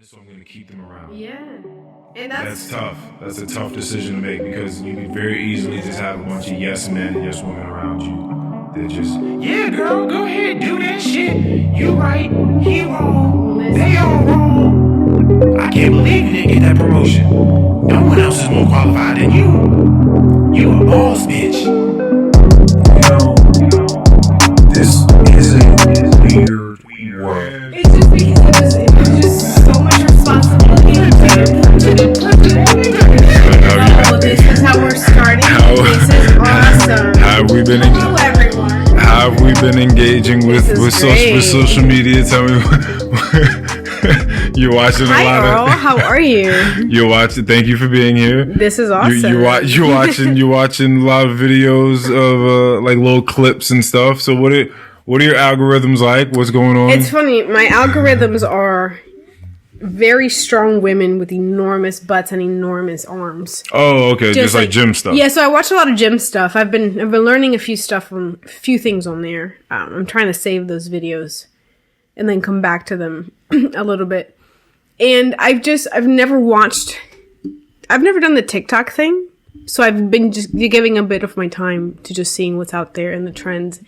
So I'm going to keep them around. Yeah. And that's tough. That's a tough decision to make because you could very easily just have a bunch of yes men and yes women around you. They're just, yeah, girl, go ahead, do that shit. You right, he wrong, they all wrong. I can't believe you didn't get that promotion. No one else is more qualified than you. You a boss, bitch. This is a weird world. It's just because it was just so much responsibility this is how we're starting. This is awesome. Hello, everyone. How have we been engaging with social media? Tell me. You're watching a lot Earl. How are you? You're watching. Thank you for being here. This is awesome. You're watching a lot of videos of like little clips and stuff. So what are your algorithms like? What's going on? It's funny. My algorithms are very strong women with enormous butts and enormous arms. Oh, okay. Just like gym stuff. Yeah, so I watch a lot of gym stuff. I've been learning a few things on there. I'm trying to save those videos and then come back to them a little bit. And I've never done the TikTok thing. So I've been just giving a bit of my time to just seeing what's out there and the trends.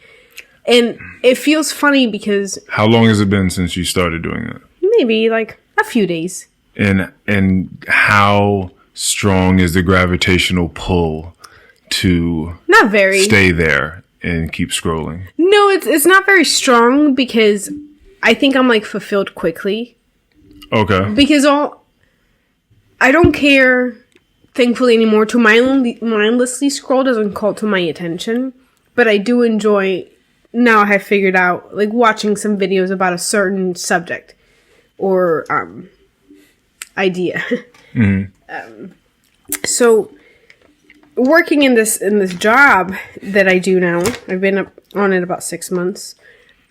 And it feels funny because... How long has it been since you started doing that? Maybe like a few days. And how strong is the gravitational pull to not very stay there and keep scrolling? No, it's not very strong because I think I'm like fulfilled quickly. Okay. Because I don't care, thankfully, anymore to mindlessly scroll doesn't call to my attention, but I do enjoy. Now I have figured out like watching some videos about a certain subject or idea. Mm-hmm. So working in this job that I do now, I've been on it about 6 months.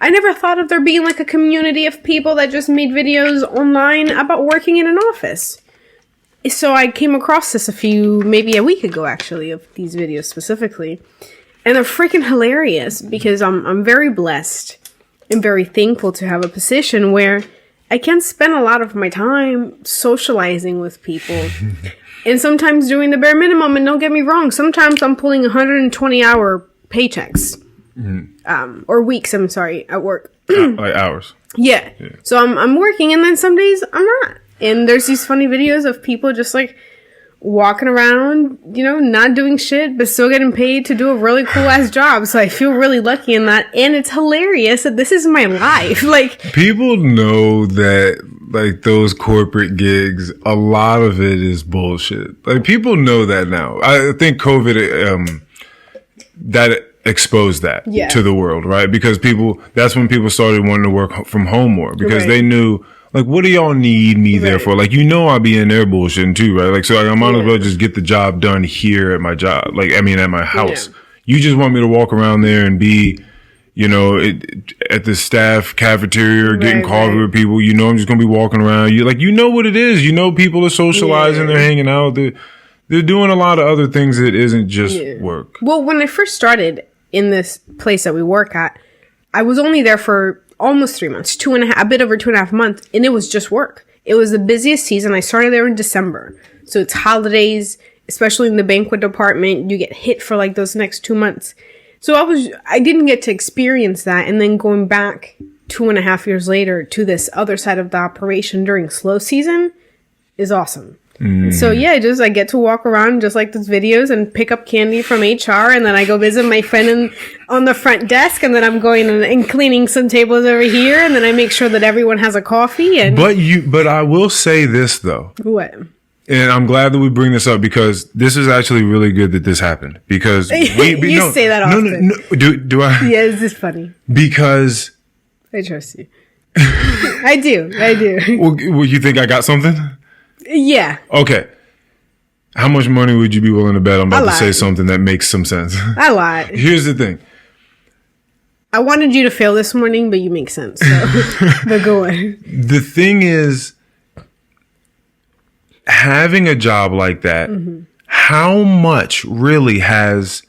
I never thought of there being like a community of people that just made videos online about working in an office. So I came across this maybe a week ago actually, of these videos specifically. And they're freaking hilarious because I'm very blessed and very thankful to have a position where I can spend a lot of my time socializing with people and sometimes doing the bare minimum. And don't get me wrong, sometimes I'm pulling 120-hour paychecks or weeks. I'm sorry, at work. Like hours. Yeah. So I'm working, and then some days I'm not. And there's these funny videos of people just like walking around, not doing shit, but still getting paid to do a really cool ass job. So I feel really lucky in that. And it's hilarious that this is my life. Like, people know that like those corporate gigs, a lot of it is bullshit. Like people know that now. I think COVID, that exposed that to the world, right? Because that's when people started wanting to work from home more because they knew, like, what do y'all need me there for? Like, I'll be in there bullshitting too, right? Like, so I might as well just get the job done here at my job. Like, at my house. Yeah. You just want me to walk around there and be, at the staff cafeteria getting coffee with people. I'm just going to be walking around. You're like, what it is. People are socializing. They're hanging out. They're doing a lot of other things that isn't just work. Well, when I first started in this place that we work at, I was only there for almost 3 months, a bit over 2.5 months, and it was just work. It was the busiest season. I started there in December, so it's holidays, especially in the banquet department. You get hit for like those next 2 months. So I didn't get to experience that, and then going back 2.5 years later to this other side of the operation during slow season is awesome. So I get to walk around just like those videos and pick up candy from HR, and then I go visit my friend on the front desk, and then I'm going and cleaning some tables over here, and then I make sure that everyone has a coffee. And but I will say this though. What? And I'm glad that we bring this up because this is actually really good that this happened because say that often. No, do I? Yeah, it's just funny because I trust you. I do. Well, you think I got something? Yeah. Okay. How much money would you be willing to bet I'm about to say something that makes some sense? A lot. Here's the thing. I wanted you to fail this morning, but you make sense. So, but go on. The thing is, having a job like that, how much really has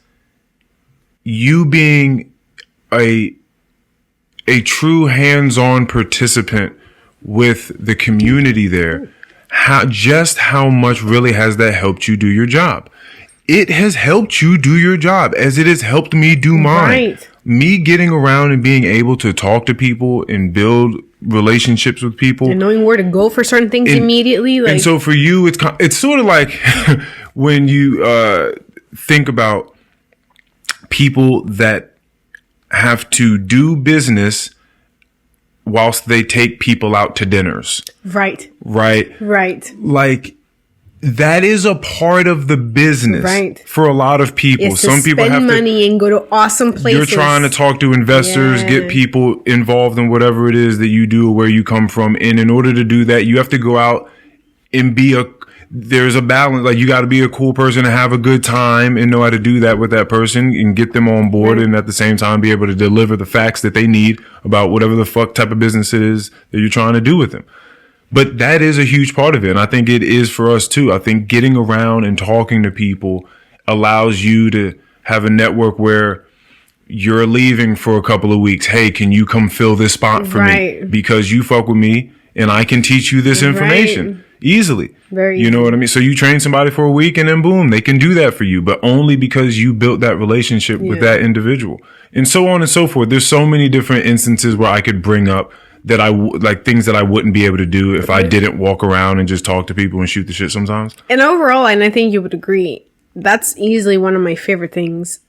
you being a true hands-on participant with the community there, how much really has that helped you do your job? It has helped you do your job as it has helped me do mine. Right. Me getting around and being able to talk to people and build relationships with people. And knowing where to go for certain things immediately. And so for you, it's sort of like when you think about people that have to do business whilst they take people out to dinners. Right. Right. Right. Like, that is a part of the business for a lot of people. It's some people have to spend money and go to awesome places. You're trying to talk to investors, get people involved in whatever it is that you do or where you come from. And in order to do that, you have to go out and there's a balance. Like, you got to be a cool person and have a good time and know how to do that with that person and get them on board. And at the same time, be able to deliver the facts that they need about whatever the fuck type of business it is that you're trying to do with them. But that is a huge part of it. And I think it is for us too. I think getting around and talking to people allows you to have a network where you're leaving for a couple of weeks. Hey, can you come fill this spot for me? Because you fuck with me and I can teach you this information easily. Very you know what I mean? So you train somebody for a week and then boom, they can do that for you, but only because you built that relationship with that individual and so on and so forth. There's so many different instances where I could bring up that like things that I wouldn't be able to do if I didn't walk around and just talk to people and shoot the shit sometimes. And overall, and I think you would agree, that's easily one of my favorite things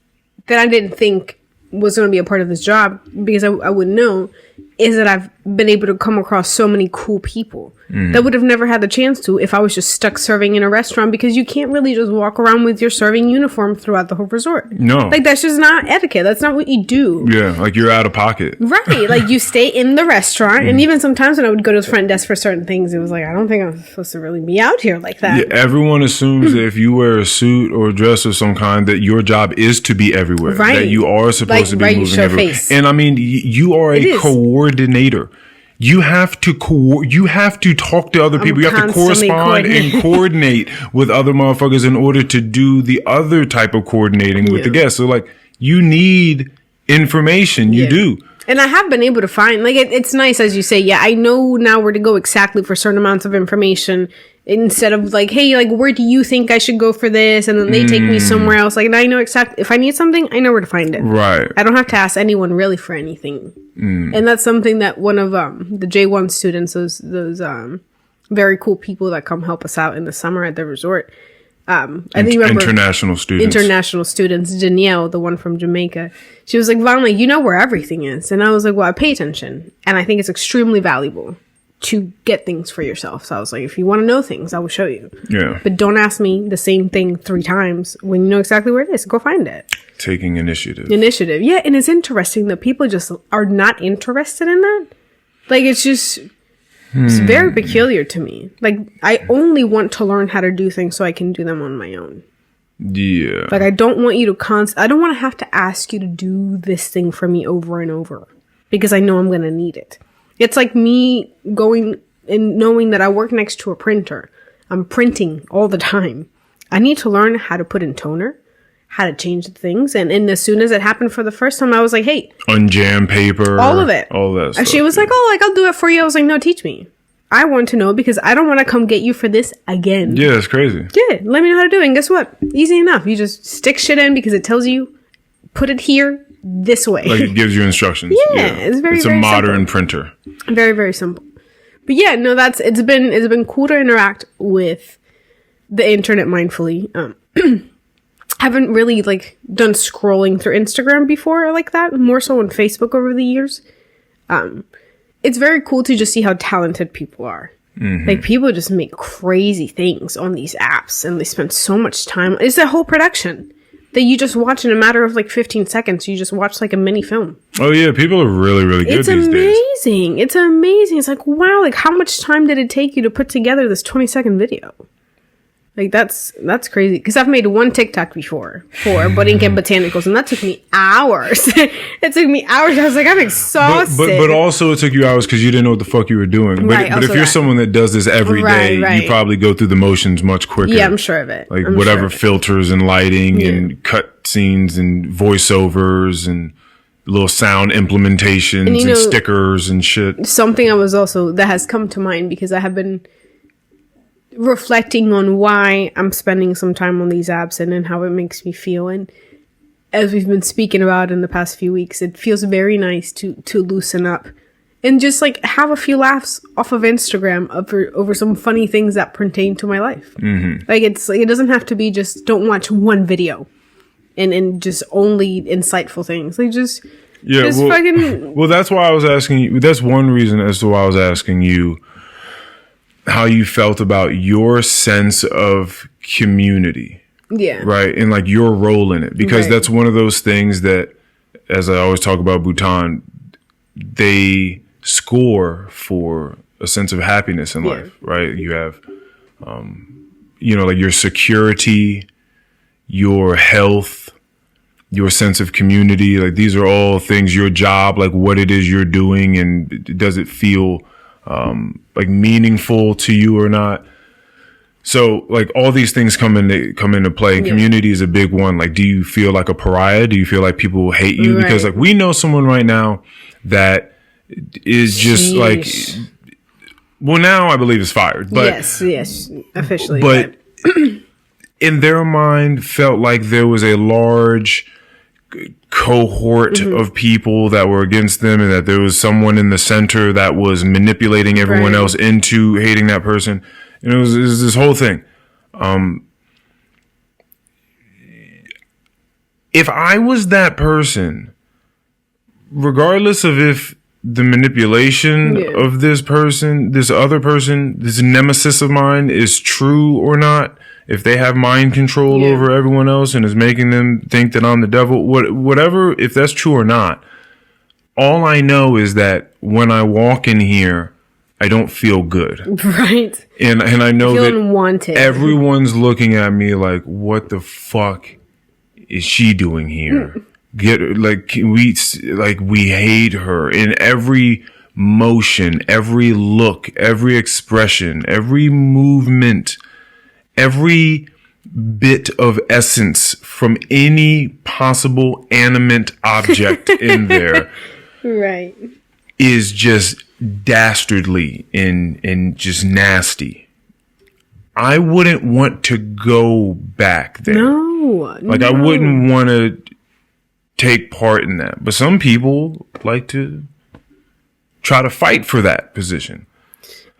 that I didn't think was going to be a part of this job because I wouldn't know, is that I've been able to come across so many cool people that would have never had the chance to if I was just stuck serving in a restaurant, because you can't really just walk around with your serving uniform throughout the whole resort. No. Like, that's just not etiquette. That's not what you do. Yeah, like you're out of pocket. Right. Like, you stay in the restaurant, and even sometimes when I would go to the front desk for certain things, it was like, I don't think I'm supposed to really be out here like that. Yeah, everyone assumes that if you wear a suit or a dress of some kind, that your job is to be everywhere. Right. That you are supposed to be moving everywhere. Face. And I mean, you are a coordinator. You have to talk to other people. You have to correspond and coordinate with other motherfuckers in order to do the other type of coordinating with the guests. So, like, you need information. You do. And I have been able to find, like, it's nice, as you say, I know now where to go exactly for certain amounts of information, instead of like, hey, like, where do you think I should go for this? And then they take me somewhere else. Like, and I know exactly, if I need something, I know where to find it. Right. I don't have to ask anyone really for anything. And that's something that one of the J1 students, those very cool people that come help us out in the summer at the resort. I think you remember international students, Danielle, the one from Jamaica. She was like, Vaughn, you know where everything is. And I was like, well, I pay attention. And I think it's extremely valuable to get things for yourself. So I was like, if you want to know things, I will show you. Yeah. But don't ask me the same thing 3 times when you know exactly where it is. Go find it. Taking initiative. Yeah. And it's interesting that people just are not interested in that. Like, it's just... It's very peculiar to me. Like, I only want to learn how to do things so I can do them on my own. Yeah. Like, I don't want you to I don't want to have to ask you to do this thing for me over and over because I know I'm going to need it. It's like me going and knowing that I work next to a printer. I'm printing all the time. I need to learn how to put in toner, how to change the things. And as soon as it happened for the first time, I was like, hey. Unjam paper. All of it. All that stuff. She was like, oh, like, I'll do it for you. I was like, no, teach me. I want to know because I don't want to come get you for this again. Yeah, it's crazy. Yeah, let me know how to do it. And guess what? Easy enough. You just stick shit in because it tells you, put it here this way. Like, it gives you instructions. Yeah, it's very, it's very a modern simple. Printer. Very, very simple. But yeah, no, it's been cool to interact with the internet mindfully. Haven't really like done scrolling through Instagram before like that. More so on Facebook over the years. It's very cool to just see how talented people are. Like, people just make crazy things on these apps and they spend so much time. It's a whole production that you just watch in a matter of like 15 seconds. You just watch like a mini film. Oh yeah, people are really, really good these days. It's amazing. It's like, wow, like, how much time did it take you to put together this 20-second video? Like, that's crazy. Because I've made one TikTok before for Borinquen Botanicals, and that took me hours. It took me hours. I was like, I'm exhausted. But also it took you hours because you didn't know what the fuck you were doing. But if you're someone that does this every day, you probably go through the motions much quicker. Yeah, I'm sure of it. Like, whatever filters and lighting and cut scenes and voiceovers and little sound implementations and stickers and shit. Something that has come to mind because I have been reflecting on why I'm spending some time on these apps and how it makes me feel. And as we've been speaking about in the past few weeks, it feels very nice to loosen up and just like have a few laughs off of Instagram over some funny things that pertain to my life. Mm-hmm. Like it doesn't have to be just don't watch one video and just only insightful things. Like well, that's why I was asking you. That's one reason as to why I was asking you how you felt about your sense of community. Yeah. Right. And like your role in it, because that's one of those things that, as I always talk about Bhutan, they score for a sense of happiness in life. Right. You have, like your security, your health, your sense of community. Like these are all things, your job, like what it is you're doing. And does it feel like meaningful to you or not? So like all these things come into play, and community is a big one. Like, do you feel like a pariah? Do you feel like people hate you? Right. Because like we know someone right now that is just like, well, now I believe is fired. But yes, officially. But in their mind felt like there was a large cohort of people that were against them, and that there was someone in the center that was manipulating everyone else into hating that person. And it was this whole thing. If I was that person, regardless of if the manipulation of this person, this other person, this nemesis of mine is true or not, if they have mind control over everyone else and is making them think that I'm the devil, whatever, if that's true or not, all I know is that when I walk in here, I don't feel good. Right. And I know that unwanted. Everyone's looking at me like, what the fuck is she doing here? We hate her in every motion, every look, every expression, every movement, every bit of essence from any possible animate object in there. Right. Is just dastardly and just nasty. I wouldn't want to go back there. No. I wouldn't want to take part in that. But some people like to try to fight for that position.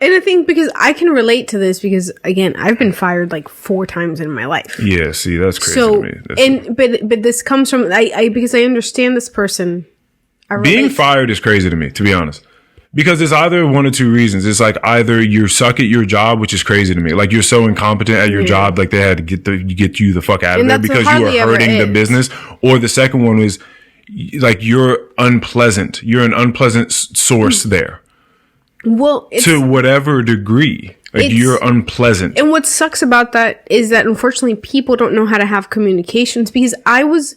And I think because I can relate to this because, again, I've been fired like 4 times in my life. Yeah, see, that's crazy to me. But this comes from, because I understand this person. Being fired is crazy to me, to be honest. Because it's either one or two reasons. It's like either you suck at your job, which is crazy to me. Like you're so incompetent at your job, like they had to get you the fuck out of there because you are hurting the business. Or the second one was like you're unpleasant. You're an unpleasant source there. Well, to whatever degree, like you're unpleasant. And what sucks about that is that unfortunately people don't know how to have communications because I was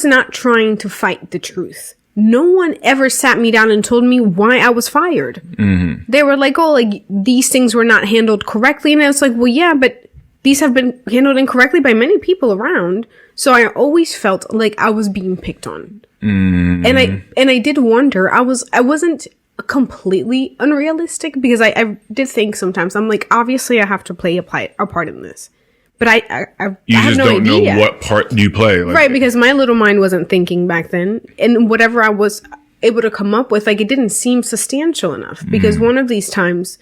not trying to fight the truth. No one ever sat me down and told me why I was fired. Mm-hmm. They were like, oh, like these things were not handled correctly. And I was like, well, yeah, but these have been handled incorrectly by many people around. So I always felt like I was being picked on. Mm-hmm. And I did wonder, I wasn't completely unrealistic because I did think sometimes I'm like, obviously I have to play a part in this. But I have no idea. Know what part you play. Like, right, because my little mind wasn't thinking back then. And whatever I was able to come up with, like, it didn't seem substantial enough. Because one of these times,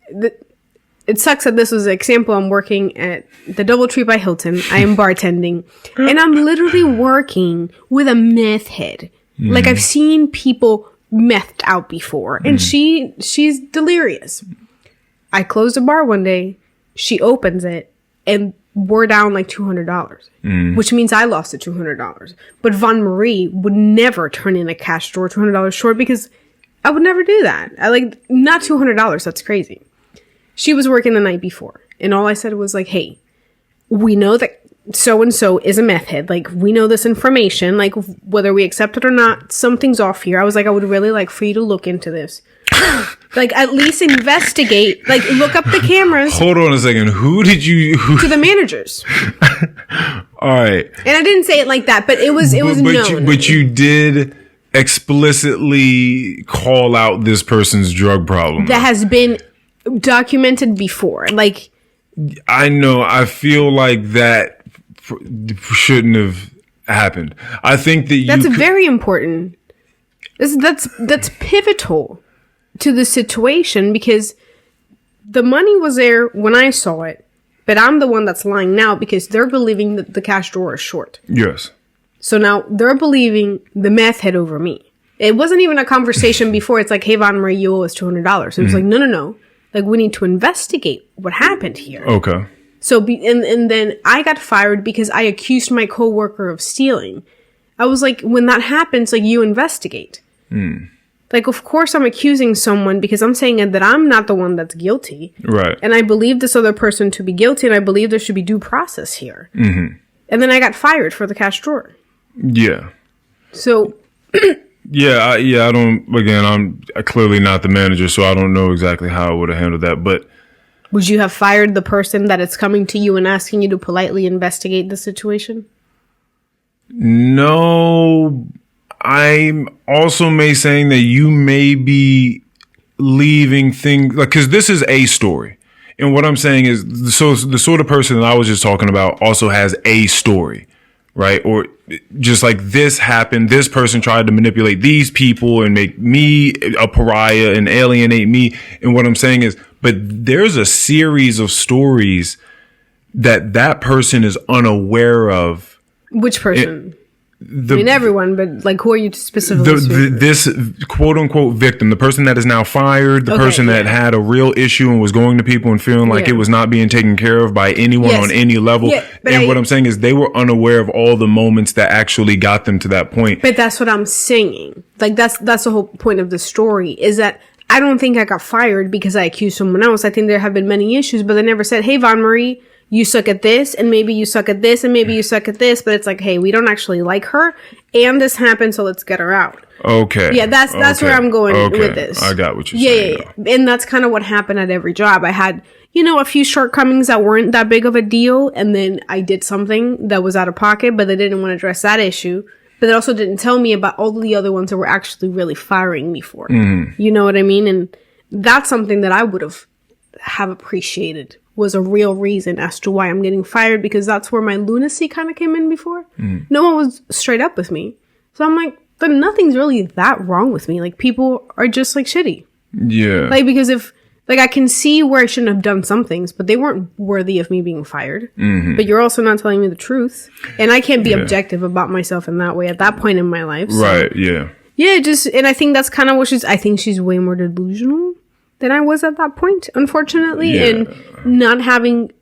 it sucks that this was an example. I'm working at the DoubleTree by Hilton. I am bartending. And I'm literally working with a meth head. Like, I've seen people methed out before. And she's delirious. I closed a bar one day. She opens it. And we're down like $200, which means I lost the $200. But Von Marie would never turn in a cash drawer $200 short because I would never do that. Not $200. That's crazy. She was working the night before. And all I said was like, hey, we know that so-and-so is a meth head. Like, we know this information. Like, whether we accept it or not, something's off here. I was like, I would really like for you to look into this. Like, at least investigate. Like, look up the cameras. Hold on a second. Who did you... To the managers. All right. And I didn't say it like that, but it was known. But you did explicitly call out this person's drug problem. That has been documented before. Like, I know. I feel like that shouldn't have happened. I think that that's very important. That's pivotal to the situation, because the money was there when I saw it, but I'm the one that's lying now because they're believing that the cash drawer is short. Yes. So now they're believing the meth head over me. It wasn't even a conversation before. It's like, hey, Von Marie, you owe us $200. It was like, no. Like, we need to investigate what happened here. Okay. So, and then I got fired because I accused my coworker of stealing. I was like, when that happens, like, you investigate. Like, of course I'm accusing someone because I'm saying that I'm not the one that's guilty. Right. And I believe this other person to be guilty, and I believe there should be due process here. Mm-hmm. And then I got fired for the cash drawer. Yeah. So... I don't, again, I'm clearly not the manager, so I don't know exactly how I would have handled that, but... Would you have fired the person that is coming to you and asking you to politely investigate the situation? No, I'm also saying that you may be leaving things, like, because this is a story. And what I'm saying is, so the sort of person that I was just talking about also has a story, right? Or just like this happened, this person tried to manipulate these people and make me a pariah and alienate me. And what I'm saying is, but there's a series of stories that person is unaware of. Which person? I mean, everyone, but like, who are you specifically? This quote unquote victim, the person that is now fired, the person that had a real issue and was going to people and feeling like it was not being taken care of by anyone on any level. Yeah, and what I'm saying is they were unaware of all the moments that actually got them to that point. But that's what I'm saying. Like, that's the whole point of the story, is that I don't think I got fired because I accused someone else. I think there have been many issues, but they never said, hey, Von Marie, you suck at this, and maybe you suck at this, and maybe you suck at this. But it's like, hey, we don't actually like her, and this happened, so let's get her out. Okay. Yeah, that's where I'm going with this. I got what you're saying. Yeah. And that's kind of what happened at every job. I had, a few shortcomings that weren't that big of a deal, and then I did something that was out of pocket, but they didn't want to address that issue. But they also didn't tell me about all the other ones that were actually really firing me for. Mm. You know what I mean? And that's something that I would have appreciated, was a real reason as to why I'm getting fired, because that's where my lunacy kind of came in before. Mm. No one was straight up with me. So I'm like, but nothing's really that wrong with me. Like, people are just like shitty. Yeah. Like, because I can see where I shouldn't have done some things, but they weren't worthy of me being fired. Mm-hmm. But you're also not telling me the truth. And I can't be objective about myself in that way at that point in my life. So. Right. Yeah. Yeah. And I think that's kind of what I think she's way more delusional than I was at that point, unfortunately. Yeah. And not having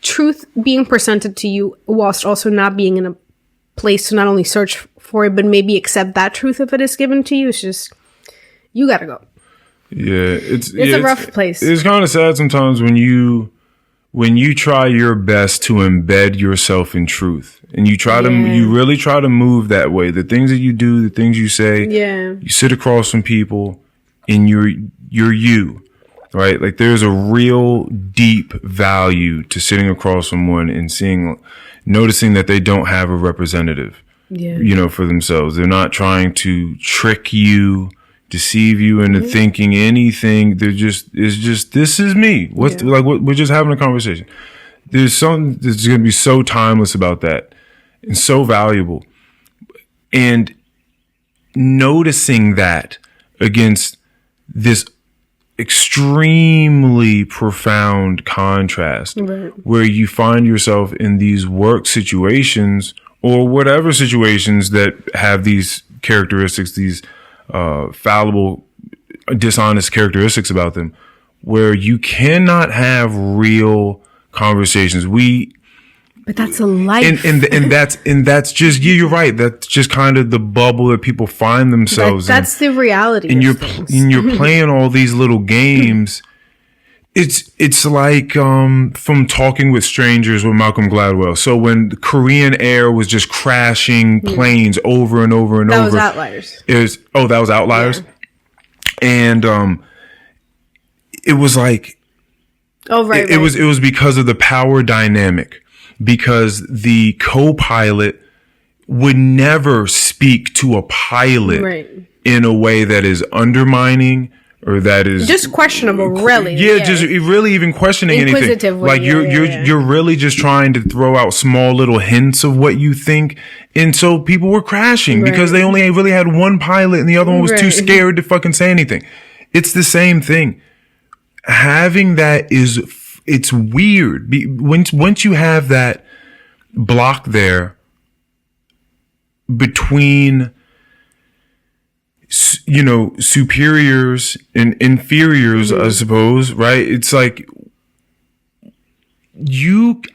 truth being presented to you whilst also not being in a place to not only search for it, but maybe accept that truth if it is given to you. It's just, you gotta go. Yeah, it's a rough place. It's kind of sad sometimes when you try your best to embed yourself in truth, and you really try to move that way. The things that you do, the things you say, you sit across from people, and you're you, right? Like, there's a real deep value to sitting across from one and noticing that they don't have a representative, for themselves. They're not trying to trick you, deceive you into thinking anything. It's just, this is me. We're just having a conversation. There's something that's going to be so timeless about that and so valuable. And noticing that against this extremely profound contrast, where you find yourself in these work situations or whatever situations that have these characteristics, these fallible, dishonest characteristics about them, where you cannot have real conversations. But that's a life. And that's just, you're right. That's just kind of the bubble that people find themselves in. That's the reality. And you're playing all these little games. It's like from Talking with Strangers with Malcolm Gladwell. So when Korean Air was just crashing planes over and over and over. That was Outliers. That was Outliers. Yeah. And it was like, it was because of the power dynamic. because the co-pilot would never speak to a pilot in a way that is undermining or that is just questionable, really. Just really even questioning anything. Like you're really just trying to throw out small little hints of what you think, and so people were crashing because they only really had one pilot and the other one was too scared to fucking say anything. It's the same thing. Having that it's weird. Once you have that block there between, you know, superiors and inferiors, I suppose, right? It's like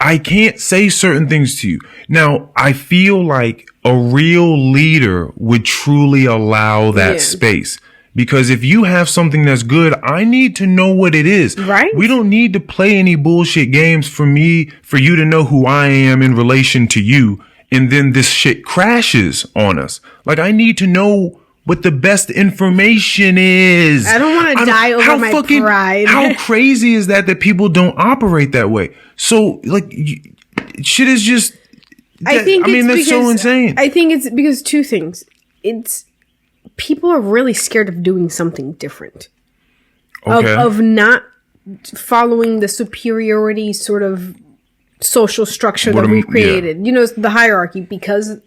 I can't say certain things to you. Now, I feel like a real leader would truly allow that space. Because if you have something that's good, I need to know what it is. Right. We don't need to play any bullshit games for you to know who I am in relation to you. And then this shit crashes on us. Like, I need to know what the best information is. I don't want to die over my pride. How crazy is that people don't operate that way? So, like, shit is just... that's so insane. I think it's because two things. People are really scared of doing something different. Okay. Of not following the superiority sort of social structure that we've created. You know, the hierarchy, because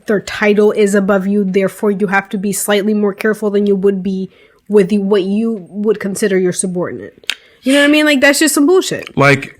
their title is above you, therefore you have to be slightly more careful than you would be with what you would consider your subordinate. You know what I mean? Like, that's just some bullshit. Like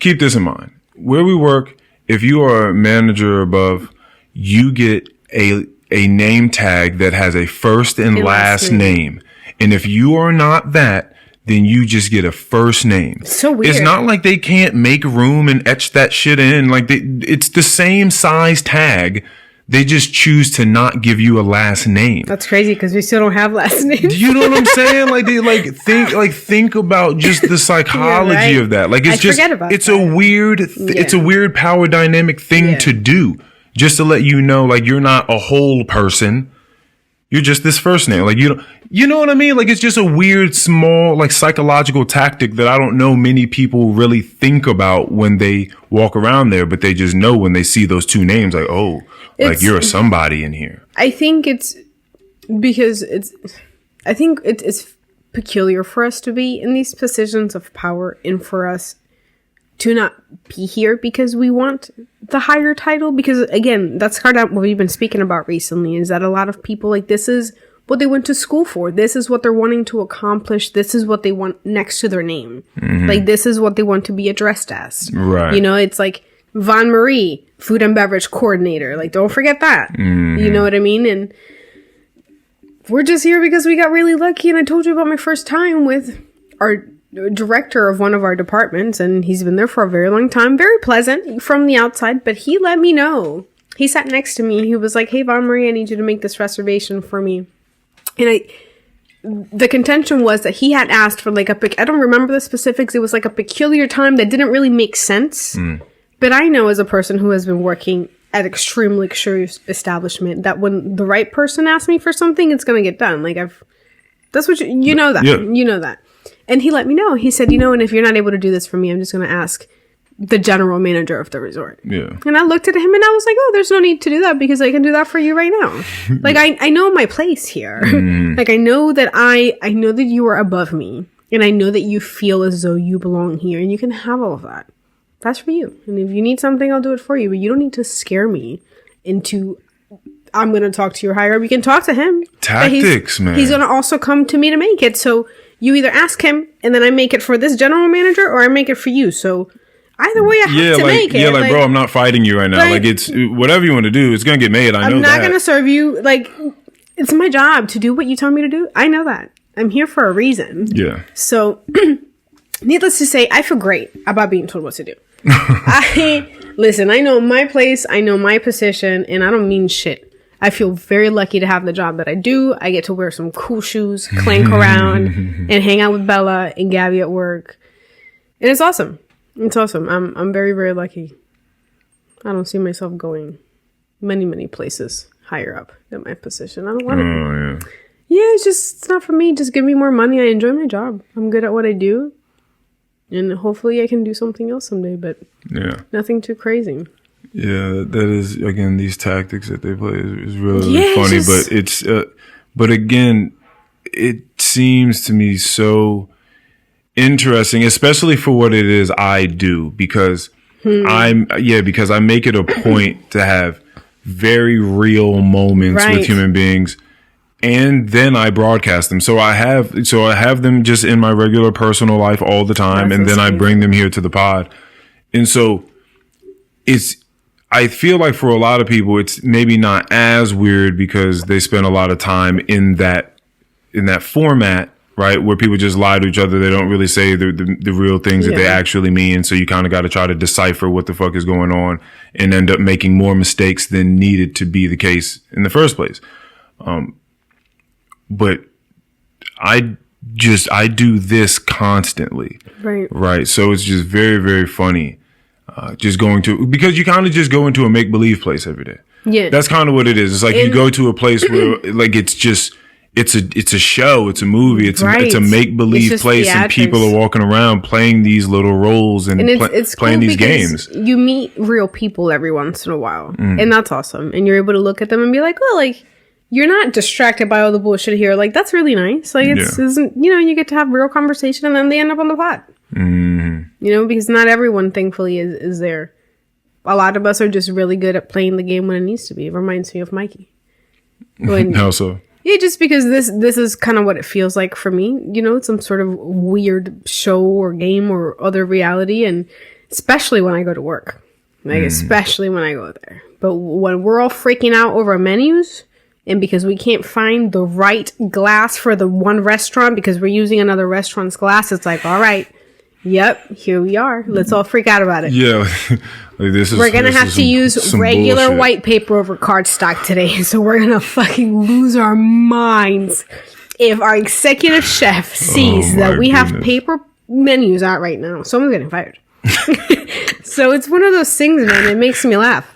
keep this in mind. Where we work, if you are a manager above, you get a name tag that has a first and last name. And if you are not that, then you just get a first name. So weird. It's not like they can't make room and etch that shit in. Like, it's the same size tag. They just choose to not give you a last name. That's crazy because we still don't have last names. You know what I'm saying? Like, they think about just the psychology of that. Like, it's a weird power dynamic thing to do. Just to let you know, like, you're not a whole person. You're just this first name. Like, you know what I mean? Like, it's just a weird, small, like, psychological tactic that I don't know many people really think about when they walk around there, but they just know when they see those two names, like, oh, like, you're a somebody in here. I think it's because it's peculiar for us to be in these positions of power and for us to not be here because we want the higher title. Because, again, that's kind of what we've been speaking about recently, is that a lot of people, like, this is what they went to school for. This is what they're wanting to accomplish. This is what they want next to their name. Mm-hmm. Like, this is what they want to be addressed as. Right. You know, it's like Von Marie, food and beverage coordinator. Like, don't forget that. Mm-hmm. You know what I mean? And we're just here because we got really lucky. And I told you about my first time with our director of one of our departments, and he's been there for a very long time. Very pleasant from the outside, but he let me know. He sat next to me. He was like, "Hey, Von Marie, I need you to make this reservation for me." And the contention was that he had asked for like I don't remember the specifics. It was like a peculiar time that didn't really make sense. But I know, as a person who has been working at extremely luxurious establishment, that when the right person asks me for something, it's going to get done. Like, that's what you know that. Yeah. You know that. And he let me know. He said, and if you're not able to do this for me, I'm just going to ask the general manager of the resort. Yeah. And I looked at him and I was like, oh, there's no need to do that because I can do that for you right now. Like, I know my place here. Like, I know that I know that you are above me, and I know that you feel as though you belong here, and you can have all of that. That's for you. And if you need something, I'll do it for you. But you don't need to scare me into, I'm going to talk to your higher up. You can talk to him. Tactics, man. He's going to also come to me to make it. So you either ask him, and then I make it for this general manager, or I make it for you. So either way, I have to make it. Yeah, like, bro, I'm not fighting you right now. Like, it's whatever you want to do, it's going to get made. I'm not going to serve you. Like, it's my job to do what you tell me to do. I know that. I'm here for a reason. Yeah. So, needless to say, I feel great about being told what to do. Listen, I know my place, I know my position, and I don't mean shit. I feel very lucky to have the job that I do. I get to wear some cool shoes, clank around, and hang out with Bella and Gabby at work. And it's awesome. It's awesome. I'm very, very lucky. I don't see myself going many, many places higher up than my position. I don't want to. Yeah, it's not for me. Just give me more money. I enjoy my job. I'm good at what I do. And hopefully I can do something else someday, but nothing too crazy. Yeah, that is, again, these tactics that they play is really funny, but it's, but again, it seems to me so interesting, especially for what it is I do, because because I make it a point to have very real moments with human beings, and then I broadcast them. So I have them just in my regular personal life all the time, and then I bring them here to the pod. And so I feel like for a lot of people, it's maybe not as weird because they spend a lot of time in that format, right? Where people just lie to each other. They don't really say the real things that they actually mean. So you kind of got to try to decipher what the fuck is going on and end up making more mistakes than needed to be the case in the first place. But I do this constantly. Right. So it's just very, very funny. Because you kind of just go into a make-believe place every day. Yeah. That's kind of what it is. It's like you go to a place where like it's a show, it's a movie, it's a make-believe place, and people are walking around playing these little roles and it's playing these games. You meet real people every once in a while, and that's awesome. And you're able to look at them and be like, well, like, you're not distracted by all the bullshit here. Like, that's really nice. Like, isn't, you get to have real conversation, and then they end up on the pod. Because not everyone, thankfully, is there. A lot of us are just really good at playing the game when it needs to be. It reminds me of Mikey. How so? Yeah, just because this is kind of what it feels like for me. Some sort of weird show or game or other reality, and especially when I go to work. Especially when I go there. But when we're all freaking out over menus, and because we can't find the right glass for the one restaurant because we're using another restaurant's glass, it's like, all right, yep, here we are. Let's all freak out about it. Yeah. We're going to have to use regular bullshit. White paper over cardstock today. So we're going to fucking lose our minds if our executive chef sees that we have paper menus out right now. Someone's getting fired. So it's one of those things, man. It makes me laugh.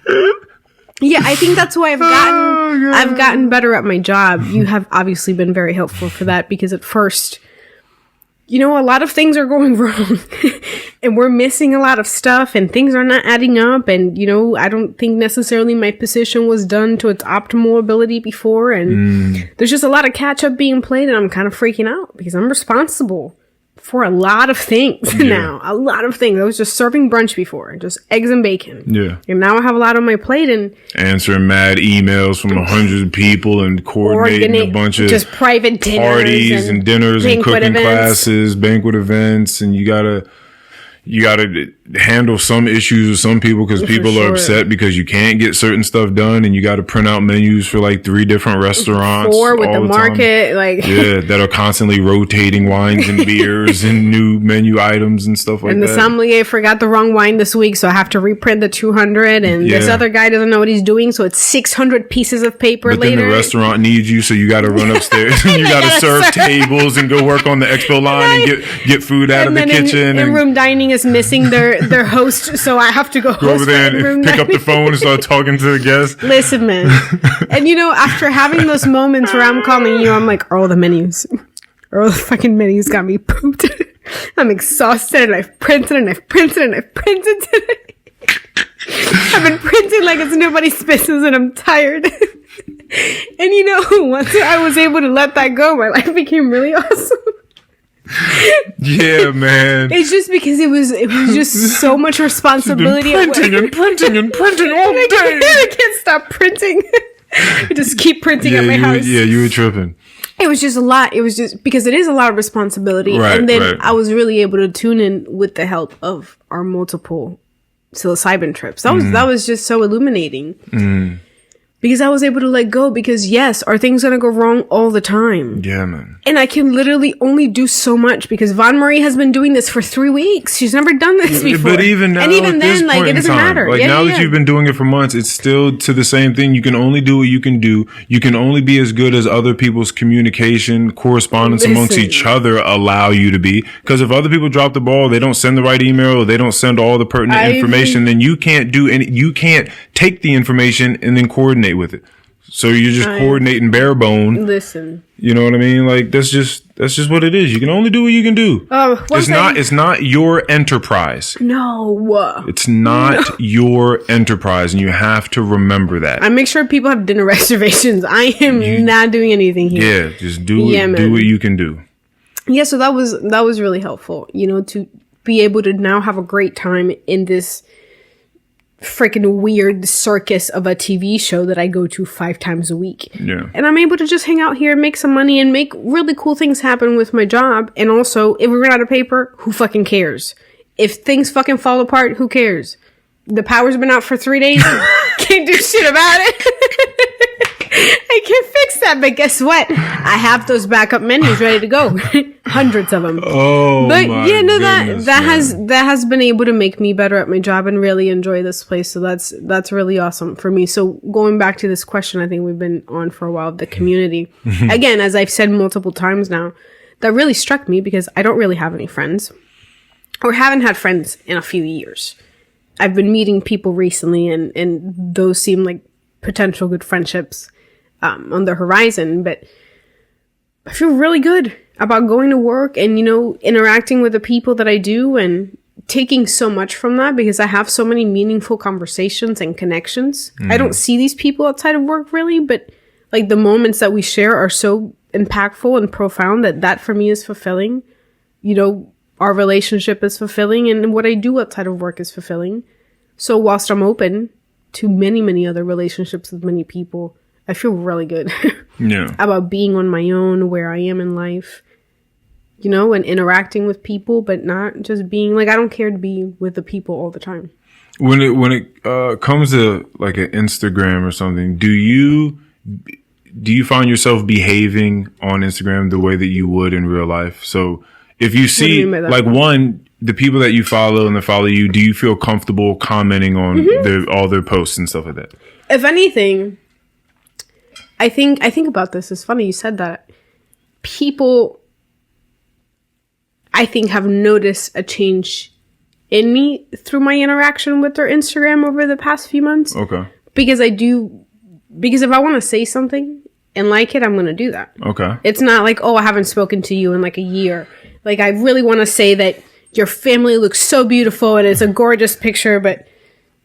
Yeah, I think that's why I've gotten better at my job. You have obviously been very helpful for that, because at first, a lot of things are going wrong and we're missing a lot of stuff and things are not adding up. And, I don't think necessarily my position was done to its optimal ability before. And there's just a lot of catch up being played, and I'm kind of freaking out because I'm responsible for a lot of things now. A lot of things. I was just serving brunch before, just eggs and bacon. Yeah. And now I have a lot on my plate, and answering mad emails from 100 people and coordinating a bunch of just private parties and dinners and cooking classes, banquet events, and you gotta handle some issues with some people because people are upset because you can't get certain stuff done, and you got to print out menus for like 3 different restaurants. 4 with the market, that are constantly rotating wines and beers and new menu items and stuff like that. And the sommelier forgot the wrong wine this week, so I have to reprint the 200. And this other guy doesn't know what he's doing, so it's 600 pieces of paper later. Then the restaurant needs you, so you got to run upstairs and you got to serve tables and go work on the expo line and get food out of the kitchen. And room dining is missing their host, so I have to go over there and pick up the phone and start talking to the guests. Listen, man. And after having those moments where I'm calling you, I'm like, the fucking menus got me pooped. I'm exhausted, and I've printed and I've printed and I've printed today. I've been printing like it's nobody's business, and I'm tired. And once I was able to let that go, my life became really awesome. Yeah, man. It's just because it was just so much responsibility. Printing and printing and printing all day. I can't stop printing. I just keep printing at my house. You were tripping. It was just a lot. It was just because it is a lot of responsibility. Right, and then I was really able to tune in with the help of our multiple psilocybin trips. That was just so illuminating. Because I was able to let go, because yes, are things going to go wrong all the time? Yeah, man. And I can literally only do so much, because Von Marie has been doing this for 3 weeks. She's never done this before. But even now, then, it doesn't matter. Now that you've been doing it for months, it's still to the same thing. You can only do what you can do. You can only be as good as other people's communication, correspondence amongst each other allow you to be. Because if other people drop the ball, they don't send the right email, or they don't send all the pertinent information, then you can't do any. You can't take the information and then coordinate with it. So you're just coordinating bare bone. Listen. You know what I mean? Like that's just what it is. You can only do what you can do. It's not your enterprise. No. It's not your enterprise, and you have to remember that. I make sure people have dinner reservations. I am not doing anything here. Yeah, just do what you can do. Yeah, so that was really helpful, to be able to now have a great time in this freaking weird circus of a TV show that I go to 5 times a week. Yeah. And I'm able to just hang out here, make some money, and make really cool things happen with my job. And also, if we run out of paper, who fucking cares? If things fucking fall apart, who cares? The power's been out for 3 days. Can't do shit about it. I can't fix that, but guess what? I have those backup menus ready to go. Hundreds of them. Oh, but my goodness, that has been able to make me better at my job and really enjoy this place. So that's really awesome for me. So going back to this question, I think we've been on for a while, the community. Again, as I've said multiple times now, that really struck me because I don't really have any friends or haven't had friends in a few years. I've been meeting people recently and those seem like potential good friendships on the horizon, but I feel really good about going to work and, interacting with the people that I do and taking so much from that because I have so many meaningful conversations and connections. I don't see these people outside of work really, but like the moments that we share are so impactful and profound that for me is fulfilling. Our relationship is fulfilling and what I do outside of work is fulfilling. So whilst I'm open to many, many other relationships with many people, I feel really good about being on my own, where I am in life, and interacting with people, but not just being like, I don't care to be with the people all the time. When it comes to like an Instagram or something, do you find yourself behaving on Instagram the way that you would in real life? So if you see like the people that you follow and that follow you, do you feel comfortable commenting on all their posts and stuff like that? If anything, I think about this. It's funny you said that. People, I think, have noticed a change in me through my interaction with their Instagram over the past few months. Okay. Because if I want to say something and like it, I'm going to do that. Okay. It's not like, I haven't spoken to you in like a year. Like, I really want to say that your family looks so beautiful and it's a gorgeous picture, but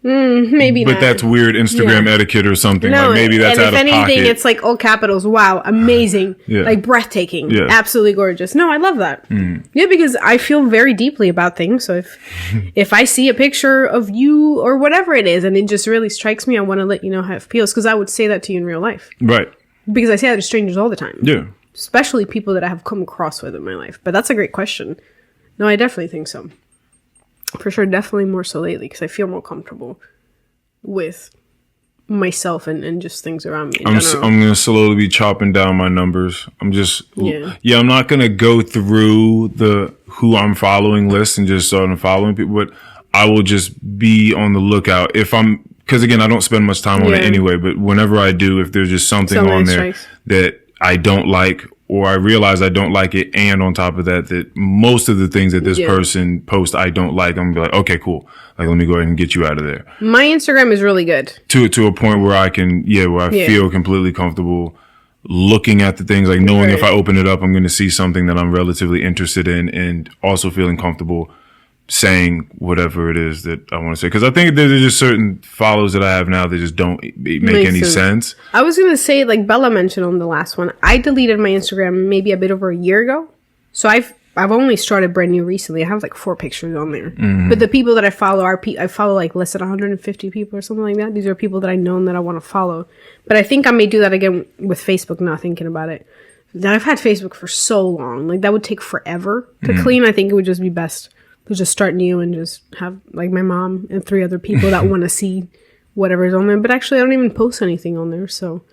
maybe not. But that's weird Instagram etiquette or something. No, like maybe that's out of pocket. If anything, it's like all capitals. Wow, amazing. Like breathtaking. Yeah. Absolutely gorgeous. No, I love that. Yeah, because I feel very deeply about things. So if I see a picture of you or whatever it is and it just really strikes me, I want to let you know how it feels because I would say that to you in real life. Right. Because I say that to strangers all the time. Yeah. Especially people that I have come across with in my life. But that's a great question. No, I definitely think so. For sure, definitely more so lately because I feel more comfortable with myself and just things around me. I'm going to slowly be chopping down my numbers. I'm not going to go through the who I'm following list and just start following people, but I will just be on the lookout because again, I don't spend much time on it anyway, but whenever I do, if there's just something on there that I don't like or I realize I don't like it, and on top of that most of the things that this person posts I don't like, I'm gonna be like, okay, cool. Like, let me go ahead and get you out of there. My Instagram is really good. To a point where I can, where I feel completely comfortable looking at the things, like knowing if I open it up, I'm going to see something that I'm relatively interested in, and also feeling comfortable saying whatever it is that I want to say. Because I think there's just certain follows that I have now that just don't make any sense. I was going to say, like Bella mentioned on the last one, I deleted my Instagram maybe a bit over a year ago. So I've only started brand new recently. I have like 4 pictures on there. Mm-hmm. But the people that I follow I follow like less than 150 people or something like that. These are people that I know and that I want to follow. But I think I may do that again with Facebook, now thinking about it. I've had Facebook for so long. Like, that would take forever to clean. I think it would just be best to just start new and just have like my mom and 3 other people that want to see whatever's on there. But actually, I don't even post anything on there, so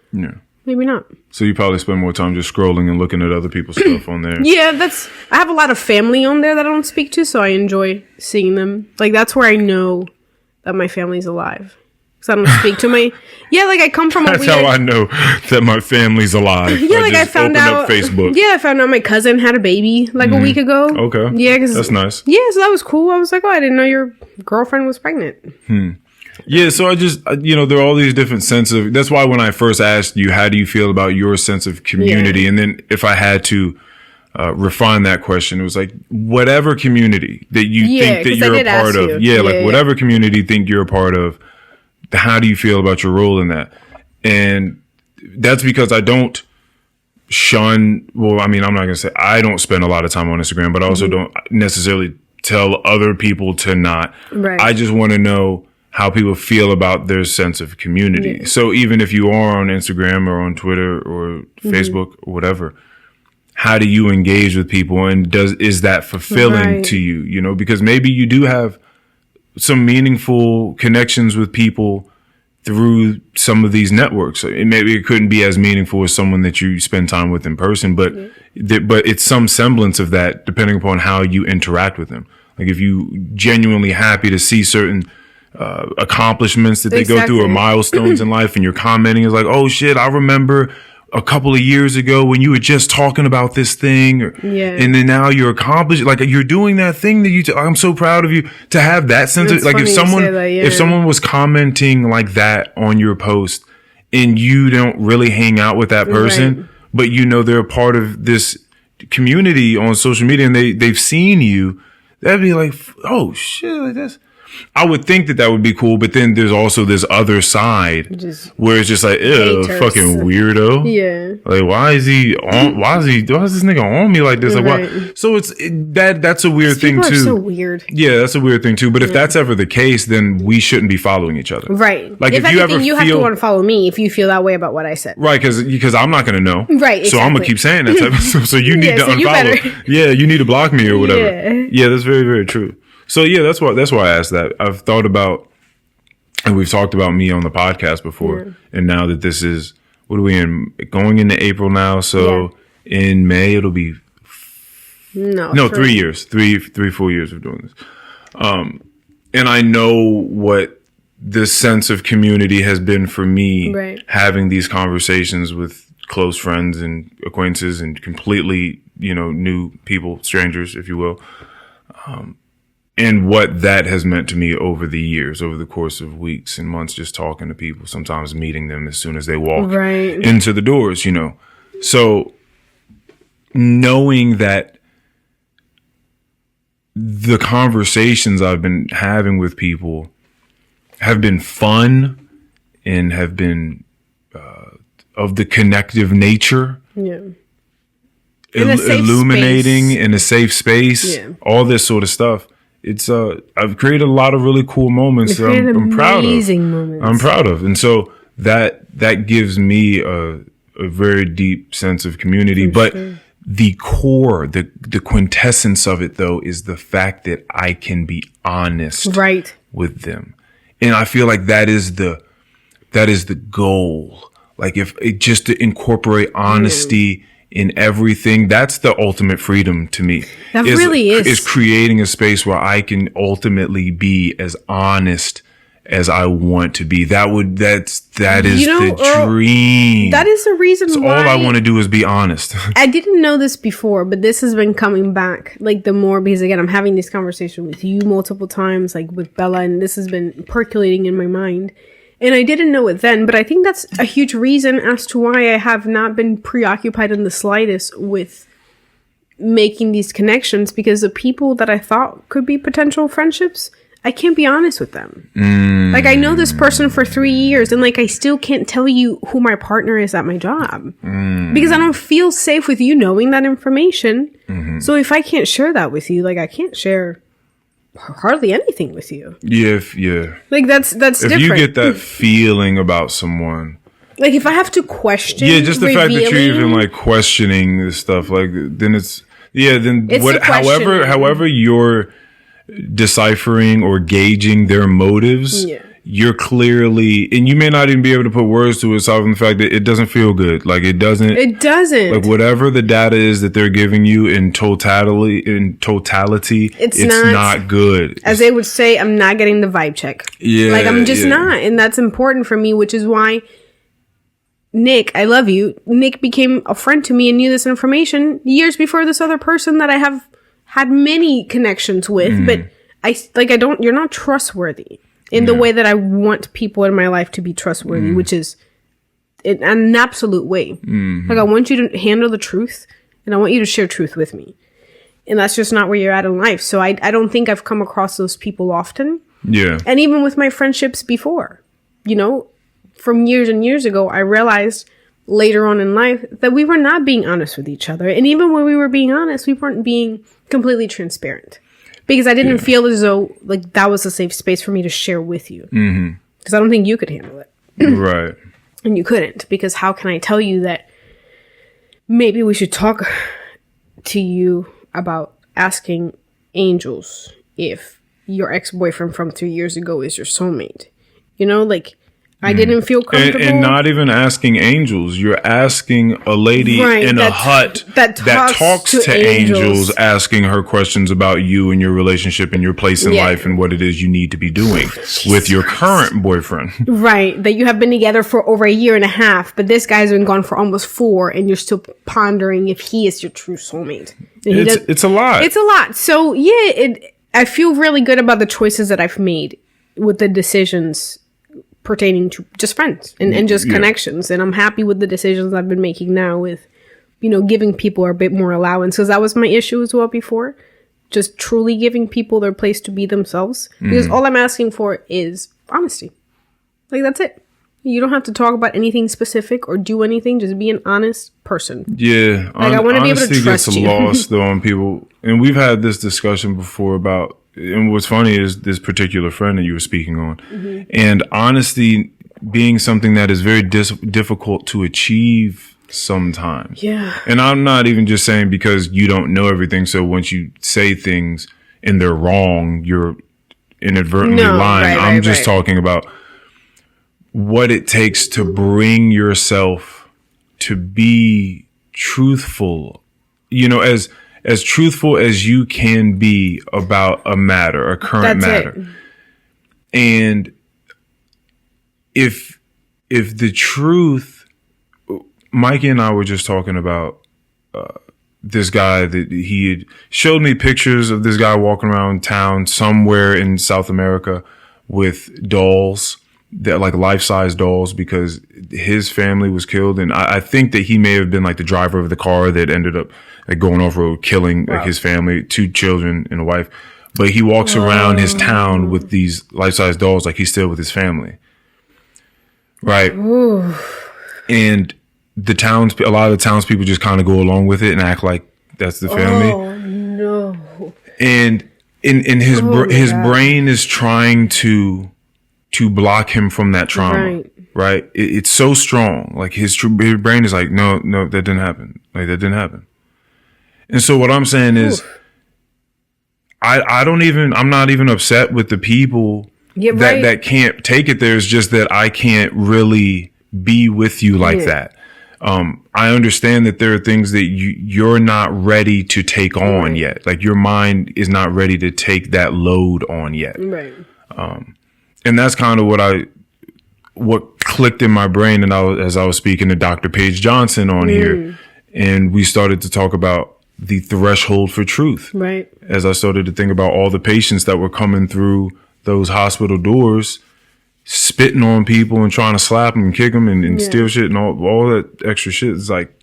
maybe not. So you probably spend more time just scrolling and looking at other people's stuff on there. Yeah, I have a lot of family on there that I don't speak to, so I enjoy seeing them. Like, that's where I know that my family's alive. Because I don't speak to my... Yeah, like, I come from a weird... That's how I know that my family's alive. Yeah, like, I found out... Facebook. Yeah, I found out my cousin had a baby, like, a week ago. Okay. Yeah, cause, that's nice. Yeah, so that was cool. I was like, I didn't know your girlfriend was pregnant. Yeah, so I just, there are all these different that's why when I first asked you, how do you feel about your sense of community? And then if I had to refine that question, it was like, whatever community that you think that you're a part of. Whatever community you think you're a part of, how do you feel about your role in that? And that's because I don't shun, I'm not going to say I don't spend a lot of time on Instagram, but I also don't necessarily tell other people to not. Right. I just want to know how people feel about their sense of community. Yeah. So even if you are on Instagram or on Twitter or Facebook or whatever, how do you engage with people, and is that fulfilling to you? Because maybe you do have some meaningful connections with people through some of these networks. Maybe it couldn't be as meaningful as someone that you spend time with in person, but but it's some semblance of that depending upon how you interact with them. Like if you genuinely happy to see certain accomplishments that they go through or milestones in life, and you're commenting is like, oh shit, I remember a couple of years ago when you were just talking about this thing, and then now you're accomplished, like you're doing that thing that I'm so proud of you, to have that sense of, like, if someone was commenting like that on your post and you don't really hang out with that person, but they're a part of this community on social media and they've seen you, that'd be like, oh shit, like that's, I would think that would be cool, but then there's also this other side where it's just like, ew, fucking weirdo. Yeah. Like, why is this nigga on me like this? Like, why? So that's a weird thing too. People are so weird. Yeah, that's a weird thing too. But if that's ever the case, then we shouldn't be following each other. Right. Like, if you ever you have to unfollow me if you feel that way about what I said. Right, because I'm not going to know. Right, exactly. So I'm going to keep saying that type of stuff. So you need to unfollow. You need to block me or whatever. Yeah, that's very, very true. So yeah, that's why I asked that. I've thought about, and we've talked about me on the podcast before, and now that this is, what are we in? Going into April now, so in May it'll be 3 years, 4 years of doing this. And I know what this sense of community has been for me, having these conversations with close friends and acquaintances and completely, new people, strangers, if you will. And what that has meant to me over the years, over the course of weeks and months, just talking to people, sometimes meeting them as soon as they walk into the doors, So knowing that the conversations I've been having with people have been fun and have been of the connective nature. Yeah. Illuminating in a safe space, all this sort of stuff. It's I've created a lot of really cool moments that I'm proud of. Moments. I'm proud of, and so that gives me a very deep sense of community. But the core, the quintessence of it, though, is the fact that I can be honest with them, and I feel like that is the goal. Like, if it just to incorporate honesty in everything, that's the ultimate freedom to me. That really is. Is creating a space where I can ultimately be as honest as I want to be. That is the dream. That is the reason why. All I want to do is be honest. I didn't know this before, but this has been coming back, like, the more, because again, I'm having this conversation with you multiple times, like with Bella, and this has been percolating in my mind. And I didn't know it then, but I think that's a huge reason as to why I have not been preoccupied in the slightest with making these connections, because the people that I thought could be potential friendships, I can't be honest with them. Like, I know this person for 3 years, and like, I still can't tell you who my partner is at my job because I don't feel safe with you knowing that information. So if I can't share that with you, like, I can't share hardly anything with you. Like, that's different. If you get that feeling about someone, like, if I have to question, just the fact that you're even like questioning this stuff, like, then it's however you're deciphering or gauging their motives, you're clearly, and you may not even be able to put words to it, aside from the fact that it doesn't feel good. Like, it doesn't like, whatever the data is that they're giving you in totality, it's not good. As they would say, I'm not getting the vibe check. Like, I'm just not, and that's important for me, which is why Nick, I love you, Nick became a friend to me and knew this information years before this other person that I have had many connections with, but you're not trustworthy. in the way that I want people in my life to be trustworthy, which is in an absolute way. Like, I want you to handle the truth, and I want you to share truth with me. And that's just not where you're at in life. So I don't think I've come across those people often. Yeah. And even with my friendships before, you know, from years and years ago, I realized later on in life that we were not being honest with each other. And even when we were being honest, we weren't being completely transparent. Because I didn't feel as though, like, that was a safe space for me to share with you. Because I don't think you could handle it. Right. And you couldn't. Because how can I tell you that maybe we should talk to you about asking angels if your ex-boyfriend from 3 years ago is your soulmate? You know, like, I didn't feel comfortable. And not even asking angels. You're asking a lady in a hut that talks to angels, asking her questions about you and your relationship and your place in life and what it is you need to be doing with your current boyfriend. Right. That you have been together for over 1.5 years, but this guy's been gone for almost 4, and you're still pondering if he is your true soulmate. It's a lot. It's a lot. So, yeah, I feel really good about the choices that I've made with the decisions pertaining to just friends and just connections. And I'm happy with the decisions I've been making now with, you know, giving people a bit more allowance, because that was my issue as well before. Just truly giving people their place to be themselves. Because all I'm asking for is honesty. Like, that's it. You don't have to talk about anything specific or do anything. Just be an honest person. Yeah. Like, I want to be able to trust you. Honesty gets lost, though, on people. And we've had this discussion before about, and what's funny is this particular friend that you were speaking on. And honesty being something that is very difficult to achieve sometimes. Yeah. And I'm not even just saying because you don't know everything. So once you say things and they're wrong, you're inadvertently lying. I'm just talking about what it takes to bring yourself to be truthful, you know, as truthful as you can be about a matter, a current matter. And if the truth, Mikey and I were just talking about this guy that he had showed me pictures of this guy walking around town somewhere in South America with dolls, that like life-size dolls, because his family was killed. And I think that he may have been like the driver of the car that ended up like going off-road, killing like his family, 2 children and a wife. But he walks around his town with these life-size dolls like he's still with his family. Right. Ooh. And a lot of the townspeople just kind of go along with it and act like that's the family. Oh, no. And in his brain is trying to block him from that trauma. Right. It's so strong. Like his brain is like, no, that didn't happen. Like that didn't happen. And so what I'm saying is, I'm not even upset with the people that can't take it there. It's just that I can't really be with you like that. I understand that there are things that you're not ready to take on yet. Like your mind is not ready to take that load on yet. Right. And that's kind of what clicked in my brain. And as I was speaking to Dr. Paige Johnson on here, and we started to talk about the threshold for truth. Right. As I started to think about all the patients that were coming through those hospital doors, spitting on people and trying to slap them and kick them and steal shit and all that extra shit. It's like,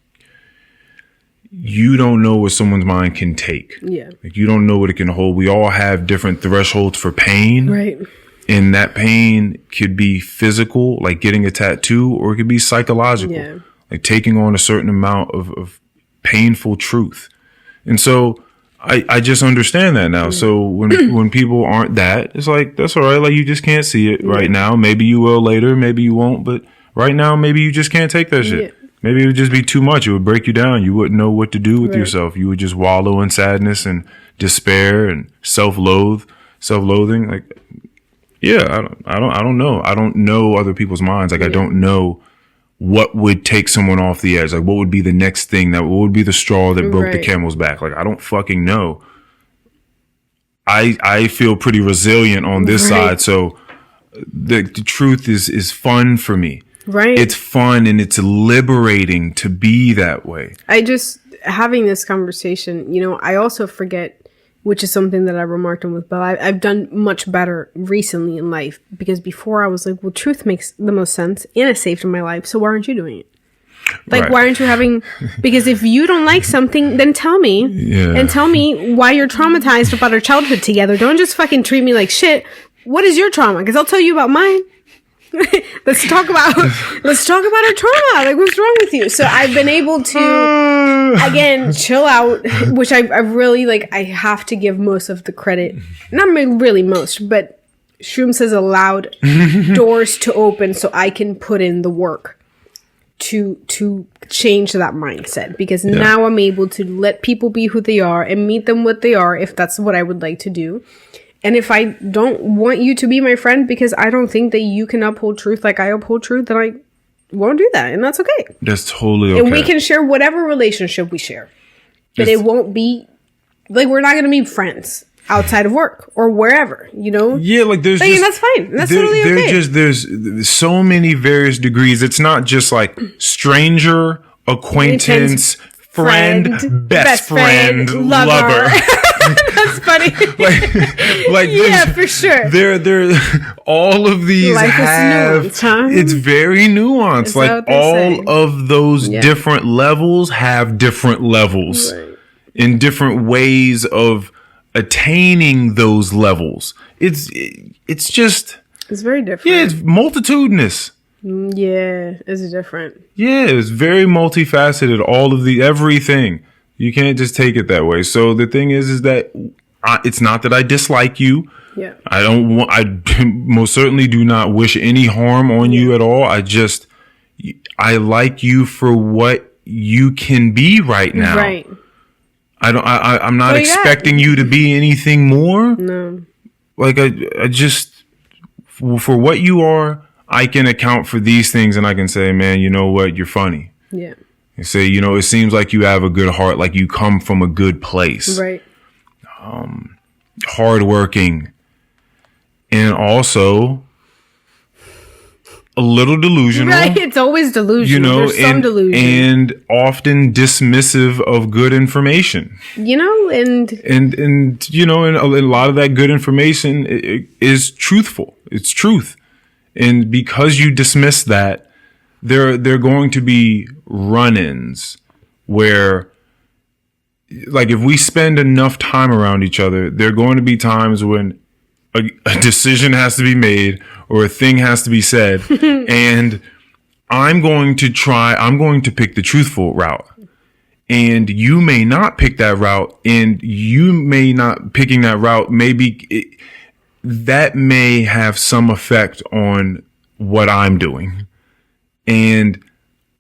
you don't know what someone's mind can take. Yeah. Like, you don't know what it can hold. We all have different thresholds for pain. Right. And that pain could be physical, like getting a tattoo, or it could be psychological, like taking on a certain amount of painful truth. And so I just understand that now. So when people aren't that, it's like, that's all right. Like, you just can't see it right now. Maybe you will later. Maybe you won't. But right now, maybe you just can't take that shit. Maybe it would just be too much. It would break you down. You wouldn't know what to do with yourself. You would just wallow in sadness and despair and self-loathing. Like, yeah, I don't know. I don't know other people's minds. Like, I don't know what would take someone off the edge. Like, what would be the next thing what would be the straw that broke the camel's back? Like, I don't fucking know. I feel pretty resilient on this side. So the truth is fun for me. Right. It's fun and it's liberating to be that way. Having this conversation, you know, I also forget which is something that I remarked on with Belle. I've done much better recently in life, because before I was like, well, truth makes the most sense and it saved my life, so why aren't you doing it? Like, Right. why aren't you having... Because if you don't like something, then tell me. Yeah. And tell me why you're traumatized about our childhood together. Don't just fucking treat me like shit. What is your trauma? Because I'll tell you about mine. Let's talk about our trauma. Like, what's wrong with you? So I've been able to, again, chill out, which I really, like, I have to give most of the credit. Not really most, but Shrooms has allowed doors to open so I can put in the work to change that mindset, because now I'm able to let people be who they are and meet them what they are, if that's what I would like to do. And if I don't want you to be my friend because I don't think that you can uphold truth like I uphold truth, then I won't do that, and that's okay. That's totally okay. And we can share whatever relationship we share, but it won't be like, we're not going to be friends outside of work or wherever, you know? Yeah, like there's and that's fine. That's totally okay. There's so many various degrees. It's not just like stranger, acquaintance, friend, best friend, lover. That's funny. like yeah, for sure. There all of these Life have is nuanced, huh? It's very nuanced. Is like all say? Of those different levels have different levels in different ways of attaining those levels. It's very different. Yeah, it's multitudinous. Yeah, it's different. Yeah, it's very multifaceted. All of everything. You can't just take it that way. So the thing is that it's not that I dislike you. Yeah. I most certainly do not wish any harm on you at all. I like you for what you can be right now. Right. I'm not expecting you to be anything more. No. Like I just, for what you are, I can account for these things, and I can say, man, you know what? You're funny. Yeah. And say, you know, it seems like you have a good heart, like you come from a good place. Right. Hardworking. And also a little delusional. Right. It's always delusional. You know, there's some delusion. And often dismissive of good information. You know, and you know, and a lot of that good information is truthful. It's truth. And because you dismiss that, there are going to be run-ins where, like, if we spend enough time around each other, there are going to be times when a decision has to be made or a thing has to be said, and I'm going to pick the truthful route. And you may not pick that route, and you may not picking that route. Maybe that may have some effect on what I'm doing. And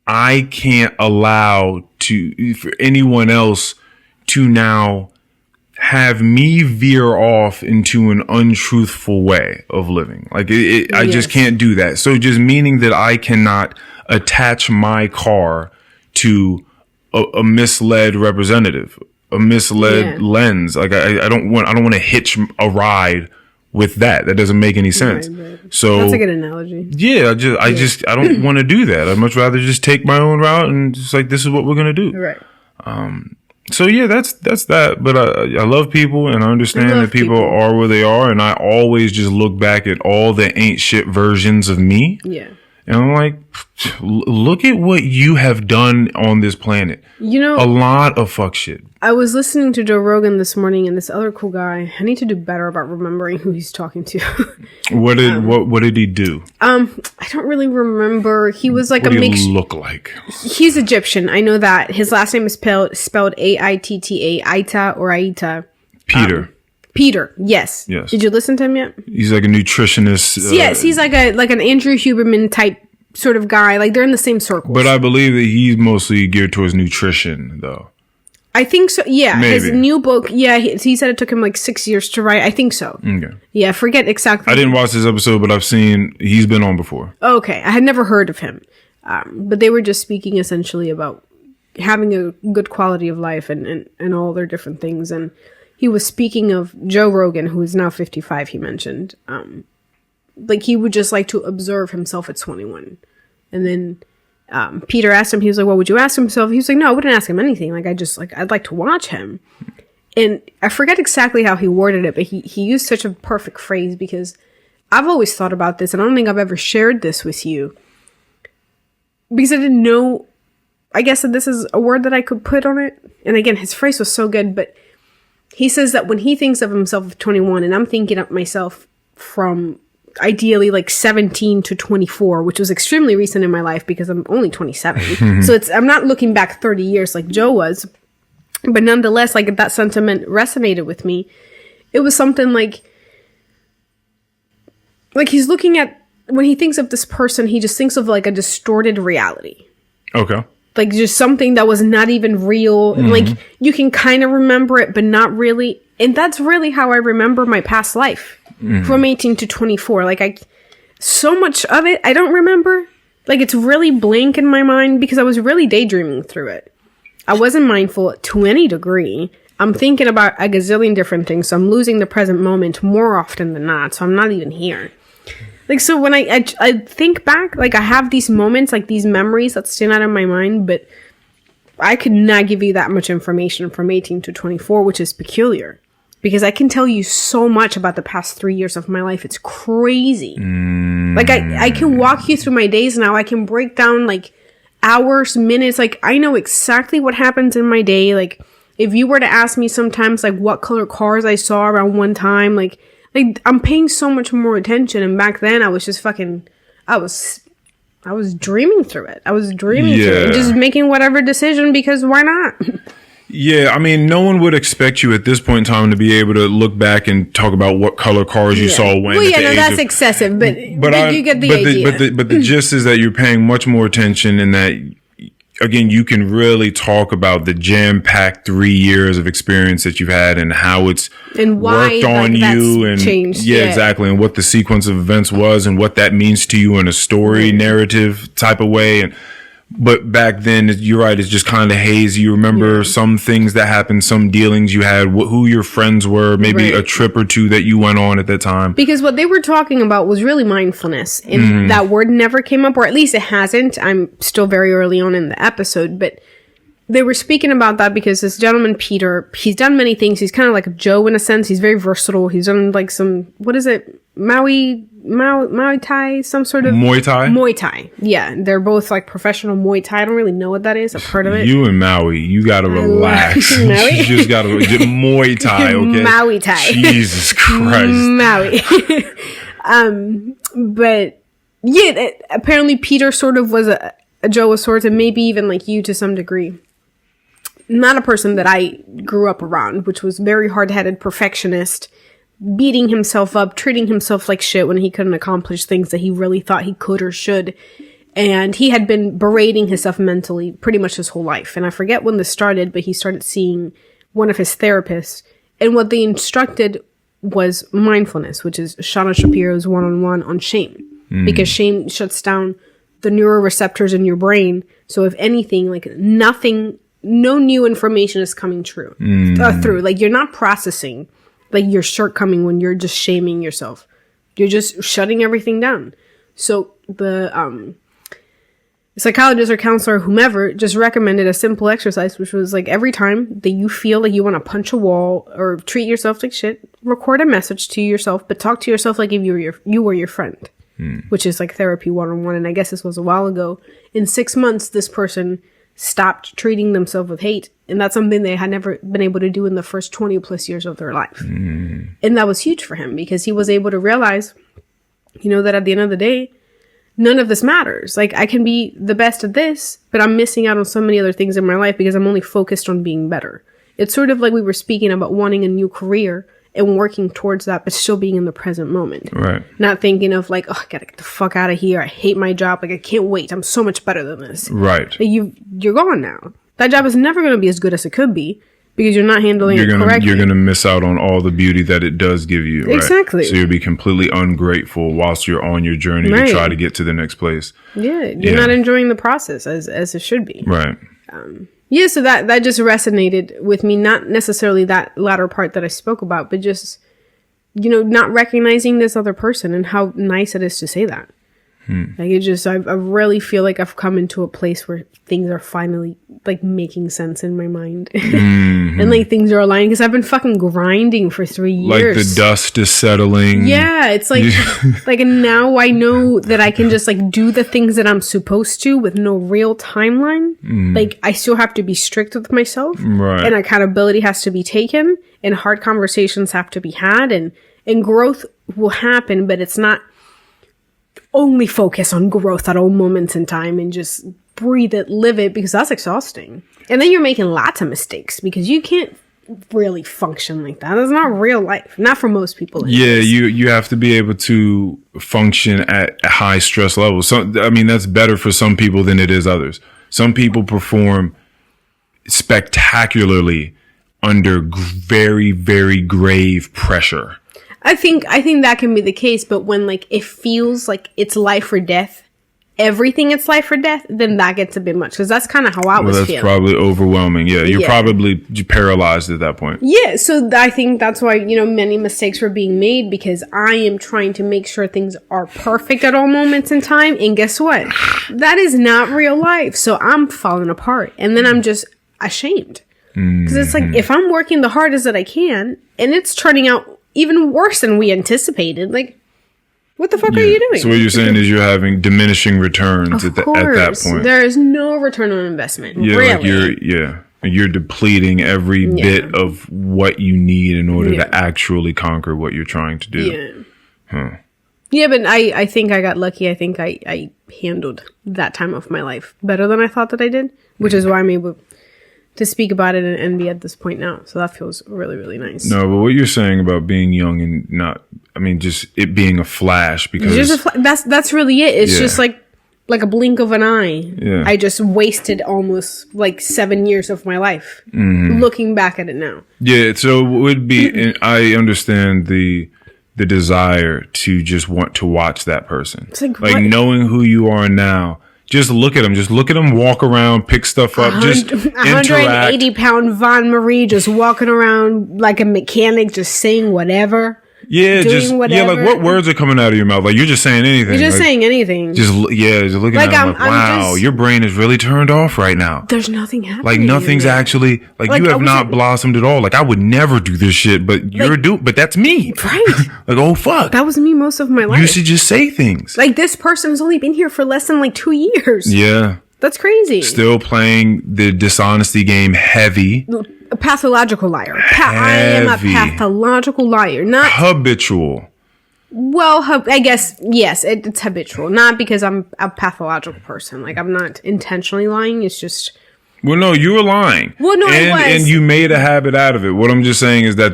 I can't allow for anyone else to now have me veer off into an untruthful way of living. Like I just can't do that. So just meaning that I cannot attach my car to a misled representative, a misled lens. Like I don't want to hitch a ride with that. That doesn't make any sense. Right. So that's a good analogy. Yeah, I don't want to do that. I'd much rather just take my own route and just like, this is what we're gonna do. Right. So yeah, that's that. But I love people, and I understand that people are where they are, and I always just look back at all the ain't shit versions of me. Yeah. And I'm like, look at what you have done on this planet. You know, a lot of fuck shit. I was listening to Joe Rogan this morning, and this other cool guy. I need to do better about remembering who he's talking to. What did he do? I don't really remember. He was like what a did mix. He look like? He's Egyptian. I know that. His last name is spelled Aitta, Aita or Aita. Peter. Peter, yes. Did you listen to him yet? He's like a nutritionist. Yes, he's like an Andrew Huberman type sort of guy. Like, they're in the same circles. But I believe that he's mostly geared towards nutrition, though. I think so. Yeah, maybe. His new book. Yeah, he said it took him like 6 years to write. I think so. Okay. Yeah, forget exactly. I didn't watch this episode, but he's been on before. Okay, I had never heard of him, but they were just speaking essentially about having a good quality of life and all their different things. And he was speaking of Joe Rogan, who is now 55. He mentioned, like, he would just like to observe himself at 21, and then. Peter asked him, he was like, what would you ask himself? He was like, no, I wouldn't ask him anything. Like, I'd like to watch him. And I forget exactly how he worded it, but he used such a perfect phrase, because I've always thought about this, and I don't think I've ever shared this with you, because I didn't know, I guess that this is a word that I could put on it. And again, his phrase was so good, but he says that when he thinks of himself of 21, and I'm thinking of myself from ideally like 17 to 24, which was extremely recent in my life because I'm only 27. So I'm not looking back 30 years like Joe was, but nonetheless, like that sentiment resonated with me. It was something like he's looking at, when he thinks of this person, he just thinks of like a distorted reality. Okay. Like just something that was not even real. Mm-hmm. Like you can kind of remember it, but not really. And that's really how I remember my past life. Mm-hmm. From 18 to 24. Like so much of it, I don't remember. Like it's really blank in my mind because I was really daydreaming through it. I wasn't mindful to any degree. I'm thinking about a gazillion different things. So I'm losing the present moment more often than not. So I'm not even here. Like, so when I think back, like I have these moments, like these memories that stand out in my mind, but I could not give you that much information from 18 to 24, which is peculiar. Because I can tell you so much about the past 3 years of my life. It's crazy. Like, I can walk you through my days now. I can break down, like, hours, minutes. Like, I know exactly what happens in my day. Like, if you were to ask me sometimes, like, what color cars I saw around one time, like I'm paying so much more attention. And back then, I was just I was dreaming through it. I was dreaming through it. Just making whatever decision because why not? Yeah, I mean, no one would expect you at this point in time to be able to look back and talk about what color cars you saw when. Well, yeah, no, that's excessive, but you get the idea. But the gist is that you're paying much more attention, and that, again, you can really talk about the jam-packed 3 years of experience that you've had and how it's and why, worked on you and changed. Yeah, exactly, and what the sequence of events was and what that means to you in a story narrative type of way. But back then, you're right, it's just kind of hazy. You remember some things that happened, some dealings you had, who your friends were, maybe a trip or two that you went on at that time. Because what they were talking about was really mindfulness. And that word never came up, or at least it hasn't. I'm still very early on in the episode. But they were speaking about that because this gentleman, Peter, he's done many things. He's kind of like a Joe in a sense. He's very versatile. He's done like some, what is it? Muay Thai, some sort of Muay Thai? Muay Thai. Yeah, they're both like professional Muay Thai. I don't really know what that is. I've heard of it. You and Maui, you gotta relax. You just gotta Muay Thai, okay? Maui Thai. Jesus Christ. Maui. But yeah, apparently Peter sort of was a Joe of sorts, and maybe even like you to some degree. Not a person that I grew up around, which was very hard-headed perfectionist, beating himself up, treating himself like shit when he couldn't accomplish things that he really thought he could or should. And he had been berating himself mentally pretty much his whole life. And I forget when this started, but he started seeing one of his therapists. And what they instructed was mindfulness, which is Shauna Shapiro's one-on-one on shame. Because shame shuts down the neuroreceptors in your brain. So if anything, like no new information is coming through. Like you're not processing like your shortcoming when you're just shaming yourself. You're just shutting everything down. So the psychologist or counselor, whomever, just recommended a simple exercise, which was like every time that you feel like you want to punch a wall or treat yourself like shit, record a message to yourself, but talk to yourself like if you were your friend, which is like therapy 101. And I guess this was a while ago. In 6 months, this person stopped treating themselves with hate. And that's something they had never been able to do in the first 20 plus years of their life. And that was huge for him because he was able to realize, that at the end of the day, none of this matters. Like I can be the best at this, but I'm missing out on so many other things in my life because I'm only focused on being better. It's sort of like we were speaking about wanting a new career and working towards that, but still being in the present moment. Right. Not thinking of like, oh, I gotta get the fuck out of here. I hate my job. Like I can't wait. I'm so much better than this. Right. Like, you're gone now. That job is never going to be as good as it could be because you're not handling it correctly. You're going to miss out on all the beauty that it does give you. Right? Exactly. So you'll be completely ungrateful whilst you're on your journey to try to get to the next place. Yeah. You're not enjoying the process as it should be. Right. So that just resonated with me. Not necessarily that latter part that I spoke about, but just, not recognizing this other person and how nice it is to say that. Like it just, I really feel like I've come into a place where things are finally like making sense in my mind. And like things are aligning because I've been fucking grinding for 3 years. Like the dust is settling. Yeah, it's like, like now I know that I can just like do the things that I'm supposed to with no real timeline. Like I still have to be strict with myself. Right. And accountability has to be taken and hard conversations have to be had and growth will happen, but it's not only focus on growth at all moments in time and just breathe it, live it, because that's exhausting. And then you're making lots of mistakes because you can't really function like that. That's not real life. Not for most people. Yeah, you have to be able to function at high stress levels. So, I mean, that's better for some people than it is others. Some people perform spectacularly under very, very grave pressure. I think that can be the case, but when like it feels like it's life or death, everything it's life or death, then that gets a bit much because that's kind of how I was feeling. That's probably overwhelming. Yeah, you're probably paralyzed at that point. Yeah, so I think that's why, you know, many mistakes were being made because I am trying to make sure things are perfect at all moments in time. And guess what? That is not real life. So I'm falling apart and then I'm just ashamed because it's like if I'm working the hardest that I can and it's turning out even worse than we anticipated, like what the fuck are you doing? So what you're saying is you're having diminishing returns at that point. There is no return on investment. Yeah, really. Like you're depleting every bit of what you need in order to actually conquer what you're trying to do. Yeah, but I think I got lucky. I think I handled that time of my life better than I thought that I did, which is why I'm able to speak about it and be at this point now. So that feels really, really nice. No, but what you're saying about being young and not, I mean, just it being a flash because that's really it. It's just like a blink of an eye. Yeah. I just wasted almost like 7 years of my life looking back at it now. Yeah. So it would be, I understand the desire to just want to watch that person. It's like knowing who you are now. Just look at him. Just look at him walk around, pick stuff up, just 180-pound Von Marie just walking around like a mechanic, just saying whatever. Yeah, like what words are coming out of your mouth? Like you're just saying anything. You're just saying anything. Just looking at him like, wow, your brain is really turned off right now. There's nothing happening. Like nothing's actually, like you have not blossomed at all. Like I would never do this shit, but but that's me. Right. Like, oh fuck. That was me most of my life. You should just say things. Like this person's only been here for less than like 2 years. Yeah. That's crazy. Still playing the dishonesty game heavy. A pathological liar. I am a pathological liar. Not habitual. Well, I guess, yes, it's habitual. Not because I'm a pathological person. Like, I'm not intentionally lying. It's just... Well, no, you were lying. Well, no, I was. And you made a habit out of it. What I'm just saying is that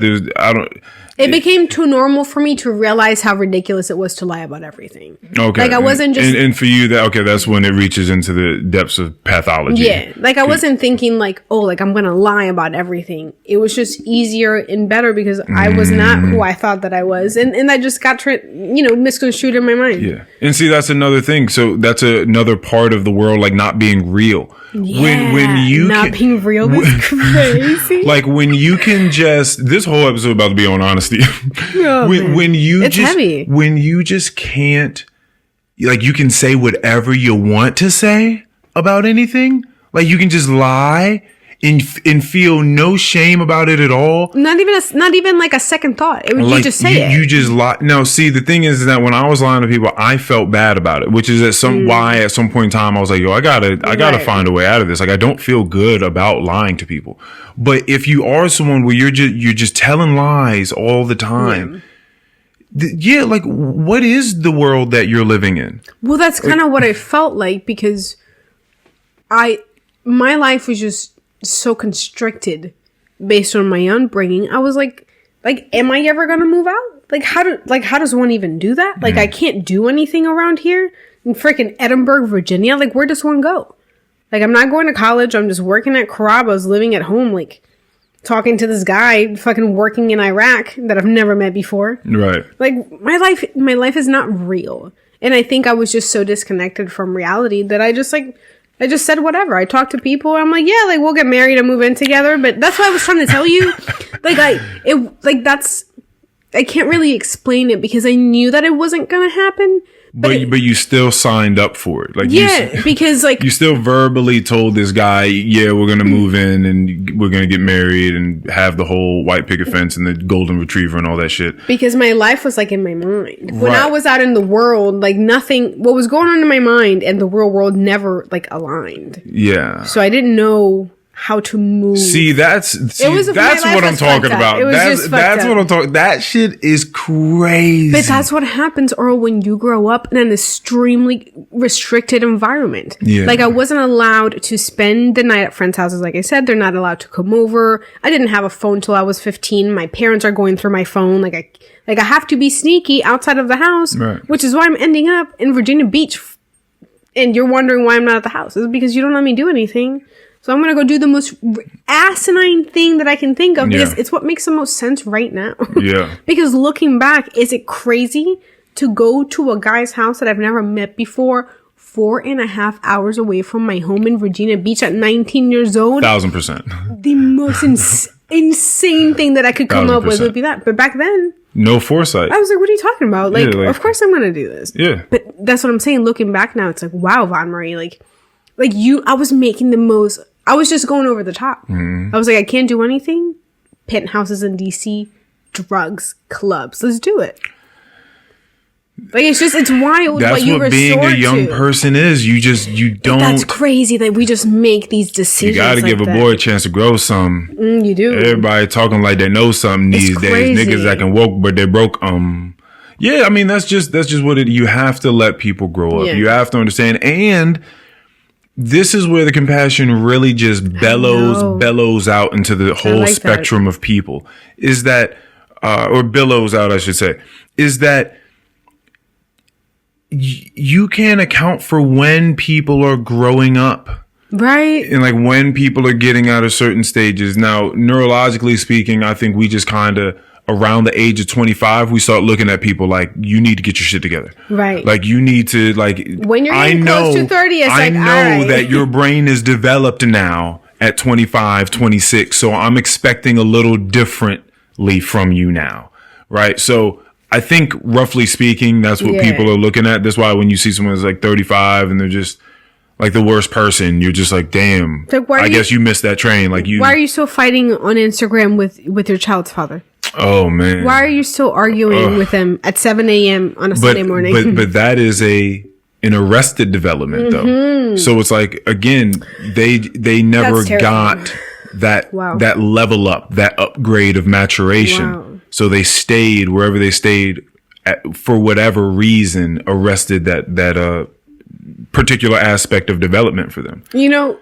it became too normal for me to realize how ridiculous it was to lie about everything. Okay. Like I wasn't just... And for you, that's when it reaches into the depths of pathology. Yeah. Like I wasn't thinking like, oh, like I'm going to lie about everything. It was just easier and better because I was not who I thought that I was. And I just got, misconstrued in my mind. Yeah. And see, that's another thing. So that's another part of the world, like not being real. Yeah, being real is crazy. Like when you can just, this whole episode about to be on honesty. When you just can't, like you can say whatever you want to say about anything. Like you can just lie and feel no shame about it at all. Not even like a second thought. You just say it. You just lie. No, see, the thing is that when I was lying to people, I felt bad about it, which is why at some point in time I was like, yo, I gotta find a way out of this. Like I don't feel good about lying to people. But if you are someone where you're just telling lies all the time, like what is the world that you're living in? Well, that's kind of what I felt like because my life was just so constricted based on my upbringing. I was like, am I ever gonna move out? Like, how does one even do that? Like, I can't do anything around here in freaking Edinburgh, Virginia. Like, where does one go? Like, I'm not going to college. I'm just working at Carrabba's, living at home, like talking to this guy, fucking working in Iraq that I've never met before. Right. Like, my life is not real, and I think I was just so disconnected from reality that I just said whatever. I talked to people. I'm like, yeah, like we'll get married and move in together. But that's what I was trying to tell you. I can't really explain it because I knew that it wasn't going to happen. but you still signed up for it. Like, because like you still verbally told this guy, yeah, we're going to move in and we're going to get married and have the whole white picket fence and the golden retriever and all that shit. Because my life was like in my mind. When I was out in the world, like nothing, what was going on in my mind and the real world never like aligned. Yeah. So I didn't know how to move. That's what I'm talking about. That's what I'm talking. That shit is crazy. But that's what happens, Earl, when you grow up in an extremely restricted environment. Yeah. Like I wasn't allowed to spend the night at friends' houses. Like I said, they're not allowed to come over. I didn't have a phone till I was 15. My parents are going through my phone. Like I have to be sneaky outside of the house, right. Which is why I'm ending up in Virginia Beach. And you're wondering why I'm not at the house. It's because you don't let me do anything. So I'm going to go do the most asinine thing that I can think of because it's what makes the most sense right now. Yeah. Because looking back, is it crazy to go to a guy's house that I've never met before 4.5 hours away from my home in Virginia Beach at 19 years old? 1,000%. The most insane thing that I could come up with would be that. But back then, no foresight. I was like, what are you talking about? Like, of course I'm going to do this. Yeah. But that's what I'm saying. Looking back now, it's like, wow, Von Marie, I was making the most... I was just going over the top. Mm. I was like, I can't do anything. Penthouses in DC, drugs, clubs. Let's do it. Like, it's wild that's what you what being a young person is. You don't. That's crazy that we just make these decisions. You got to give a boy a chance to grow some. You do. Everybody talking like they know something these days. Niggas that can woke, but they broke. Yeah, I mean, that's just what it. You have to let people grow up. Yeah. You have to understand. And this is where the compassion really just bellows out into the whole spectrum of people. Is that, or billows out, I should say, is that you can't account for when people are growing up. Right. And like when people are getting out of certain stages. Now, neurologically speaking, I think we just kind of, around the age of 25, we start looking at people like, you need to get your shit together. Right. Like, you need to, like, when you're getting close to 30, it's I know that your brain is developed now at 25, 26. So I'm expecting a little differently from you now. Right. So I think roughly speaking, that's what people are looking at. That's why when you see someone who's like 35 and they're just like the worst person, you're just like, damn, like, I guess you missed that train. Like why are you still fighting on Instagram with your child's father? Oh man! Why are you still arguing with them at 7 a.m. on a Sunday morning? But that is an arrested development though. So it's like, again, they never got that level up, that upgrade of maturation. Wow. So they stayed wherever they stayed for whatever reason, arrested that particular aspect of development for them. You know,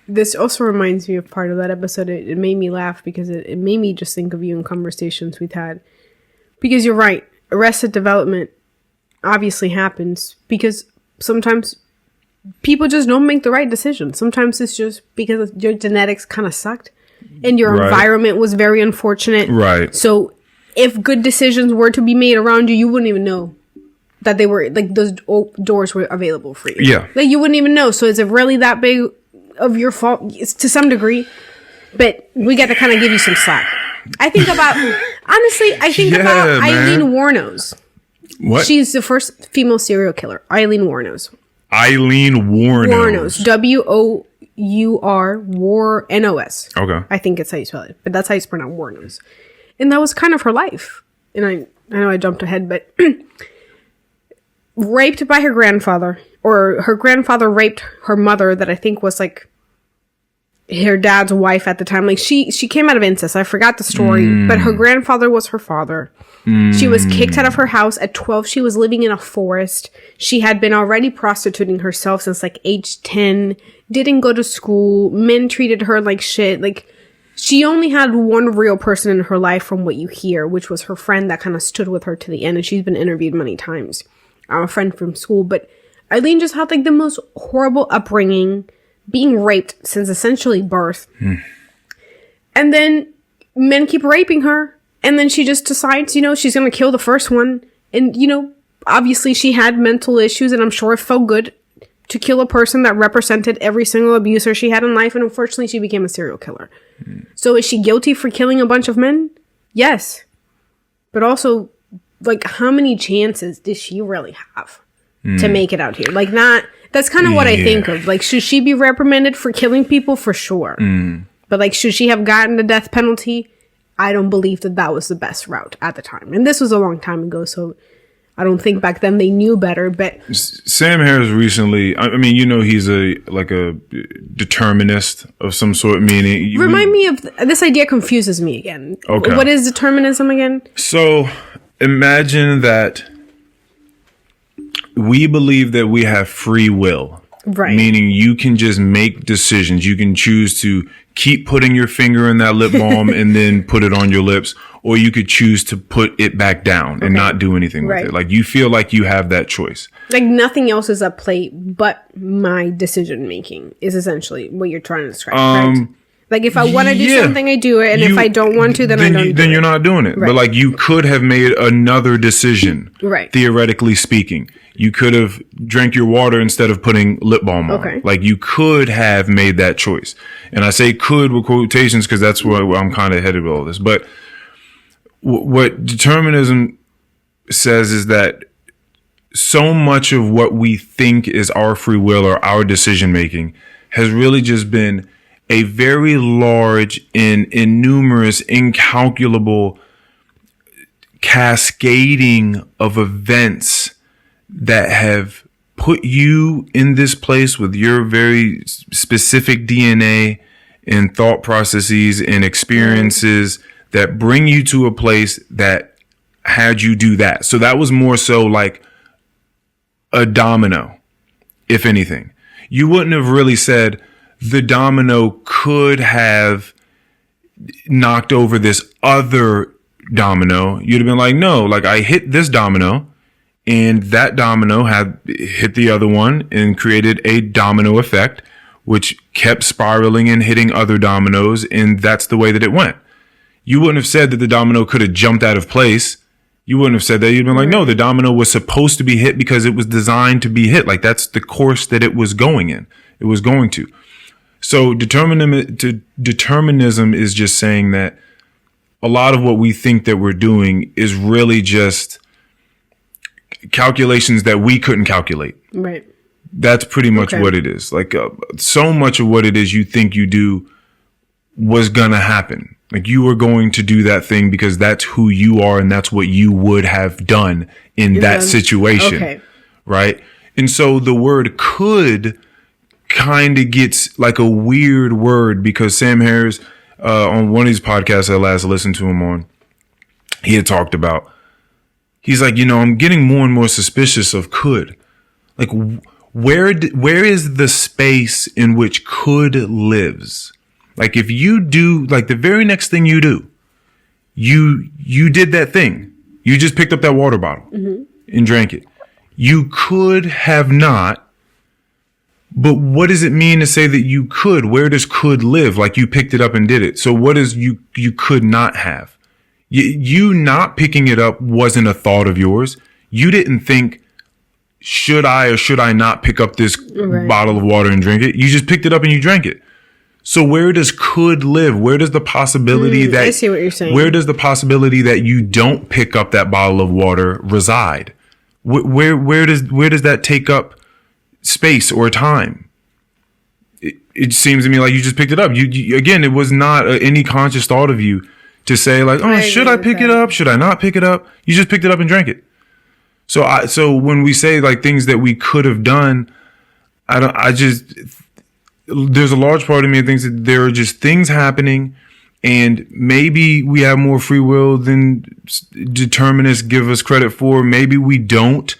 this also reminds me of part of that episode. It made me laugh because it made me just think of you in conversations we've had. Because you're right. Arrested development obviously happens because sometimes people just don't make the right decision. Sometimes it's just because your genetics kind of sucked and your environment was very unfortunate. Right. So if good decisions were to be made around you, you wouldn't even know that they were, like, those doors were available for you. Yeah. Like, you wouldn't even know. So is it really that big of your fault? It's to some degree, but we got to kind of give you some slack. I think about about Aileen Wournos. What? She's the first female serial killer. Aileen Wournos. Wournos. Wournos. Okay. I think it's how you spell it, but that's how you pronounce Wournos. And that was kind of her life. And I know I jumped ahead, but raped by her grandfather, or her grandfather raped her mother, that I think was like her dad's wife at the time. Like she came out of incest. I forgot the story, but her grandfather was her father. She was kicked out of her house at 12. She was living in a forest. She had been already prostituting herself since like age 10, didn't go to school. Men treated her like shit. Like, she only had one real person in her life from what you hear, which was her friend that kind of stood with her to the end. And she's been interviewed many times. A friend from school. But Aileen just had like the most horrible upbringing, being raped since essentially birth. And then men keep raping her. And then she just decides, she's going to kill the first one. And, obviously she had mental issues, and I'm sure it felt good to kill a person that represented every single abuser she had in life. And unfortunately, she became a serial killer. So is she guilty for killing a bunch of men? Yes. But also, like, how many chances did she really have to make it out here? Like, not, that's kind of what I think of. Like, should she be reprimanded for killing people? For sure. But, like, should she have gotten the death penalty? I don't believe that was the best route at the time. And this was a long time ago, so I don't think back then they knew better. But Sam Harris recently, I mean, he's a determinist of some sort, meaning... Remind me of... This idea confuses me again. Okay. What is determinism again? So, imagine that we believe that we have free will. Right. Meaning you can just make decisions. You can choose to keep putting your finger in that lip balm and then put it on your lips, or you could choose to put it back down and not do anything with it. Like, you feel like you have that choice. Like, nothing else is at play but my decision making is essentially what you're trying to describe, right? Like, if I want to do something, I do it, and if I don't want to, then I don't do it. Then you're not doing it. Right. But, like, you could have made another decision, theoretically speaking. You could have drank your water instead of putting lip balm on. Like, you could have made that choice. And I say could with quotations because that's where I'm kind of headed with all this. But what determinism says is that so much of what we think is our free will or our decision making has really just been a very large and numerous, incalculable cascading of events that have put you in this place with your very specific DNA and thought processes and experiences that bring you to a place that had you do that. So that was more so like a domino, if anything. You wouldn't have really said the domino could have knocked over this other domino. You'd have been like, no, like, I hit this domino and that domino had hit the other one and created a domino effect, which kept spiraling and hitting other dominoes. And that's the way that it went. You wouldn't have said that the domino could have jumped out of place. You wouldn't have said that. You'd been like, no, the domino was supposed to be hit because it was designed to be hit. Like, that's the course that it was going in. It was going to. So determinism is just saying that a lot of what we think that we're doing is really just calculations that we couldn't calculate. Right. That's pretty much what it is. Like, so much of what it is you think you do was going to happen. Like, you were going to do that thing because that's who you are and that's what you would have done in that situation. Okay. Right. And so the word could kind of gets like a weird word because Sam Harris, on one of these podcasts I last listened to him on, he had talked about, he's like, I'm getting more and more suspicious of could. Like, where is the space in which could lives? Like, if you do, like, the very next thing you do, you did that thing. You just picked up that water bottle and drank it. You could have not. But what does it mean to say that you could? Where does could live? Like, you picked it up and did it. So what is you could not have? You not picking it up wasn't a thought of yours. You didn't think, should I or should I not pick up this bottle of water and drink it? You just picked it up and you drank it. So where does could live? Where does the possibility that I see what you're saying. Where does the possibility that you don't pick up that bottle of water reside? Where does that take up space or time? It seems to me like you just picked it up. You again, it was not any conscious thought of you to say like, oh, should I pick it up? Should I not pick it up? You just picked it up and drank it. So when we say like things that we could have done, there's a large part of me that thinks that there are just things happening and maybe we have more free will than determinists give us credit for. Maybe we don't.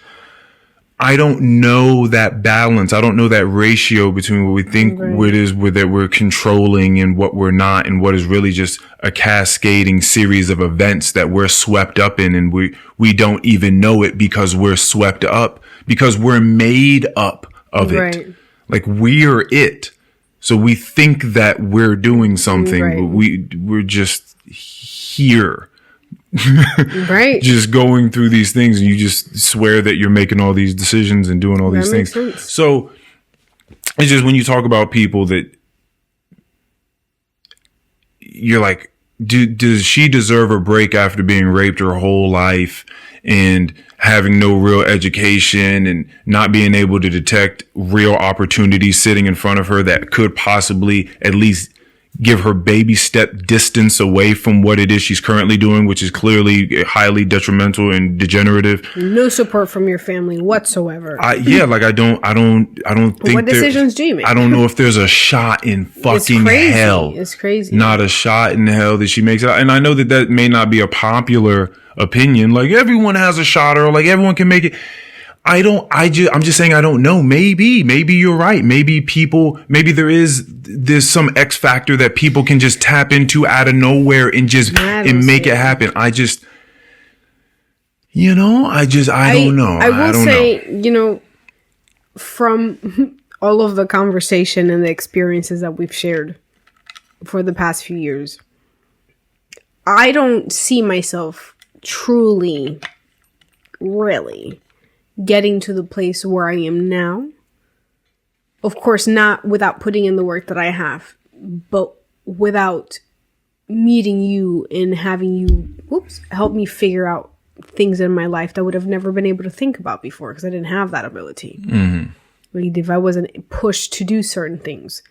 I don't know that balance. I don't know that ratio between what we think what it is that we're controlling and what we're not, and what is really just a cascading series of events that we're swept up in, and we don't even know it because we're swept up, because we're made up of it. Like, we're it. So we think that we're doing something, but we're just here. Just going through these things, and you just swear that you're making all these decisions and doing all these things. So it's just when you talk about people that you're like, does she deserve a break after being raped her whole life and having no real education and not being able to detect real opportunities sitting in front of her that could possibly at least give her baby step distance away from what it is she's currently doing, which is clearly highly detrimental and degenerative. No support from your family whatsoever. I don't think what decisions do you make? I don't know if there's a shot in fucking hell. It's crazy. Not a shot in hell that she makes it out. And I know that may not be a popular opinion. Like everyone has a shot or like everyone can make it. I'm just saying I don't know. Maybe you're right. Maybe there's some X factor that people can just tap into out of nowhere and just make it happen. I don't know. I will say, from all of the conversation and the experiences that we've shared for the past few years, I don't see myself truly, really getting to the place where I am now. Of course, not without putting in the work that I have, but without meeting you and having you help me figure out things in my life that I would have never been able to think about before because I didn't have that ability. Mm-hmm. Like if I wasn't pushed to do certain things,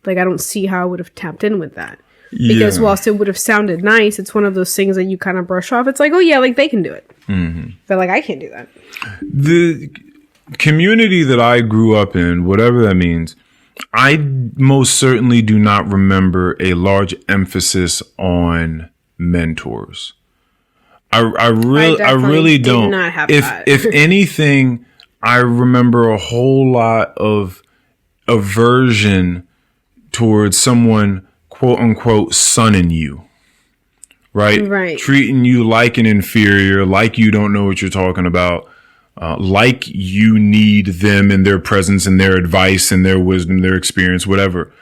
like I don't see how I would have tapped in with that. Because whilst it would have sounded nice, it's one of those things that you kind of brush off. It's like, oh yeah, like they can do it. Mm-hmm. But like I can't do that. The community that I grew up in, whatever that means, I most certainly do not remember a large emphasis on mentors. I really don't. Not have if anything, I remember a whole lot of aversion towards someone, quote unquote, sunning you, right? Treating you like an inferior, like you don't know what you're talking about, like you need them and their presence and their advice and their wisdom, their experience, whatever.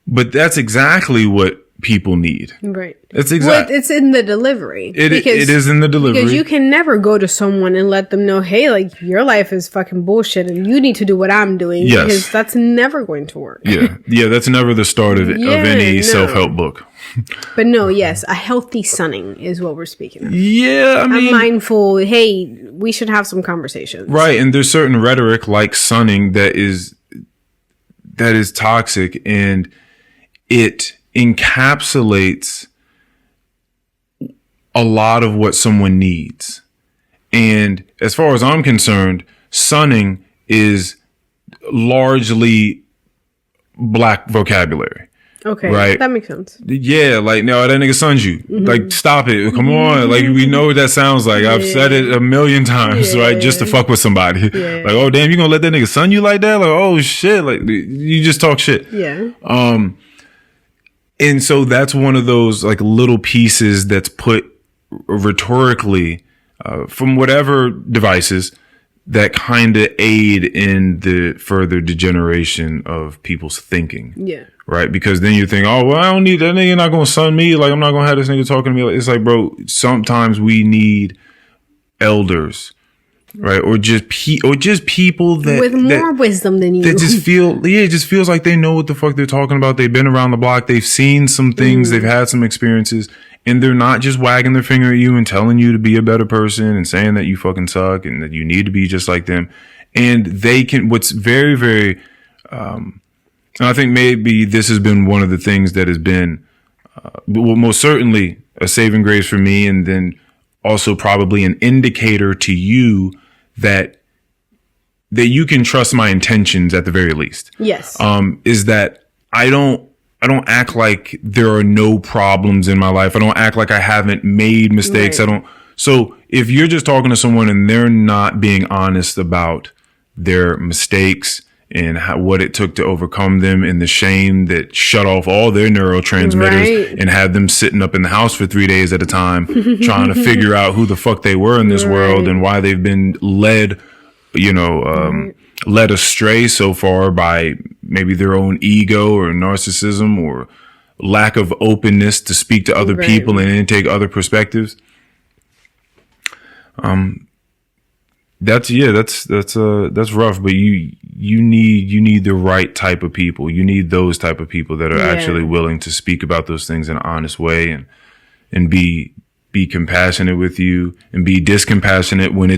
But that's exactly what people need. Right. It's exactly. Well, it's in the delivery. It is in the delivery. Because you can never go to someone and let them know, hey, like your life is fucking bullshit and you need to do what I'm doing. Yes. Because that's never going to work. Yeah, that's never the start of any self-help book. But no, yes, a healthy sunning is what we're speaking of. Yeah, I mean, a mindful, hey, we should have some conversations. Right, and there's certain rhetoric like sunning that is toxic, and it encapsulates a lot of what someone needs. And as far as I'm concerned, sunning is largely black vocabulary. Okay, right? That makes sense. Yeah, like, no, that nigga suns you. Mm-hmm. Like, stop it. Come on. Like, we know what that sounds like. I've said it a million times, right? Just to fuck with somebody. Yeah. Like, oh, damn, you gonna let that nigga sun you like that? Like, oh, shit. Like, you just talk shit. Yeah. And so that's one of those, like, little pieces that's put rhetorically from whatever devices that kind of aid in the further degeneration of people's thinking. Yeah. Right? Because then you think, oh, well, I don't need that nigga, not gonna sun me. Like, I'm not gonna have this nigga talking to me. Like, it's like, bro, sometimes we need elders, right? Or just people that with more wisdom than you. That just feel, it just feels like they know what the fuck they're talking about. They've been around the block. They've seen some things. They've had some experiences. And they're not just wagging their finger at you and telling you to be a better person and saying that you fucking suck and that you need to be just like them. And they can, what's very, very, and I think maybe this has been one of the things that has been, well, most certainly a saving grace for me. And then also probably an indicator to you that you can trust my intentions at the very least. Yes. Is that I don't act like there are no problems in my life. I don't act like I haven't made mistakes. Right. So if you're just talking to someone and they're not being honest about their mistakes and what it took to overcome them and the shame that shut off all their neurotransmitters and had them sitting up in the house for 3 days at a time, trying to figure out who the fuck they were in this world and why they've been led, led astray so far by maybe their own ego or narcissism or lack of openness to speak to other people and take other perspectives. That's rough, but you need the right type of people. You need those type of people that are actually willing to speak about those things in an honest way and be compassionate with you and be discompassionate when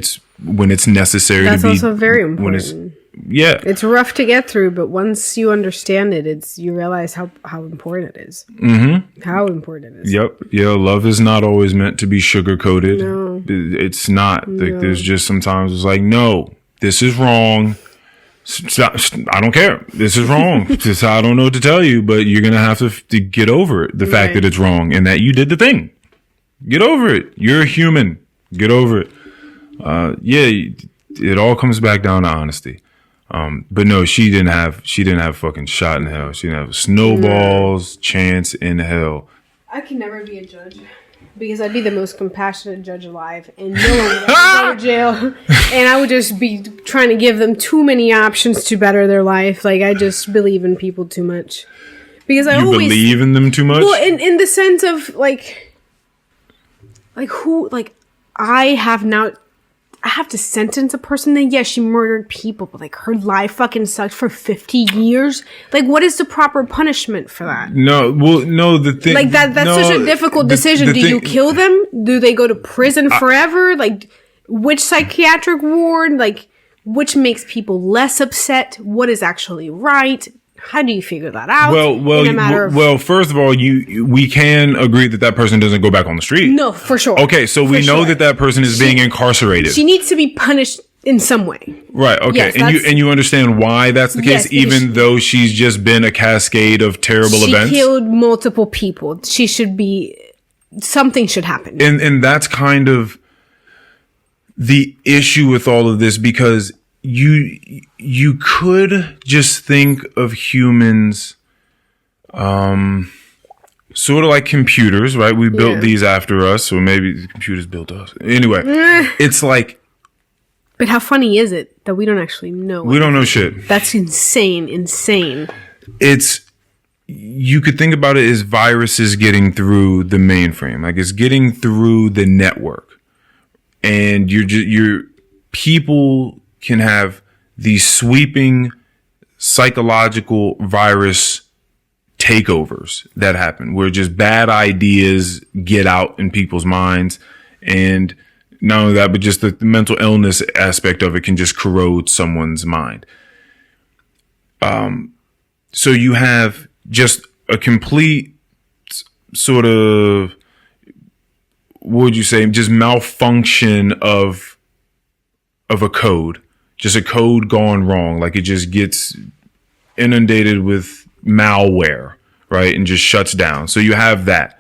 it's necessary. That's to be, also very important. It's rough to get through, but once you understand it, you realize how important it is. Mm-hmm. How important it is. Yep. Yeah. Love is not always meant to be sugar coated. No. It's not. Like, there's just sometimes it's like, no, this is wrong. Stop. I don't care. This is wrong. I don't know what to tell you, but you're going to have to get over it. The fact that it's wrong and that you did the thing. Get over it. You're a human. Get over it. It all comes back down to honesty. But no, she didn't have fucking shot in hell. She didn't have snowballs chance in hell. I can never be a judge because I'd be the most compassionate judge alive, and no one would ever go to jail. And I would just be trying to give them too many options to better their life. Like, I just believe in people too much because I always believe in them too much. Well, in the sense of like who, like, I have to sentence a person that, yes, she murdered people, but like her life fucking sucked for 50 years. Like, what is the proper punishment for that? No, well, no, the thing, like that's such a difficult decision. Do you kill them? Do they go to prison forever? Like, which psychiatric ward? Like, which makes people less upset? What is actually right? How do you figure that out? Well, first of all, we can agree that person doesn't go back on the street. No, for sure. Okay, so we know that person is being incarcerated. She needs to be punished in some way. Right. Okay. Yes, and you understand why that's the case, even though she's just been a cascade of terrible events. She killed multiple people. She should be. Something should happen. And that's kind of the issue with all of this, because you could just think of humans sort of like computers, right? We built these after us, or maybe the computers built us. Anyway, it's like, but how funny is it that we don't actually know? We don't know shit. That's insane. You could think about it as viruses getting through the mainframe, like it's getting through the network, and your people can have these sweeping psychological virus takeovers that happen where just bad ideas get out in people's minds. And not only that, but just the mental illness aspect of it can just corrode someone's mind. So you have just a complete sort of, what would you say, just malfunction of a code. Just a code gone wrong. Like it just gets inundated with malware, right? And just shuts down. So you have that.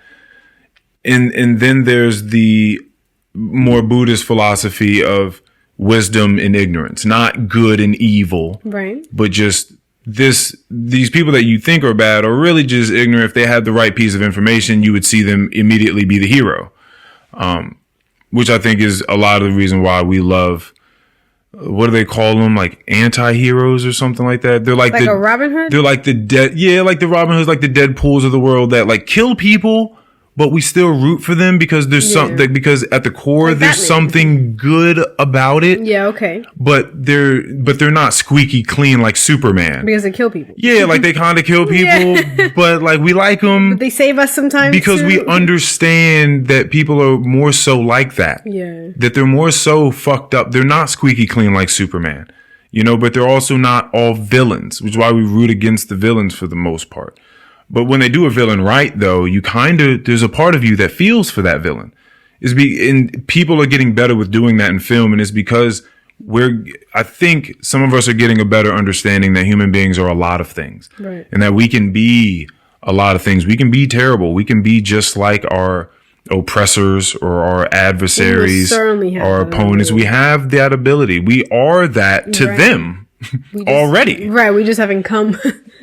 And then there's the more Buddhist philosophy of wisdom and ignorance, not good and evil, right? But just these people that you think are bad are really just ignorant. If they had the right piece of information, you would see them immediately be the hero. Which I think is a lot of the reason why we love, what do they call them? Like anti-heroes or something like that. They're like a Robin Hood? They're like like the Robin Hoods, like the Deadpools of the world that like kill people, but we still root for them because there's because at the core like there's something good about it. Yeah, okay. But they're not squeaky clean like Superman. Because they kill people. Yeah, like they kind of kill people, but like we like them. But they save us sometimes because we understand that people are more so like that. Yeah. That they're more so fucked up. They're not squeaky clean like Superman, but they're also not all villains, which is why we root against the villains for the most part. But when they do a villain right, though, there's a part of you that feels for that villain. And people are getting better with doing that in film, and it's because I think some of us are getting a better understanding that human beings are a lot of things. Right. And that we can be a lot of things. We can be terrible. We can be just like our oppressors or our adversaries, our opponents. We have that ability. We are that to them already. Right. We just haven't come.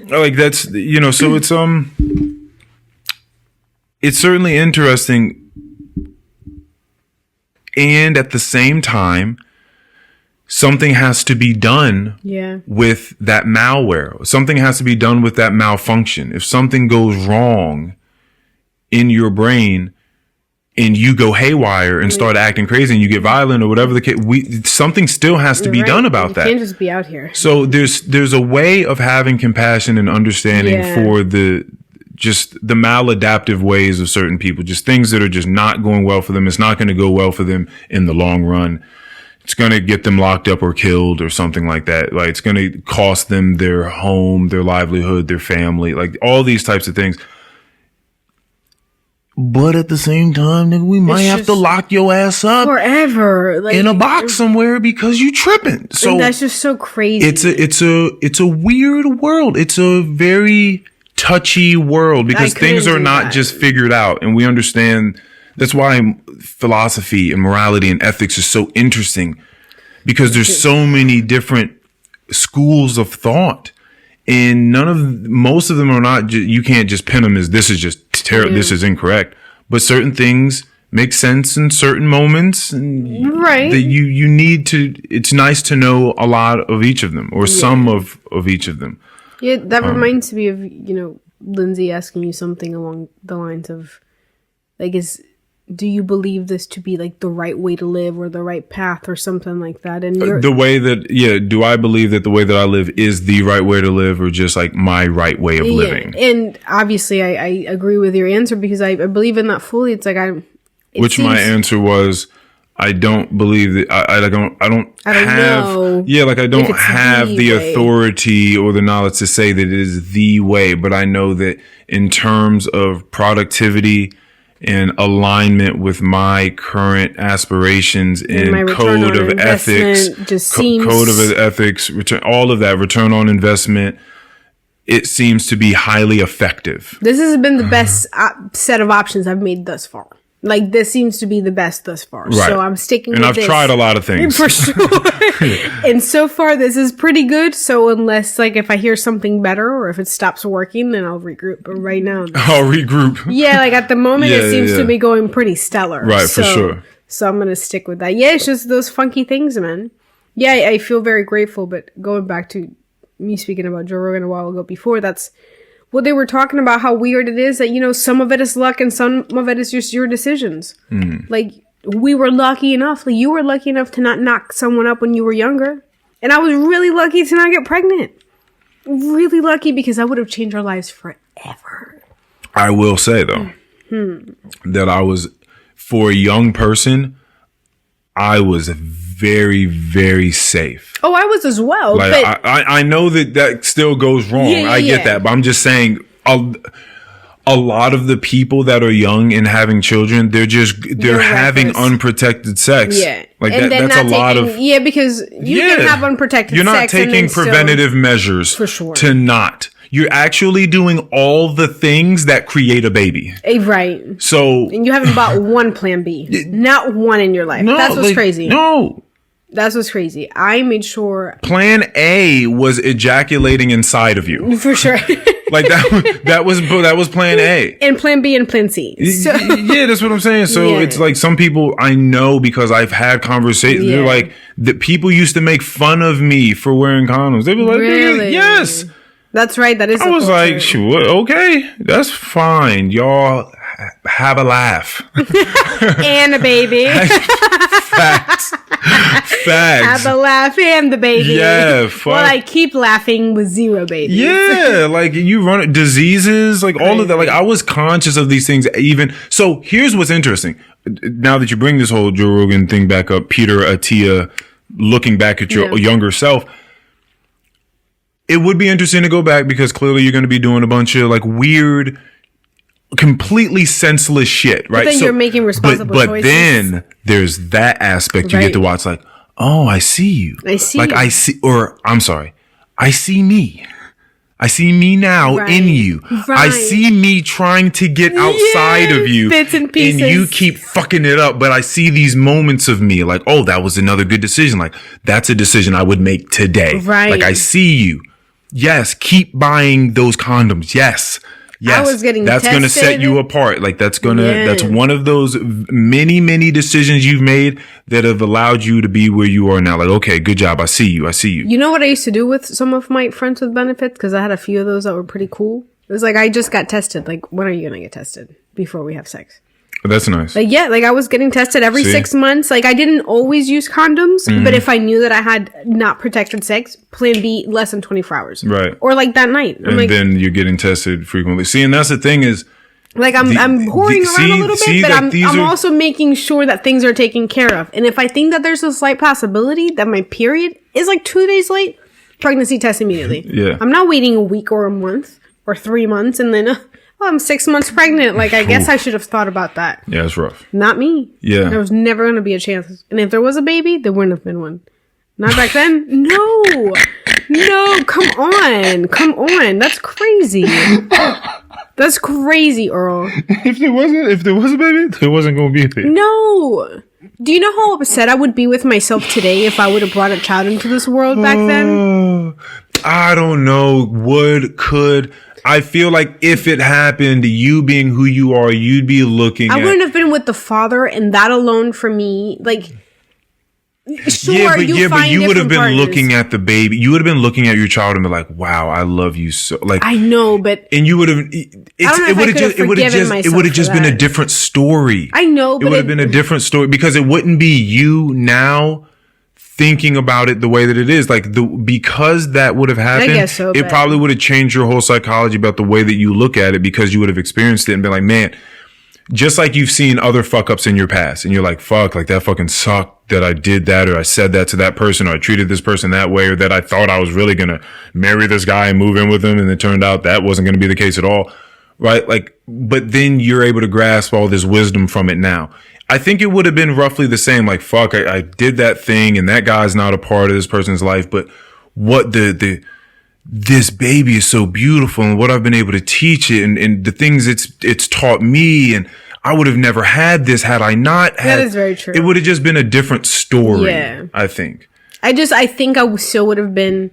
Like that's, so it's certainly interesting. And at the same time, something has to be done with that malware. Something has to be done with that malfunction. If something goes wrong in your brain, and you go haywire and start acting crazy and you get violent or whatever the case, something still has to be done about that. You can't just be out here. So there's a way of having compassion and understanding for the maladaptive ways of certain people, just things that are just not going well for them. It's not going to go well for them in the long run. It's going to get them locked up or killed or something like that. Like, it's going to cost them their home, their livelihood, their family, like all these types of things. But at the same time, nigga, we might have to lock your ass up forever, like, in a box somewhere because you tripping. So and that's just so crazy. It's a weird world. It's a very touchy world because things are not just figured out, and we understand. That's why philosophy and morality and ethics is so interesting, because there's so many different schools of thought. And most of them are not, you can't just pin them as this is just terrible, this is incorrect. But certain things make sense in certain moments. Right. That you need to, it's nice to know a lot of each of them or some of each of them. Yeah, that reminds me of, Lindsay asking you something along the lines of, like, do you believe this to be like the right way to live or the right path or something like that? And the way that, do I believe that the way that I live is the right way to live, or just like my right way of living? And obviously I agree with your answer, because I believe in that fully. It's like my answer was, I don't believe that I don't have the authority or the knowledge to say that it is the way, but I know that in terms of productivity and alignment with my current aspirations and code of ethics, all of that, return on investment, it seems to be highly effective. This has been the best set of options I've made thus far. Like, this seems to be the best thus far. Right. So I'm sticking with this. And I've tried a lot of things. For sure. And so far, this is pretty good. So unless, like, if I hear something better or if it stops working, then I'll regroup. But right now... I'll regroup. Yeah, like, at the moment, it seems to be going pretty stellar. Right, for sure. So I'm going to stick with that. Yeah, it's just those funky things, man. Yeah, I feel very grateful. But going back to me speaking about Joe Rogan a while ago before, that's... what they were talking about, how weird it is that, some of it is luck and some of it is just your decisions. Like, we were lucky enough. Like, you were lucky enough to not knock someone up when you were younger. And I was really lucky to not get pregnant. Really lucky, because I would have changed our lives forever. I will say, though, that I was, for a young person, I was very, very safe. Oh, I was as well. Like, but I know that still goes wrong. I get that. But I'm just saying, a lot of the people that are young and having children, they're having unprotected sex. Yeah. Like, that's a lot of... Yeah, because you can have unprotected sex. You're not taking preventative measures for sure. To not. You're actually doing all the things that create a baby. Right. So... And you haven't bought one plan B. Not one in your life. No, that's what's crazy. No. That's what's crazy. I made sure... Plan A was ejaculating inside of you. For sure. Like, that was plan A. And plan B and plan C. So. Yeah, that's what I'm saying. So it's like, some people I know, because I've had conversations, they're like, the people used to make fun of me for wearing condoms. They were like, really? Yes. That's right. That is. I was like, sure, okay, that's fine. Y'all have a laugh. And a baby. Facts. Have a laugh and the baby. Yeah. Fuck. Well, I keep laughing with zero babies. Yeah. Like, you run diseases, like all of that. Like, I was conscious of these things even. So here's what's interesting. Now that you bring this whole Joe Rogan thing back up, Peter Attia, looking back at your younger self, it would be interesting to go back, because clearly you're going to be doing a bunch of like weird, completely senseless shit, right? But then you're making responsible choices. But then there's that aspect you get to watch, like, oh, I see you. I see me. I see me now in you. Right. I see me trying to get outside of you. Bits and pieces. And you keep fucking it up. But I see these moments of me, like, oh, that was another good decision. Like, that's a decision I would make today. Right. Like, I see you. Yes, keep buying those condoms. Yes. I was getting that's tested. Gonna set you apart. Like, that's one of those many, many decisions you've made that have allowed you to be where you are now. Like, okay, good job. I see you. You know what I used to do with some of my friends with benefits? Because I had a few of those that were pretty cool. It was like, I just got tested. Like, when are you going to get tested before we have sex? That's nice. Like, yeah, like I was getting tested every 6 months. Like I didn't always use condoms, but if I knew that I had not protected sex, plan B, less than 24 hours. Right. Or like that night. And like, then you're getting tested frequently. See, and that's the thing is, like I'm whoring around a little bit, but I'm also making sure that things are taken care of. And if I think that there's a slight possibility that my period is like 2 days late, pregnancy test immediately. Yeah. I'm not waiting a week or a month or 3 months and then I'm 6 months pregnant. Like I guess I should have thought about that. Yeah, it's rough. Not me. Yeah. There was never going to be a chance. And if there was a baby, there wouldn't have been one. Not back then. No, come on. That's crazy. That's crazy, Earl. If there was a baby, there wasn't going to be a baby. No. Do you know how upset I would be with myself today if I would have brought a child into this world back then? I don't know. Could. I feel like if it happened, you being who you are, you'd be looking I wouldn't have been with the father, and that alone for me, like... Sure, but you would have been partners. looking at the baby. You would have been looking at your child and be like, "Wow, I love you so." Like I know, but and you would have. It would have just been a different story. I know, but it would have been a different story because it wouldn't be you now thinking about it the way that it is. Like because that would have happened. I guess so, it probably would have changed your whole psychology about the way that you look at it because you would have experienced it and been like, "Man." Just like you've seen other fuck ups in your past and you're like, fuck, like that fucking sucked that I did that or I said that to that person or I treated this person that way or that I thought I was really going to marry this guy and move in with him. And it turned out that wasn't going to be the case at all. Right. Like, but then you're able to grasp all this wisdom from it now. I think it would have been roughly the same. Like, fuck, I did that thing and that guy's not a part of this person's life. But what this baby is so beautiful and what I've been able to teach it and the things it's taught me and I would have never had this had I not had. That is very true. It would have just been a different story. Yeah. I think. I think I still would have been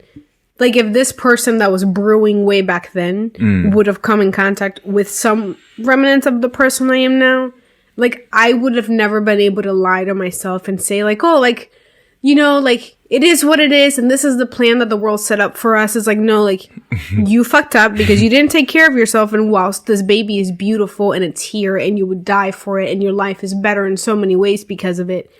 like if this person that was brewing way back then would have come in contact with some remnants of the person I am now. Like I would have never been able to lie to myself and say like, oh, like, you know, like it is what it is. And this is the plan that the world set up for us. It's like, no, like you fucked up because you didn't take care of yourself. And whilst this baby is beautiful and it's here and you would die for it and your life is better in so many ways because of it,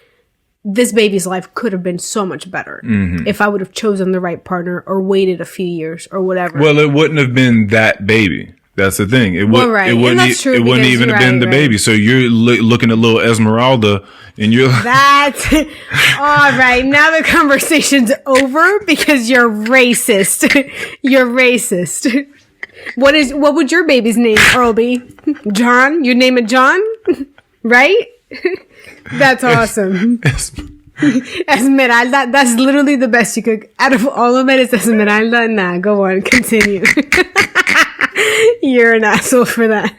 this baby's life could have been so much better if I would have chosen the right partner or waited a few years or whatever. Well, it wouldn't have been that baby. That's the thing. It wouldn't even have been the baby. So you're looking at little Esmeralda and you're like... That's... All right. Now the conversation's over because you're racist. You're racist. What would your baby's name, Earl, be? John? You'd name it John? Right? That's awesome. Esmeralda. That's literally the best you could... Out of all of it, it's Esmeralda. Nah, go on. Continue. You're an asshole for that.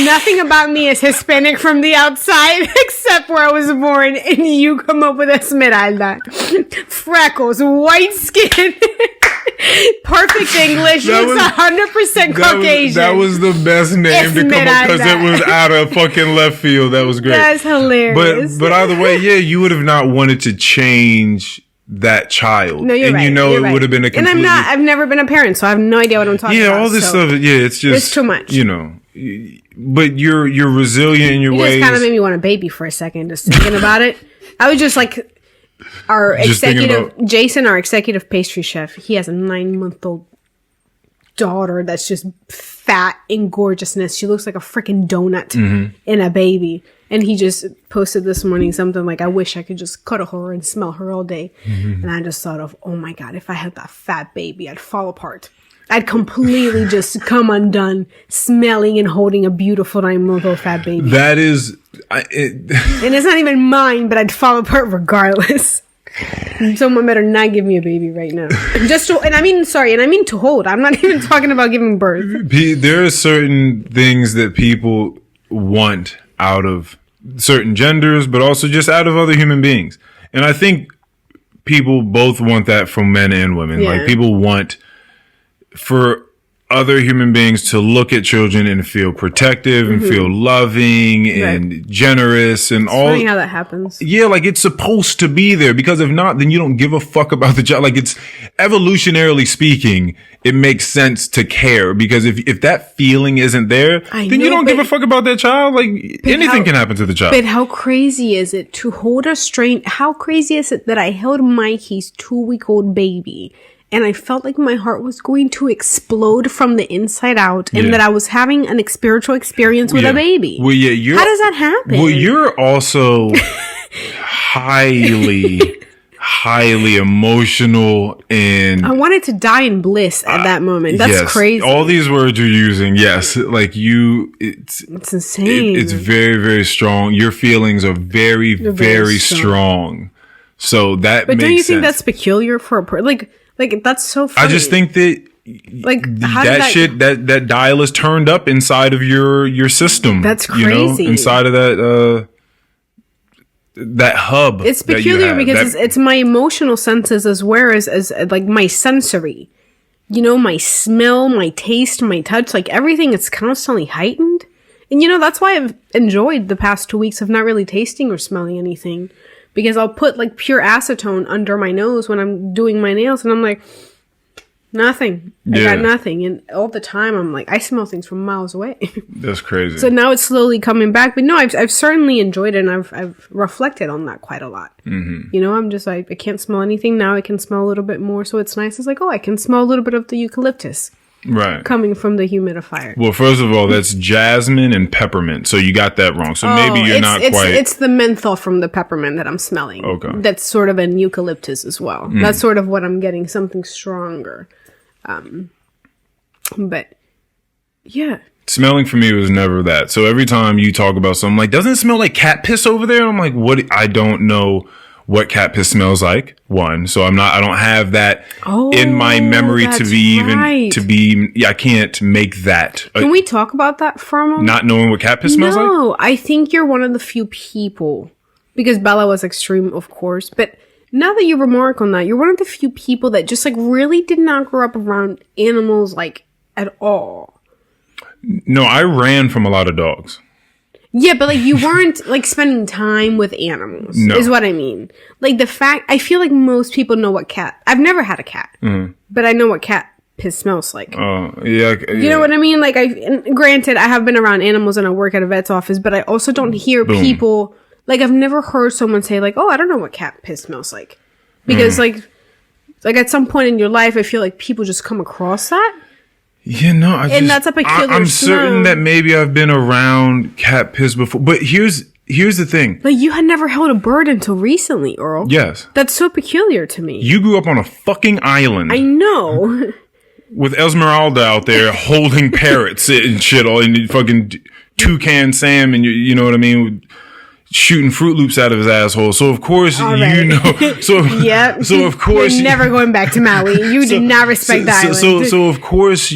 Nothing about me is Hispanic from the outside except where I was born, and you come up with Esmeralda. Freckles, white skin, perfect English. Looks 100% Caucasian. That was the best name to come up because it was out of fucking left field. That was great. That's hilarious. But either way, yeah, you would have not wanted to change that child. No, you're and right. you know it would have been a completely... And I've never been a parent, so I have no idea what I'm talking about. Yeah, all this stuff, it's just... It's too much. You know, but you're resilient in your ways. You just kind of made me want a baby for a second, just thinking about it. I was just like, Jason, our executive pastry chef, he has a 9-month-old daughter that's just fat in gorgeousness. She looks like a freaking donut in a baby. And he just posted this morning something like, I wish I could just cuddle her and smell her all day. And I just thought of, oh my God, if I had that fat baby, I'd fall apart. I'd completely just come undone, smelling and holding a beautiful 9-month-old fat baby. That is... and it's not even mine, but I'd fall apart regardless. Someone better not give me a baby right now. And I mean to hold. I'm not even talking about giving birth. There are certain things that people want out of certain genders, but also just out of other human beings. And I think people both want that from men and women. Yeah. Like people want for other human beings to look at children and feel protective and feel loving and generous and all. Funny how that happens. Yeah, like it's supposed to be there, because if not, then you don't give a fuck about the child. Like, it's evolutionarily speaking, it makes sense to care, because if that feeling isn't there, then you don't give a fuck about that child. Like, anything can happen to the child. But how crazy is it to hold a how crazy is it that I held Mikey's 2-week-old baby and I felt like my heart was going to explode from the inside out, and that I was having an spiritual experience with a baby. Well, yeah, how does that happen? Well, you're also highly emotional, and I wanted to die in bliss at that moment. That's crazy. All these words you're using, yes, like it's insane. It's very, very strong. Your feelings are very, very strong. So that. But don't you think that's peculiar for a person? Like that's so funny. I just think that that dial is turned up inside of your system. That's crazy. Inside of that hub. It's peculiar because it's my emotional senses as well as like my sensory. My smell, my taste, my touch, like everything is constantly heightened. And that's why I've enjoyed the past 2 weeks of not really tasting or smelling anything. Because I'll put like pure acetone under my nose when I'm doing my nails, and I'm like, nothing. I got nothing. And all the time I'm like, I smell things from miles away. That's crazy. So now it's slowly coming back. But no, I've certainly enjoyed it, and I've reflected on that quite a lot. Mm-hmm. I'm just like, I can't smell anything. Now I can smell a little bit more. So it's nice. It's like, I can smell a little bit of the eucalyptus. Right. Coming from the humidifier. Well, first of all, that's jasmine and peppermint. So you got that wrong. So maybe you're not quite. It's the menthol from the peppermint that I'm smelling. Okay. That's sort of an eucalyptus as well. That's sort of what I'm getting, something stronger. But yeah. Smelling for me was never that. So every time you talk about something, like, doesn't it smell like cat piss over there? I'm like, what? I don't know what cat piss smells like. One, so I don't have that in my memory to be I can't make that. Can we talk about that for a moment? Not knowing what cat piss smells like? No, I think you're one of the few people, because Bella was extreme, of course, but now that you remark on that, you're one of the few people that just like really did not grow up around animals like at all. No, I ran from a lot of dogs. Yeah, but like you weren't like spending time with animals, is what I mean. Like I feel like most people know what I've never had a cat, but I know what cat piss smells like. Oh, yeah. You know what I mean? Like granted, I have been around animals and I work at a vet's office, but I also don't hear people, like I've never heard someone say like, I don't know what cat piss smells like. Because like at some point in your life, I feel like people just come across that. Yeah, no, and that's a peculiar I'm certain that maybe I've been around cat piss before, but here's the thing. Like, you had never held a bird until recently, Earl. Yes. That's so peculiar to me. You grew up on a fucking island. I know. With Esmeralda out there holding parrots and shit, and fucking Toucan Sam, and you know what I mean? Shooting Fruit Loops out of his asshole. So of course So of course you're never going back to Maui. You did not respect the island. So of course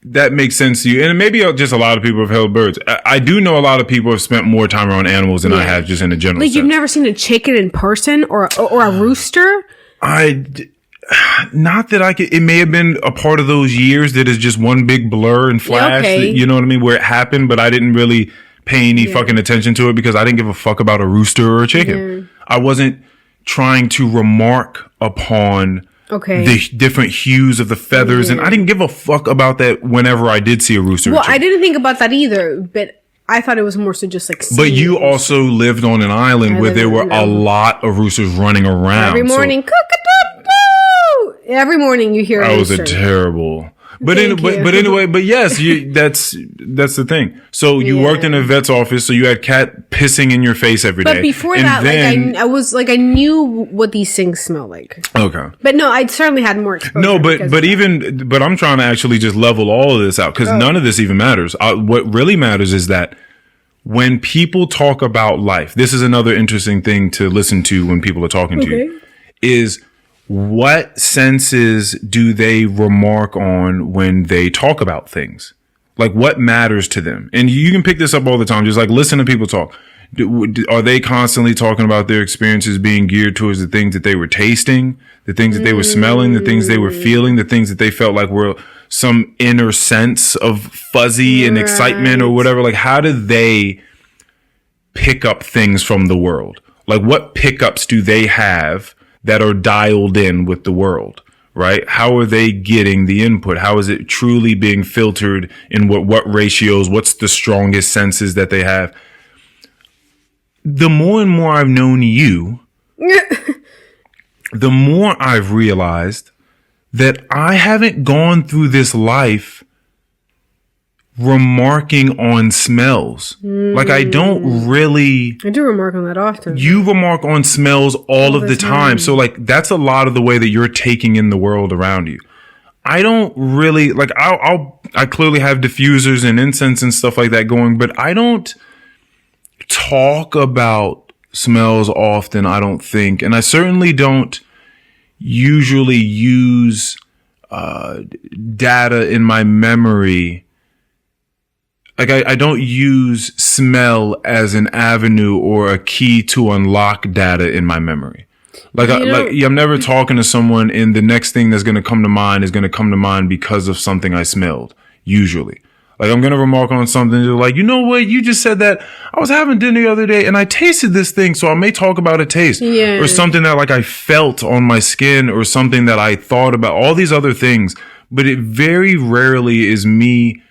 that makes sense to you. And maybe just a lot of people have held birds. I do know a lot of people have spent more time around animals than I have, just in a general sense. You've never seen a chicken in person or a rooster? Not that I could. It may have been a part of those years that is just one big blur and flash. You know what I mean? Where it happened, but I didn't really pay any fucking attention to it because I didn't give a fuck about a rooster or a chicken. I wasn't trying to remark upon the different hues of the feathers, and I didn't give a fuck about that whenever I did see a rooster. Well, I didn't think about that either, but I thought it was more so just like. But you also lived on an island where there were a lot of roosters running around every morning. Every morning you hear a rooster. That was a terrible. But yes, that's the thing. So you worked in a vet's office, so you had cat pissing in your face every day. But before that, I knew what these things smell like. Okay. But no, I certainly had more exposure. No, but I'm trying to actually just level all of this out because none of this even matters. What really matters is that when people talk about life, this is another interesting thing to listen to when people are talking to you, is what senses do they remark on when they talk about things? Like, what matters to them? And you can pick this up all the time. Just like listen to people talk. Are they constantly talking about their experiences being geared towards the things that they were tasting, the things that they were smelling, the things they were feeling, the things that they felt like were some inner sense of fuzzy and excitement or whatever. Like, how do they pick up things from the world? Like, what pickups do they have that are dialed in with the world, right? How are they getting the input? How is it truly being filtered in what ratios? What's the strongest senses that they have? The more and more I've known you, the more I've realized that I haven't gone through this life remarking on smells. Like, I don't really... I do remark on that often. You remark on smells all of the time. So, like, that's a lot of the way that you're taking in the world around you. I don't really... Like, I clearly have diffusers and incense and stuff like that going, but I don't talk about smells often, I don't think. And I certainly don't usually use data in my memory. Like, I don't use smell as an avenue or a key to unlock data in my memory. Like, I'm never talking to someone and the next thing that's going to come to mind is going to come to mind because of something I smelled, usually. Like, I'm going to remark on something. They're like, you know what? You just said that. I was having dinner the other day and I tasted this thing. So I may talk about a taste or something that, like, I felt on my skin or something that I thought about, all these other things. But it very rarely is me,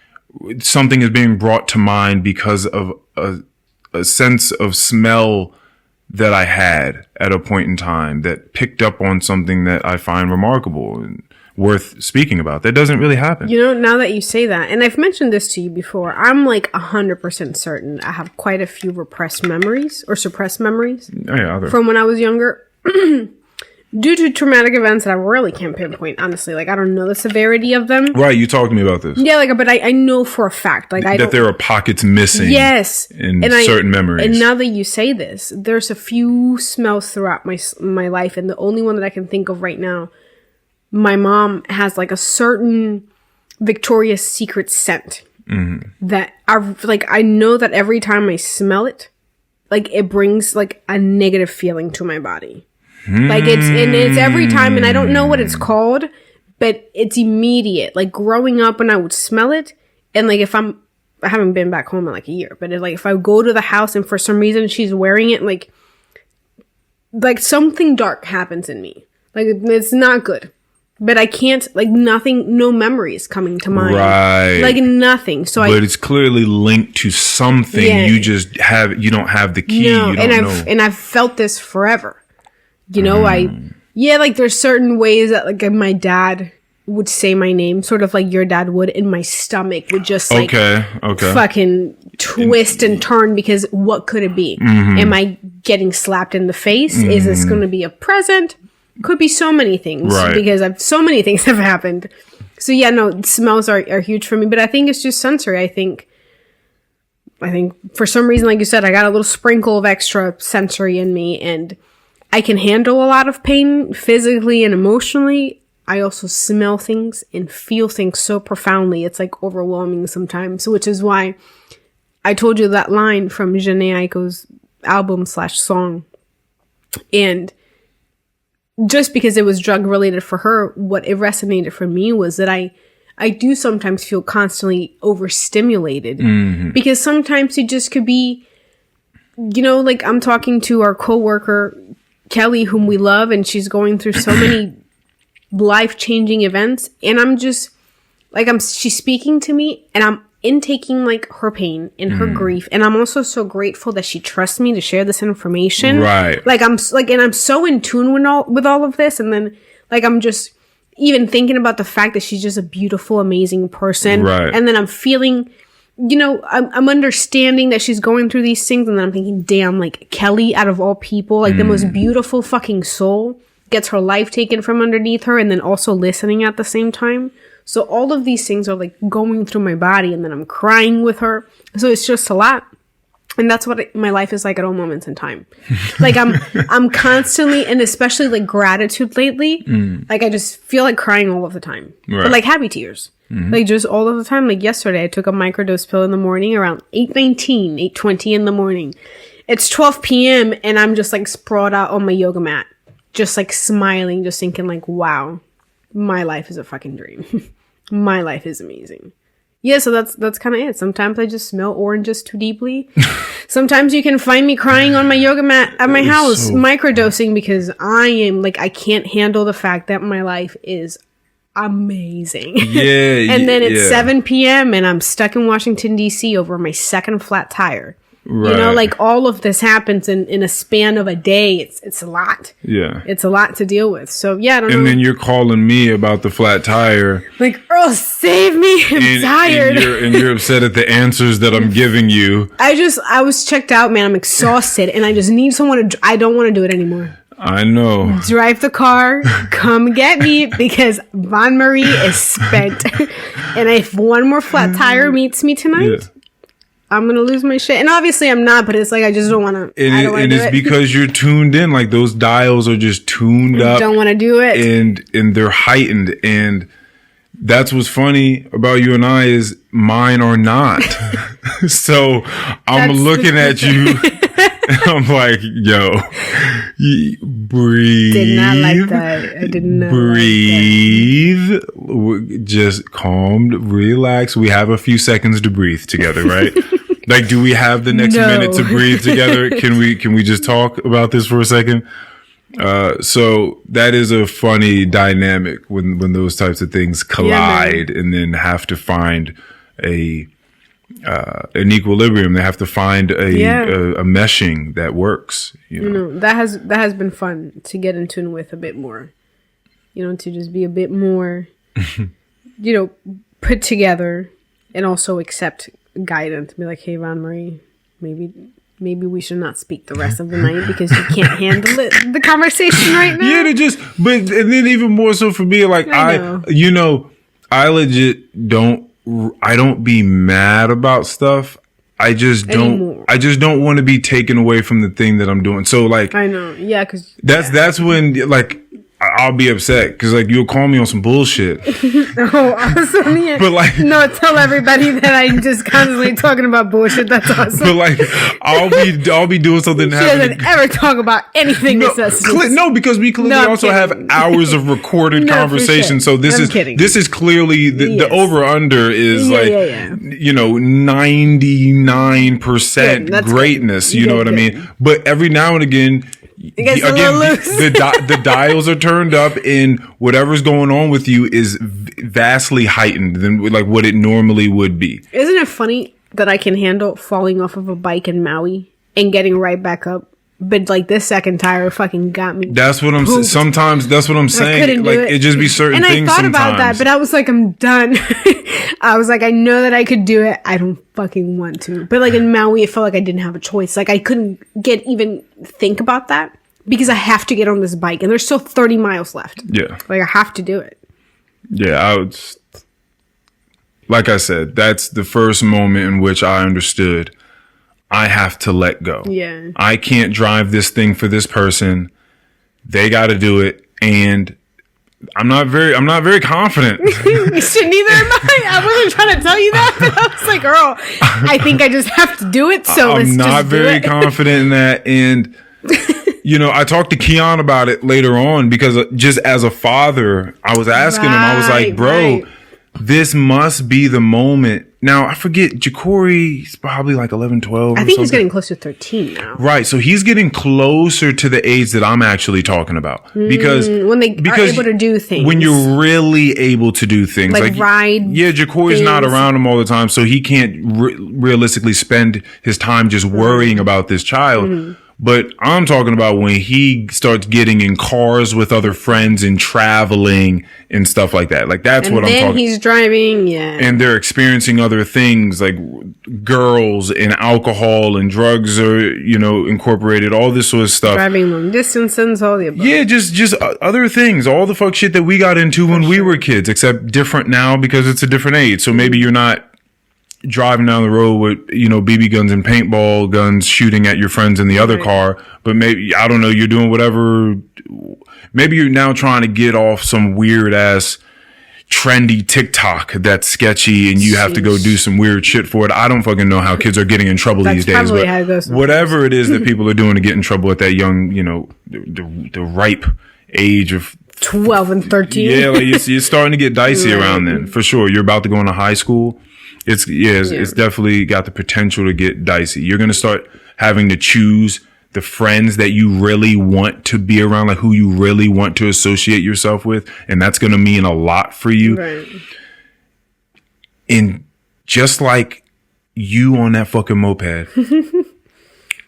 something is being brought to mind because of a sense of smell that I had at a point in time that picked up on something that I find remarkable and worth speaking about. That doesn't really happen. You know, now that you say that, and I've mentioned this to you before, I'm like 100% certain I have quite a few repressed memories or suppressed memories from when I was younger due to traumatic events that I really can't pinpoint, honestly. Like, I don't know the severity of them. Right, you talked to me about this. Yeah, like, but I know for a fact, like, that there are pockets missing. Yes, in certain memories. And now that you say this, there's a few smells throughout my life, and the only one that I can think of right now, my mom has like a certain Victoria's Secret scent that I know that every time I smell it, like, it brings like a negative feeling to my body. Like, it's every time, and I don't know what it's called, but it's immediate. Like, growing up when I would smell it, and like, I haven't been back home in like a year, but like, if I go to the house and for some reason she's wearing it, like something dark happens in me. Like, it's not good. But I can't, like, nothing, no memories coming to mind. Right. Like, nothing. But it's clearly linked to something. Yeah. You don't have the key. No, you don't know. And I've felt this forever. You know, like, there's certain ways that, like, my dad would say my name, sort of like your dad would, and my stomach would just, like, fucking twist and turn because what could it be? Am I getting slapped in the face? Is this going to be a present? Could be so many things, because so many things have happened. So yeah, no, smells are huge for me, but I think it's just sensory. I think for some reason, like you said, I got a little sprinkle of extra sensory in me, and I can handle a lot of pain physically and emotionally. I also smell things and feel things so profoundly. It's like overwhelming sometimes, which is why I told you that line from Jhené Aiko's album/song. And just because it was drug related for her, what it resonated for me was that I do sometimes feel constantly overstimulated because sometimes it just could be, you know, like, I'm talking to our coworker, Kelly, whom we love, and she's going through so many life-changing events, and I'm just like, she's speaking to me, and I'm intaking, like, her pain and her grief, and I'm also so grateful that she trusts me to share this information. Right. Like, I'm so in tune with all of this, and then, like, I'm just even thinking about the fact that she's just a beautiful, amazing person. Right. And then I'm feeling, you know, I'm understanding that she's going through these things, and then I'm thinking, damn, like, Kelly, out of all people, like, the most beautiful fucking soul, gets her life taken from underneath her, and then also listening at the same time. So all of these things are, like, going through my body, and then I'm crying with her. So it's just a lot. And that's what my life is like at all moments in time. Like, I'm constantly, and especially, like, gratitude lately, like, I just feel like crying all of the time. Right. But, like, happy tears. Like, just all of the time. Like, yesterday, I took a microdose pill in the morning around 8:19, 8:20 in the morning. It's 12 p.m., and I'm just, like, sprawled out on my yoga mat. Just, like, smiling, just thinking, like, wow, my life is a fucking dream. my life is amazing. Yeah, so that's kind of it. Sometimes I just smell oranges too deeply. Sometimes you can find me crying on my yoga mat at my house, microdosing, because I am like, I can't handle the fact that my life is amazing. Yeah. And then it's 7 p.m. and I'm stuck in Washington, D.C. over my second flat tire. Right. You know, like all of this happens in a span of a day. It's a lot. Yeah. It's a lot to deal with. So, yeah, I don't know. And then you're calling me about the flat tire. Like, Earl, save me. I'm tired. And you're upset at the answers that I'm giving you. I was checked out, man. I'm exhausted. And I just need someone to, I don't want to do it anymore. I know. Drive the car, come get me, because Von Marie is spent. And if one more flat tire meets me tonight, I'm going to lose my shit. And obviously I'm not, but it's like, I just don't want to. And it's because you're tuned in. Like those dials are just tuned up. Don't want to do it. And they're heightened. And that's what's funny about you and I is mine are not. So I'm looking at you. I'm like, yo, breathe. Did not like that. I did not breathe. Like that. Just calm, relax. We have a few seconds to breathe together, right? Like, do we have the next minute to breathe together? Can we just talk about this for a second? So that is a funny dynamic when those types of things collide and then have to find an equilibrium. They have to find a meshing that works. You know, that has been fun to get in tune with a bit more. You know, to just be a bit more, you know, put together and also accept guidance. Be like, hey, Von Marie, maybe we should not speak the rest of the night because you can't handle the conversation right now. Yeah, and then even more so for me, like I legit don't be mad about stuff. I just don't want to be taken away from the thing that I'm doing. So like, I know. Yeah. Cause that's when like, I'll be upset because like you'll call me on some bullshit. Oh, awesome! Yeah. But like, no, tell everybody that I'm just constantly talking about bullshit. That's awesome. But like, I'll be doing something. She doesn't ever talk about anything. No, because we clearly also have hours of recorded conversation. So this is clearly the over under is 99% greatness. You know what I mean? But every now and again. The dials are turned up and whatever's going on with you is vastly heightened than like what it normally would be. Isn't it funny that I can handle falling off of a bike in Maui and getting right back up? But like this second tire fucking got me. That's what I'm saying. Sometimes that's what I'm saying. Like it just be certain things. And I thought about that, but I was like, I'm done. I was like, I know that I could do it. I don't fucking want to. But like in Maui, it felt like I didn't have a choice. Like I couldn't even think about that because I have to get on this bike and there's still 30 miles left. Yeah. Like I have to do it. Yeah, I would. Like I said, that's the first moment in which I understood I have to let go. Yeah. I can't drive this thing for this person. They got to do it. And I'm not very confident. You shouldn't either am I wasn't trying to tell you that, but I was like, girl, I think I just have to do it. So I'm not very confident in that. And, you know, I talked to Keon about it later on because just as a father, I was asking him, I was like, bro, this must be the moment. Now, I forget, Jacory's probably like 11, 12 I think he's getting close to 13 now. Right, so he's getting closer to the age that I'm actually talking about. Because when they are able to do things. When you're really able to do things. Like ride. Yeah, Jacory's not around him all the time, so he can't realistically spend his time just worrying about this child. Mm-hmm. But I'm talking about when he starts getting in cars with other friends and traveling and stuff like that. Like that's what I'm talking about. And he's driving, yeah. And they're experiencing other things like girls and alcohol and drugs are, you know, incorporated, all this sort of stuff. Driving long distances, all the above. Yeah, just other things, all the fuck shit that we got into when we were kids, except different now because it's a different age. So maybe you're not driving down the road with, you know, BB guns and paintball guns shooting at your friends in the other car, but maybe, I don't know, you're doing whatever. Maybe you're now trying to get off some weird ass trendy TikTok that's sketchy and you have to go do some weird shit for it. I don't fucking know how kids are getting in trouble these days, but how it goes whatever it is that people are doing to get in trouble at that young, you know, the ripe age of 12 and 13. Yeah, like you're starting to get dicey around then, for sure. You're about to go into high school. It's definitely got the potential to get dicey. You're going to start having to choose the friends that you really want to be around, like who you really want to associate yourself with. And that's going to mean a lot for you. Right. And just like you on that fucking moped,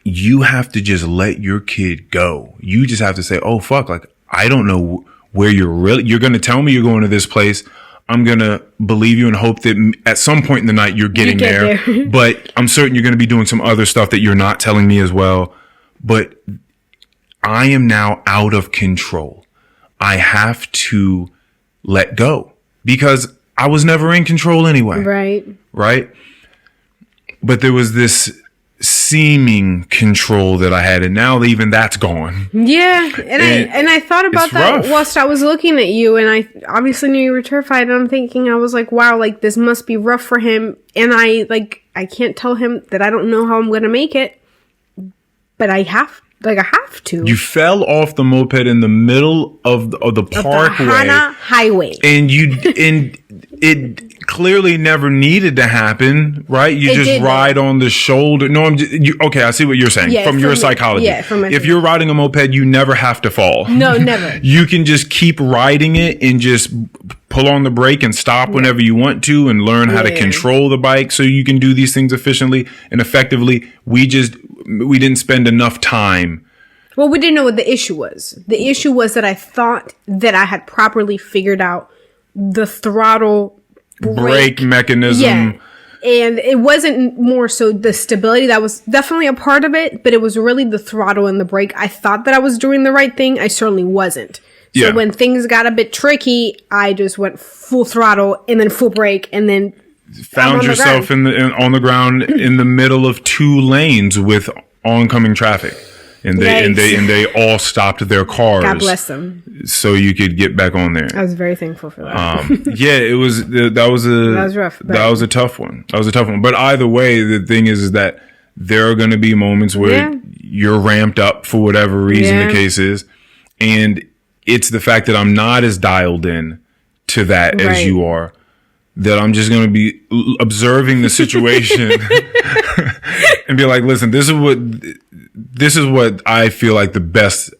you have to just let your kid go. You just have to say, oh, fuck, like, I don't know where you're going to tell me you're going to this place. I'm going to believe you and hope that at some point in the night you're getting there. But I'm certain you're going to be doing some other stuff that you're not telling me as well. But I am now out of control. I have to let go because I was never in control anyway. Right. But there was this seeming control that I had, and now even that's gone. Yeah. And I thought about that whilst I was looking at you, and I obviously knew you were terrified, and I'm thinking, I was like, wow, like this must be rough for him. And I can't tell him that I don't know how I'm going to make it. But I have to. You fell off the moped in the middle of the parkway. The Hana Highway. And it clearly never needed to happen, right? You just ride on the shoulder. No, okay, I see what you're saying from your psychology. Yeah, if you're riding a moped, you never have to fall. No, never. You can just keep riding it and just pull on the brake and stop whenever you want to and learn how to control the bike so you can do these things efficiently and effectively. We didn't spend enough time. Well, we didn't know what the issue was. The issue was that I thought that I had properly figured out the throttle brake mechanism. Yeah. And it wasn't more so the stability. That was definitely a part of it, but it was really the throttle and the brake. I thought that I was doing the right thing. I certainly wasn't. So when things got a bit tricky, I just went full throttle and then full brake and then found yourself on the ground in the middle of two lanes with oncoming traffic. And they all stopped their cars. God bless them. So you could get back on there. I was very thankful for that. That was rough. That was a tough one. But either way, the thing is that there are going to be moments where you're ramped up for whatever reason the case is. And it's the fact that I'm not as dialed in to that as you are, that I'm just going to be observing the situation and be like, listen, this is what I feel like the best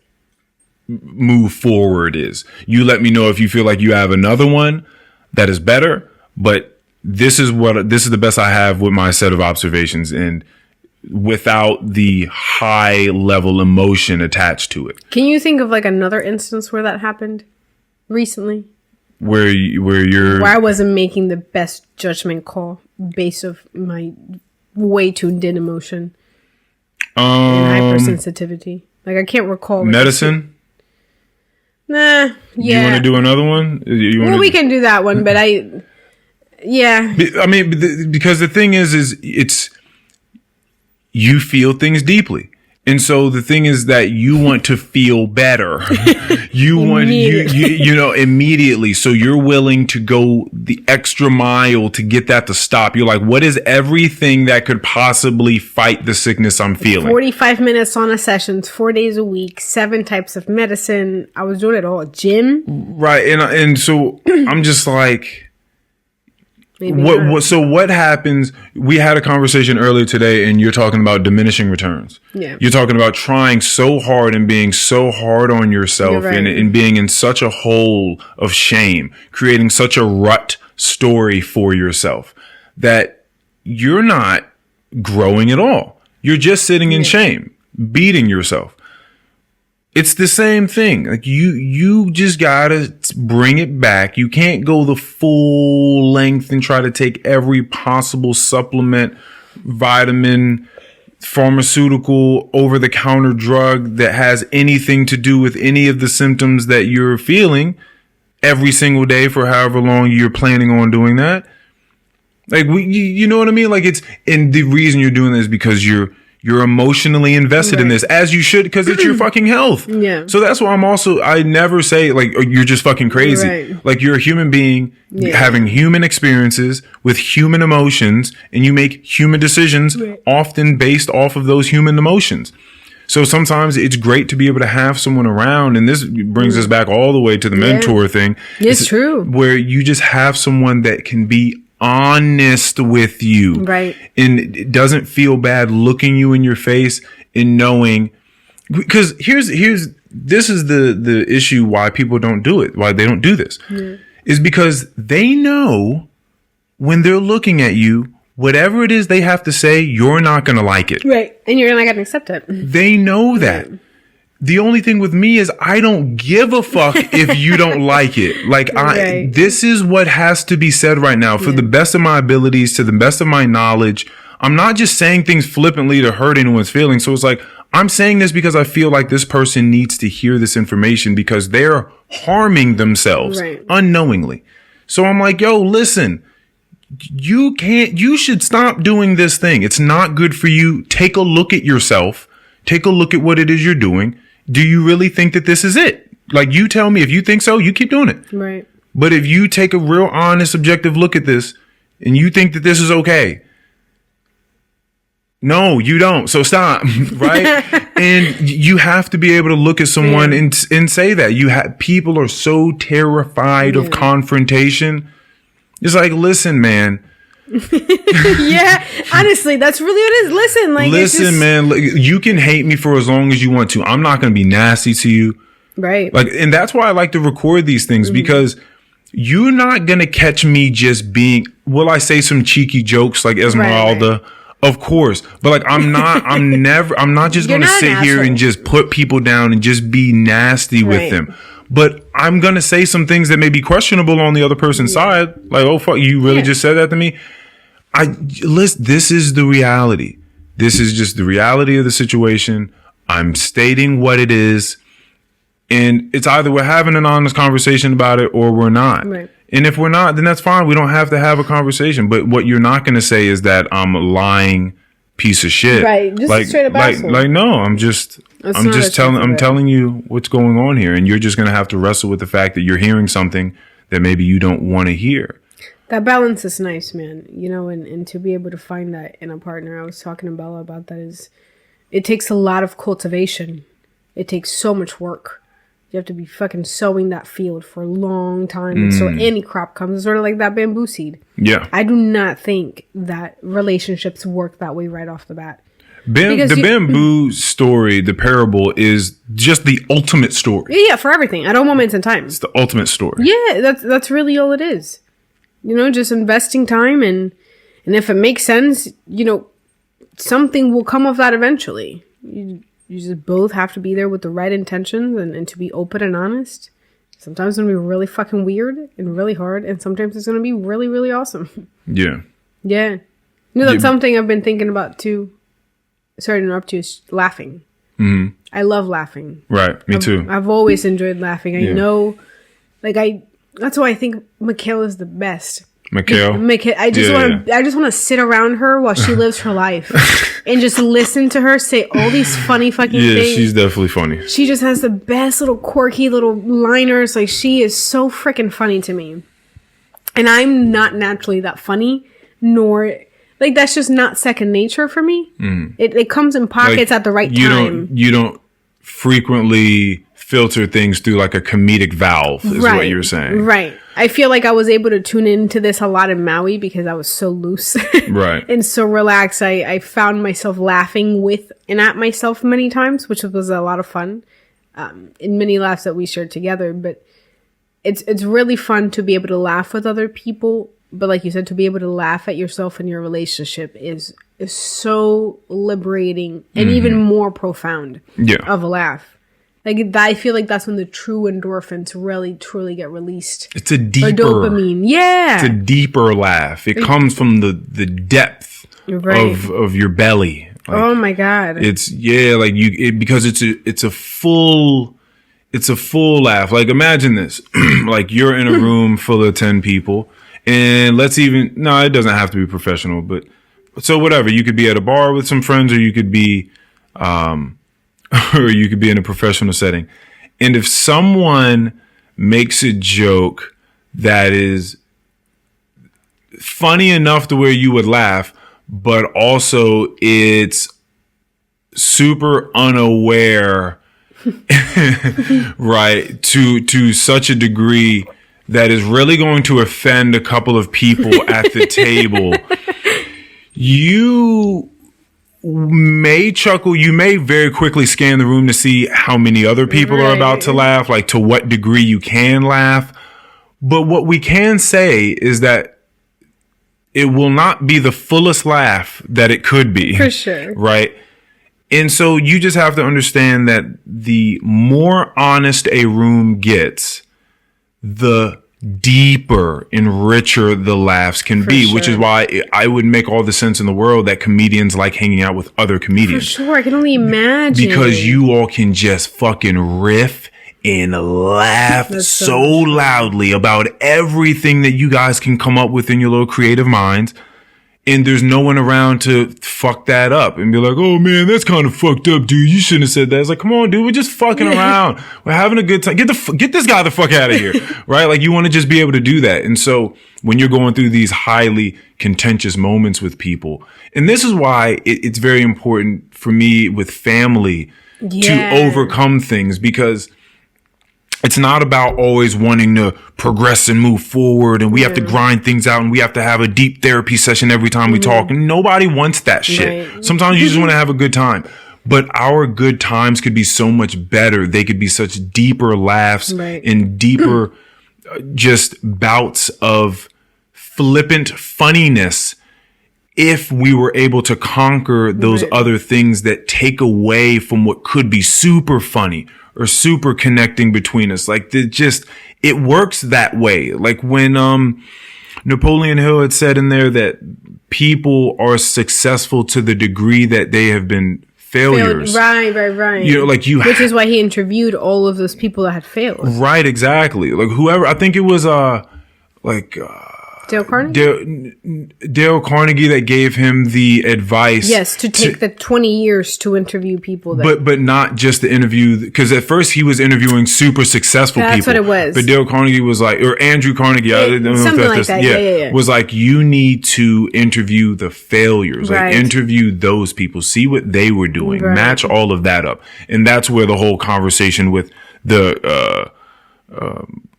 move forward is. You let me know if you feel like you have another one that is better, but this is the best I have with my set of observations and without the high level emotion attached to it. Can you think of like another instance where that happened recently? Where I wasn't making the best judgment call based of my way tuned in emotion and hypersensitivity. Like I can't recall. Medicine? Nah. Yeah. You want to do another one? We can do that one, but I mean, because the thing is it's you feel things deeply. And so the thing is that you want to feel better. You want, immediately. So you're willing to go the extra mile to get that to stop. You're like, what is everything that could possibly fight the sickness I'm feeling? 45 minutes on a session, 4 days a week, 7 types of medicine. I was doing it all. Gym. Right. And so I'm just like, what happens? We had a conversation earlier today and you're talking about diminishing returns. Yeah. You're talking about trying so hard and being so hard on yourself and being in such a hole of shame, creating such a rut story for yourself that you're not growing at all. You're just sitting in shame, beating yourself. It's the same thing. Like you just gotta bring it back. You can't go the full length and try to take every possible supplement, vitamin, pharmaceutical, over-the-counter drug that has anything to do with any of the symptoms that you're feeling every single day for however long you're planning on doing that. Like you know what I mean? Like and the reason you're doing this is because you're emotionally invested in this, as you should, because it's your fucking health. Yeah. So that's why I never say like, oh, you're just fucking crazy. Right. Like you're a human being having human experiences with human emotions, and you make human decisions often based off of those human emotions. So sometimes it's great to be able to have someone around. And this brings us back all the way to the mentor thing. It's true. Where you just have someone that can be honest with you. Right. And it doesn't feel bad looking you in your face and knowing, because this is the issue why people don't do it, why they don't do this, is because they know when they're looking at you, whatever it is they have to say, you're not going to like it. Right. And you're not going to accept it. They know that. Right. The only thing with me is I don't give a fuck if you don't like it. Like this is what has to be said right now for the best of my abilities, to the best of my knowledge. I'm not just saying things flippantly to hurt anyone's feelings. So it's like, I'm saying this because I feel like this person needs to hear this information because they're harming themselves unknowingly. So I'm like, yo, listen, you should stop doing this thing. It's not good for you. Take a look at yourself. Take a look at what it is you're doing. Do you really think that this is it? Like, you tell me if you think so, you keep doing it. Right. But if you take a real honest, objective look at this and you think that this is okay, no, you don't. So stop. Right. And you have to be able to look at someone and say that people are so terrified of confrontation. It's like, listen, man. Yeah, honestly, that's really what it is. Listen, man, you can hate me for as long as you want to. I'm not going to be nasty to you. Right. Like, and that's why I like to record these things because you're not going to catch me just being, will I say some cheeky jokes like Esmeralda? Right. Of course. But like, I'm not just going to sit here and just put people down and just be nasty with them. But I'm going to say some things that may be questionable on the other person's side. Like, oh, fuck, you really just said that to me? Listen, this is the reality. This is just the reality of the situation. I'm stating what it is. And it's either we're having an honest conversation about it or we're not. Right. And if we're not, then that's fine. We don't have to have a conversation. But what you're not going to say is that I'm a lying piece of shit. Right. Just like, straight up asshole. Like, no, I'm telling you what's going on here. And you're just going to have to wrestle with the fact that you're hearing something that maybe you don't want to hear. That balance is nice, man. You know, and to be able to find that in a partner, I was talking to Bella about that, is it takes a lot of cultivation. It takes so much work. You have to be fucking sowing that field for a long time. And so any crop comes. It's sort of like that bamboo seed. Yeah. I do not think that relationships work that way right off the bat. The bamboo story, the parable, is just the ultimate story. Yeah, for everything. At all moments in time. It's the ultimate story. Yeah, that's really all it is. You know, just investing time, and if it makes sense, you know, something will come of that eventually. You just both have to be there with the right intentions and to be open and honest. Sometimes it's going to be really fucking weird and really hard, and sometimes it's going to be really, really awesome. Yeah. Yeah. You know, that's something I've been thinking about too. Sorry to interrupt you, is laughing. Mm-hmm. I love laughing. Right. Me too. I've always enjoyed laughing. I know, that's why I think Mikhail is the best. Mikhail? I just want to sit around her while she lives her life and just listen to her say all these funny fucking things. Yeah, she's definitely funny. She just has the best little quirky little liners. Like, she is so freaking funny to me. And I'm not naturally that funny, nor... Like, that's just not second nature for me. Mm. It comes in pockets at the right time. You don't frequently filter things through like a comedic valve, is what you're saying. Right. I feel like I was able to tune into this a lot in Maui because I was so loose. Right. And so relaxed. I found myself laughing with and at myself many times, which was a lot of fun. In many laughs that we shared together. But it's really fun to be able to laugh with other people. But like you said, to be able to laugh at yourself in your relationship is so liberating and even more profound of a laugh. Like, I feel like that's when the true endorphins really, truly get released. It's a deeper... Or dopamine. Yeah. It's a deeper laugh. It comes from the depth of your belly. Like, oh my God. It's, because it's a full laugh. Like, imagine this. Like, you're in a room full of 10 people. And it doesn't have to be professional, but so whatever. You could be at a bar with some friends, or you could be in a professional setting. And if someone makes a joke that is funny enough to where you would laugh, but also it's super unaware, right, to such a degree that is really going to offend a couple of people at the table, you may chuckle. You may very quickly scan the room to see how many other people are about to laugh, like to what degree you can laugh. But what we can say is that it will not be the fullest laugh that it could be. For sure. Right? And so you just have to understand that the more honest a room gets, the deeper and richer the laughs can be, which is why I would make all the sense in the world that comedians like hanging out with other comedians. For sure. I can only imagine. Because you all can just fucking riff and laugh so loudly about everything that you guys can come up with in your little creative minds. And there's no one around to fuck that up and be like, oh man, that's kind of fucked up, dude. You shouldn't have said that. It's like, come on, dude. We're just fucking around. We're having a good time. Get this guy the fuck out of here. Right? Like you want to just be able to do that. And so when you're going through these highly contentious moments with people, and this is why it's very important for me with family to overcome things, because it's not about always wanting to progress and move forward, and we have to grind things out, and we have to have a deep therapy session every time we talk. And nobody wants that shit. Right. Sometimes you just want to have a good time. But our good times could be so much better. They could be such deeper laughs and deeper just bouts of flippant funniness if we were able to conquer those other things that take away from what could be super funny or super connecting between us. Like it works that way. Like when Napoleon Hill had said in there that people are successful to the degree that they have been failures. Right. You know, like which is why he interviewed all of those people that had failed. Right, exactly. Like whoever, I think it was Dale Carnegie? Dale Carnegie that gave him the advice. Yes, to take the 20 years to interview people. But not just the interview, because at first he was interviewing super successful people. That's what it was. But Dale Carnegie was like, or Andrew Carnegie, I don't know something if that's like that. Yeah. Was like, you need to interview the failures. Like interview those people, see what they were doing, match all of that up. And that's where the whole conversation with the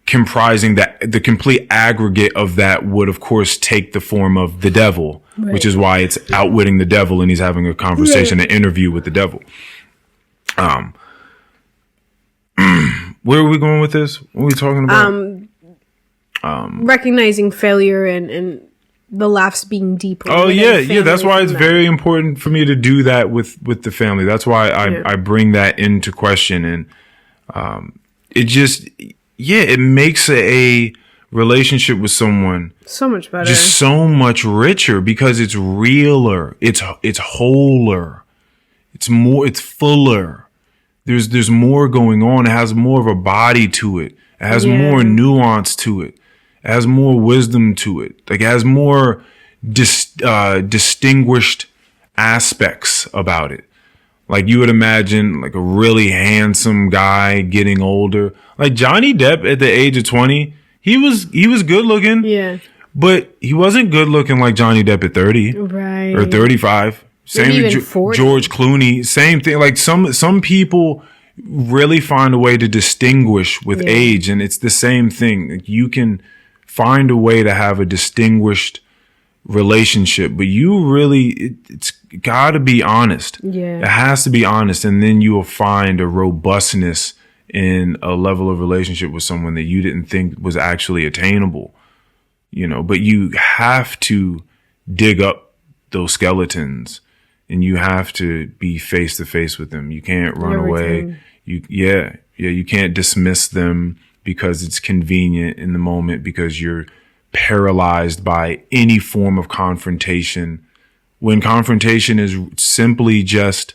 comprising that, the complete aggregate of that would of course take the form of the devil, which is why it's outwitting the devil and he's having a conversation, an interview with the devil. Where are we going with this? What are we talking about? Recognizing failure and the laughs being deeper. Oh yeah. That's why it's very important for me to do that with the family. That's why I bring that into question. And it just, it makes a relationship with someone so much better, just so much richer, because it's realer, it's wholer, it's fuller. There's more going on. It has more of a body to it. It has more nuance to it. It has more wisdom to it. Like it has more distinguished aspects about it. Like you would imagine like a really handsome guy getting older. Like Johnny Depp at the age of 20, he was good looking. Yeah. But he wasn't good looking like Johnny Depp at 30. Right. Or 35. Same with George Clooney. Same thing. Like some people really find a way to distinguish with age, and it's the same thing. Like you can find a way to have a distinguished relationship, but you really, it's got to be honest. Yeah. It has to be honest, and then you will find a robustness in a level of relationship with someone that you didn't think was actually attainable. You know, but you have to dig up those skeletons, and you have to be face to face with them. You can't run away. You can't dismiss them because it's convenient in the moment, because you're paralyzed by any form of confrontation, when confrontation is simply just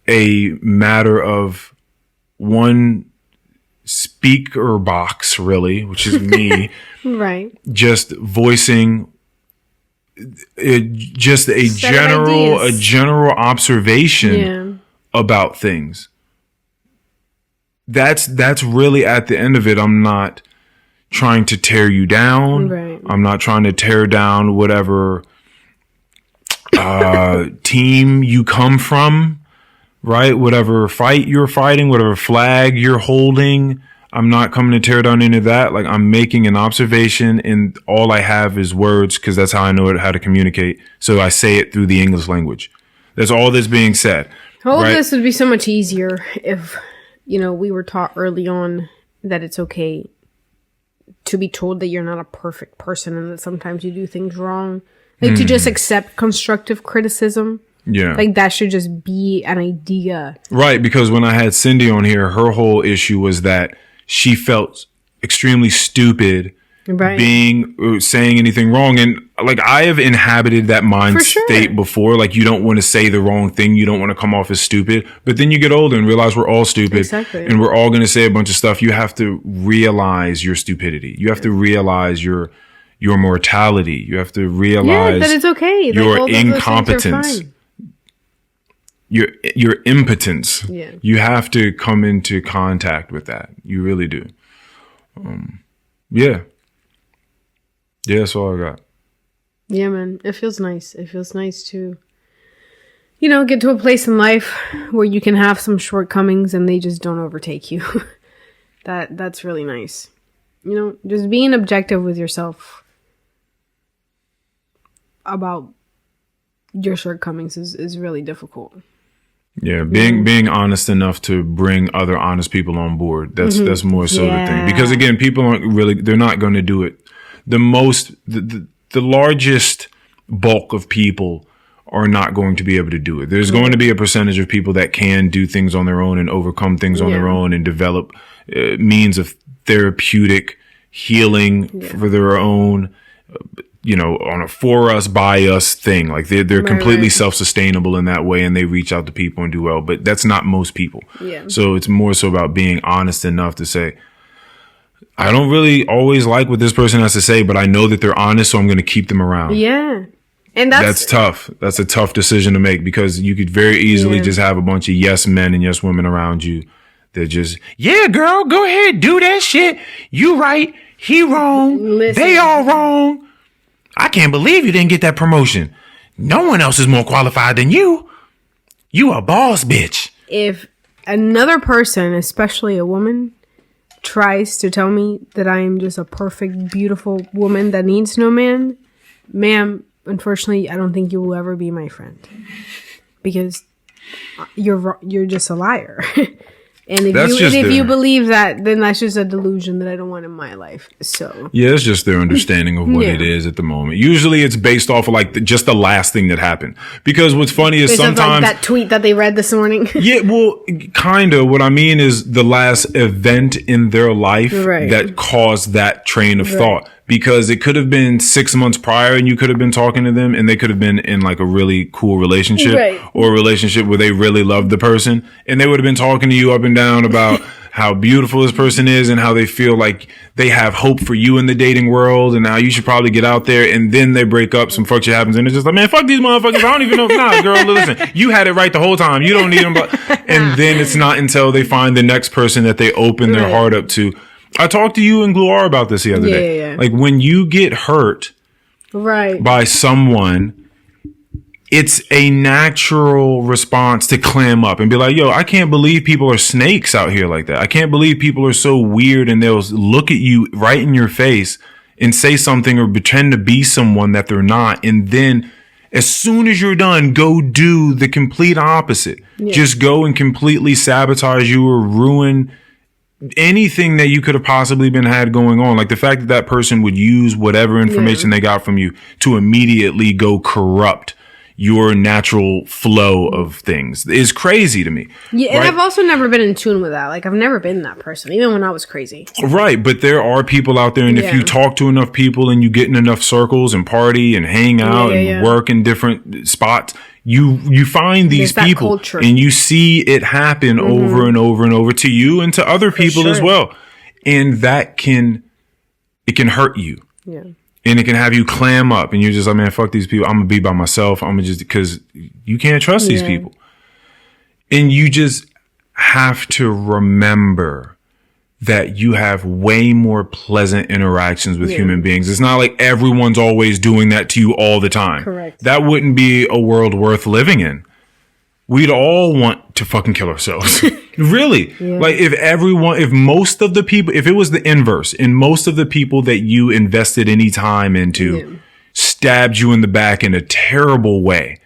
a matter of one speaker box, really, which is me, right? Just voicing just a general observation about things. That's really at the end of it. I'm not trying to tear you down. Right. I'm not trying to tear down whatever team you come from, right? Whatever fight you're fighting, whatever flag you're holding. I'm not coming to tear down any of that. Like, I'm making an observation, and all I have is words, because that's how I know how to communicate. So I say it through the English language. That's all that's being said. All of this would be so much easier if, we were taught early on that it's okay to be told that you're not a perfect person and that sometimes you do things wrong. Like, to just accept constructive criticism. Yeah. Like, that should just be an idea. Right, because when I had Cindy on here, her whole issue was that she felt extremely stupid saying anything wrong. And like, I have inhabited that mind state before. Like, you don't want to say the wrong thing. You don't want to come off as stupid. But then you get older and realize we're all stupid. Exactly. And we're all going to say a bunch of stuff. You have to realize your stupidity. You have to realize your mortality. You have to realize that it's okay. Your incompetence. Your impotence. Yeah. You have to come into contact with that. You really do. Yeah, that's all I got. Yeah, man. It feels nice. It feels nice to, get to a place in life where you can have some shortcomings and they just don't overtake you. That's really nice. Just being objective with yourself about your shortcomings is really difficult. Yeah, being honest enough to bring other honest people on board. That's more so the thing. Because again, people they're not going to do it. The largest bulk of people are not going to be able to do it. There's going to be a percentage of people that can do things on their own and overcome things on their own and develop means of therapeutic healing for their own, on a for us, by us thing. Like, they're completely self-sustainable in that way, and they reach out to people and do well, but that's not most people. Yeah. So it's more so about being honest enough to say, I don't really always like what this person has to say, but I know that they're honest, so I'm going to keep them around. Yeah. And that's tough. That's a tough decision to make, because you could very easily just have a bunch of yes men and yes women around you that just, yeah, girl, go ahead, do that shit. You right. He wrong. Listen. They all wrong. I can't believe you didn't get that promotion. No one else is more qualified than you. You a boss bitch. If another person, especially a woman, tries to tell me that I am just a perfect, beautiful woman that needs no man, ma'am, unfortunately, I don't think you will ever be my friend. Because you're just a liar. And if you believe that, then that's just a delusion that I don't want in my life. So yeah, it's just their understanding of what it is at the moment. Usually, it's based off of just the last thing that happened. Because what's funny is sometimes that tweet that they read this morning. Yeah, well, kind of. What I mean is the last event in their life that caused that train of thought. Because it could have been 6 months prior and you could have been talking to them and they could have been in like a really cool relationship or a relationship where they really loved the person. And they would have been talking to you up and down about how beautiful this person is and how they feel like they have hope for you in the dating world and how you should probably get out there. And then they break up, some fuck shit happens and it's just like, man, fuck these motherfuckers. I don't even know. Nah, girl, listen, you had it right the whole time. You don't need them. And then it's not until they find the next person that they open their heart up to. I talked to you and Gloire about this the other day. Yeah. Like, when you get hurt by someone, it's a natural response to clam up and be like, yo, I can't believe people are snakes out here like that. I can't believe people are so weird and they'll look at you right in your face and say something or pretend to be someone that they're not. And then as soon as you're done, go do the complete opposite. Yeah. Just go and completely sabotage you or ruin anything that you could have possibly had going on. Like the fact that that person would use whatever information they got from you to immediately go corrupt your natural flow of things is crazy to me. Yeah, and I've also never been in tune with that. Like, I've never been that person, even when I was crazy. Right, but there are people out there, and if you talk to enough people and you get in enough circles and party and hang out and work in different spots, you find these people and you see it happen over and over and over to you and to other people as well. And it can hurt you. Yeah. And it can have you clam up and you're just like, man, fuck these people. I'm going to be by myself. I'm going to just, because you can't trust these people. And you just have to remember that you have way more pleasant interactions with human beings. It's not like everyone's always doing that to you all the time. Correct. That wouldn't be a world worth living in. We'd all want to fucking kill ourselves. Really. Yeah. Like if most of the people, if it was the inverse and most of the people that you invested any time into stabbed you in the back in a terrible way,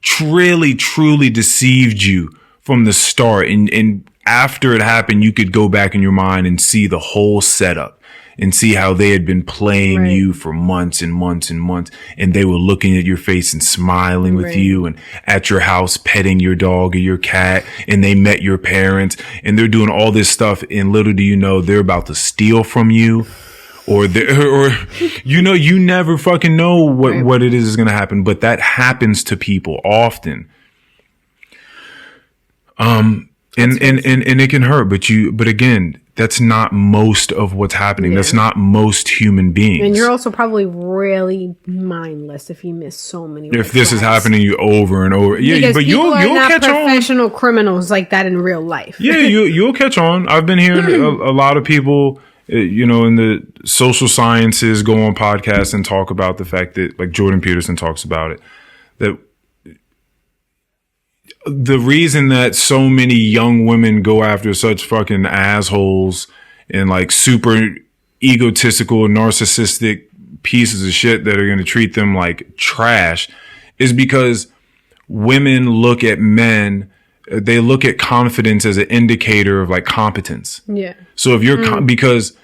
truly deceived you from the start, and after it happened, you could go back in your mind and see the whole setup and see how they had been playing you for months and months and months. And they were looking at your face and smiling with you, and at your house, petting your dog or your cat. And they met your parents and they're doing all this stuff. And little do you know, they're about to steal from you, or you never fucking know what it is going to happen. But that happens to people often. And it can hurt, but again, that's not most of what's happening. Yeah. That's not most human beings. And you're also probably really mindless if you miss so many. If this is happening to you over and over, because but you'll catch on. Professional criminals like that in real life. Yeah, you'll catch on. I've been hearing a lot of people, in the social sciences, go on podcasts and talk about the fact that, like Jordan Peterson talks about it, that the reason that so many young women go after such fucking assholes and like super egotistical, narcissistic pieces of shit that are going to treat them like trash is because women look at men, they look at confidence as an indicator of like competence. Yeah. So if you're, because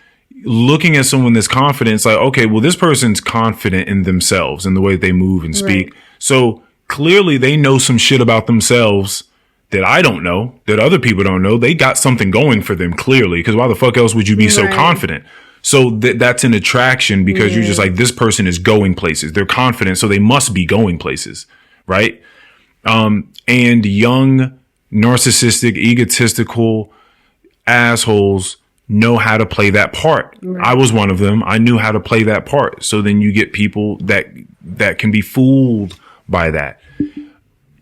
looking at someone that's confident, it's like, okay, well, this person's confident in themselves and the way they move and speak. Right. So clearly they know some shit about themselves that I don't know, that other people don't know. They got something going for them, clearly, because why the fuck else would you be so confident? So that's an attraction, because you're just like, this person is going places. They're confident, so they must be going places, right? And young, narcissistic, egotistical assholes know how to play that part. Right. I was one of them. I knew how to play that part. So then you get people that can be fooled by that.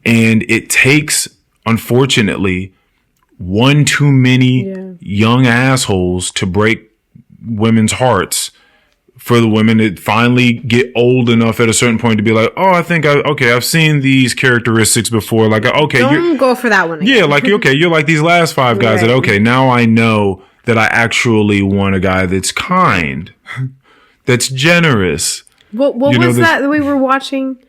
And it takes, unfortunately, one too many young assholes to break women's hearts for the women to finally get old enough at a certain point to be like, oh, I think I've seen these characteristics before. Like, okay, don't go for that one again. Yeah, like, okay, you're like these last five guys that, okay, now I know that I actually want a guy that's kind, that's generous. What was that we were watching?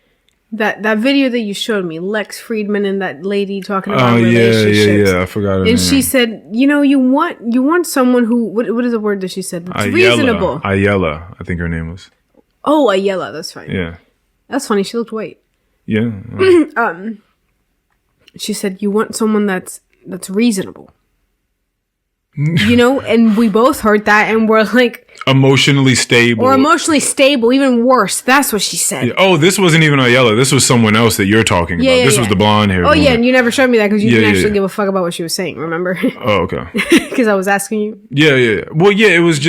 That video that you showed me, Lex Friedman and that lady talking about relationships. Yeah, I forgot her name. And she said, you want someone who, what is the word that she said? That's reasonable. Ayala, I think her name was. Oh, Ayala, that's fine. Yeah. That's funny, she looked white. Yeah. She said, you want someone that's reasonable. And we both heard that and we're like, emotionally stable. Or emotionally stable, even worse. That's what she said. Yeah. Oh, this wasn't even Ayala. This was someone else that you're talking about. This was the blonde hair. Oh, yeah, and you never showed me that because you didn't actually give a fuck about what she was saying, remember? Oh, okay. Because I was asking you. Yeah. Well, yeah, it was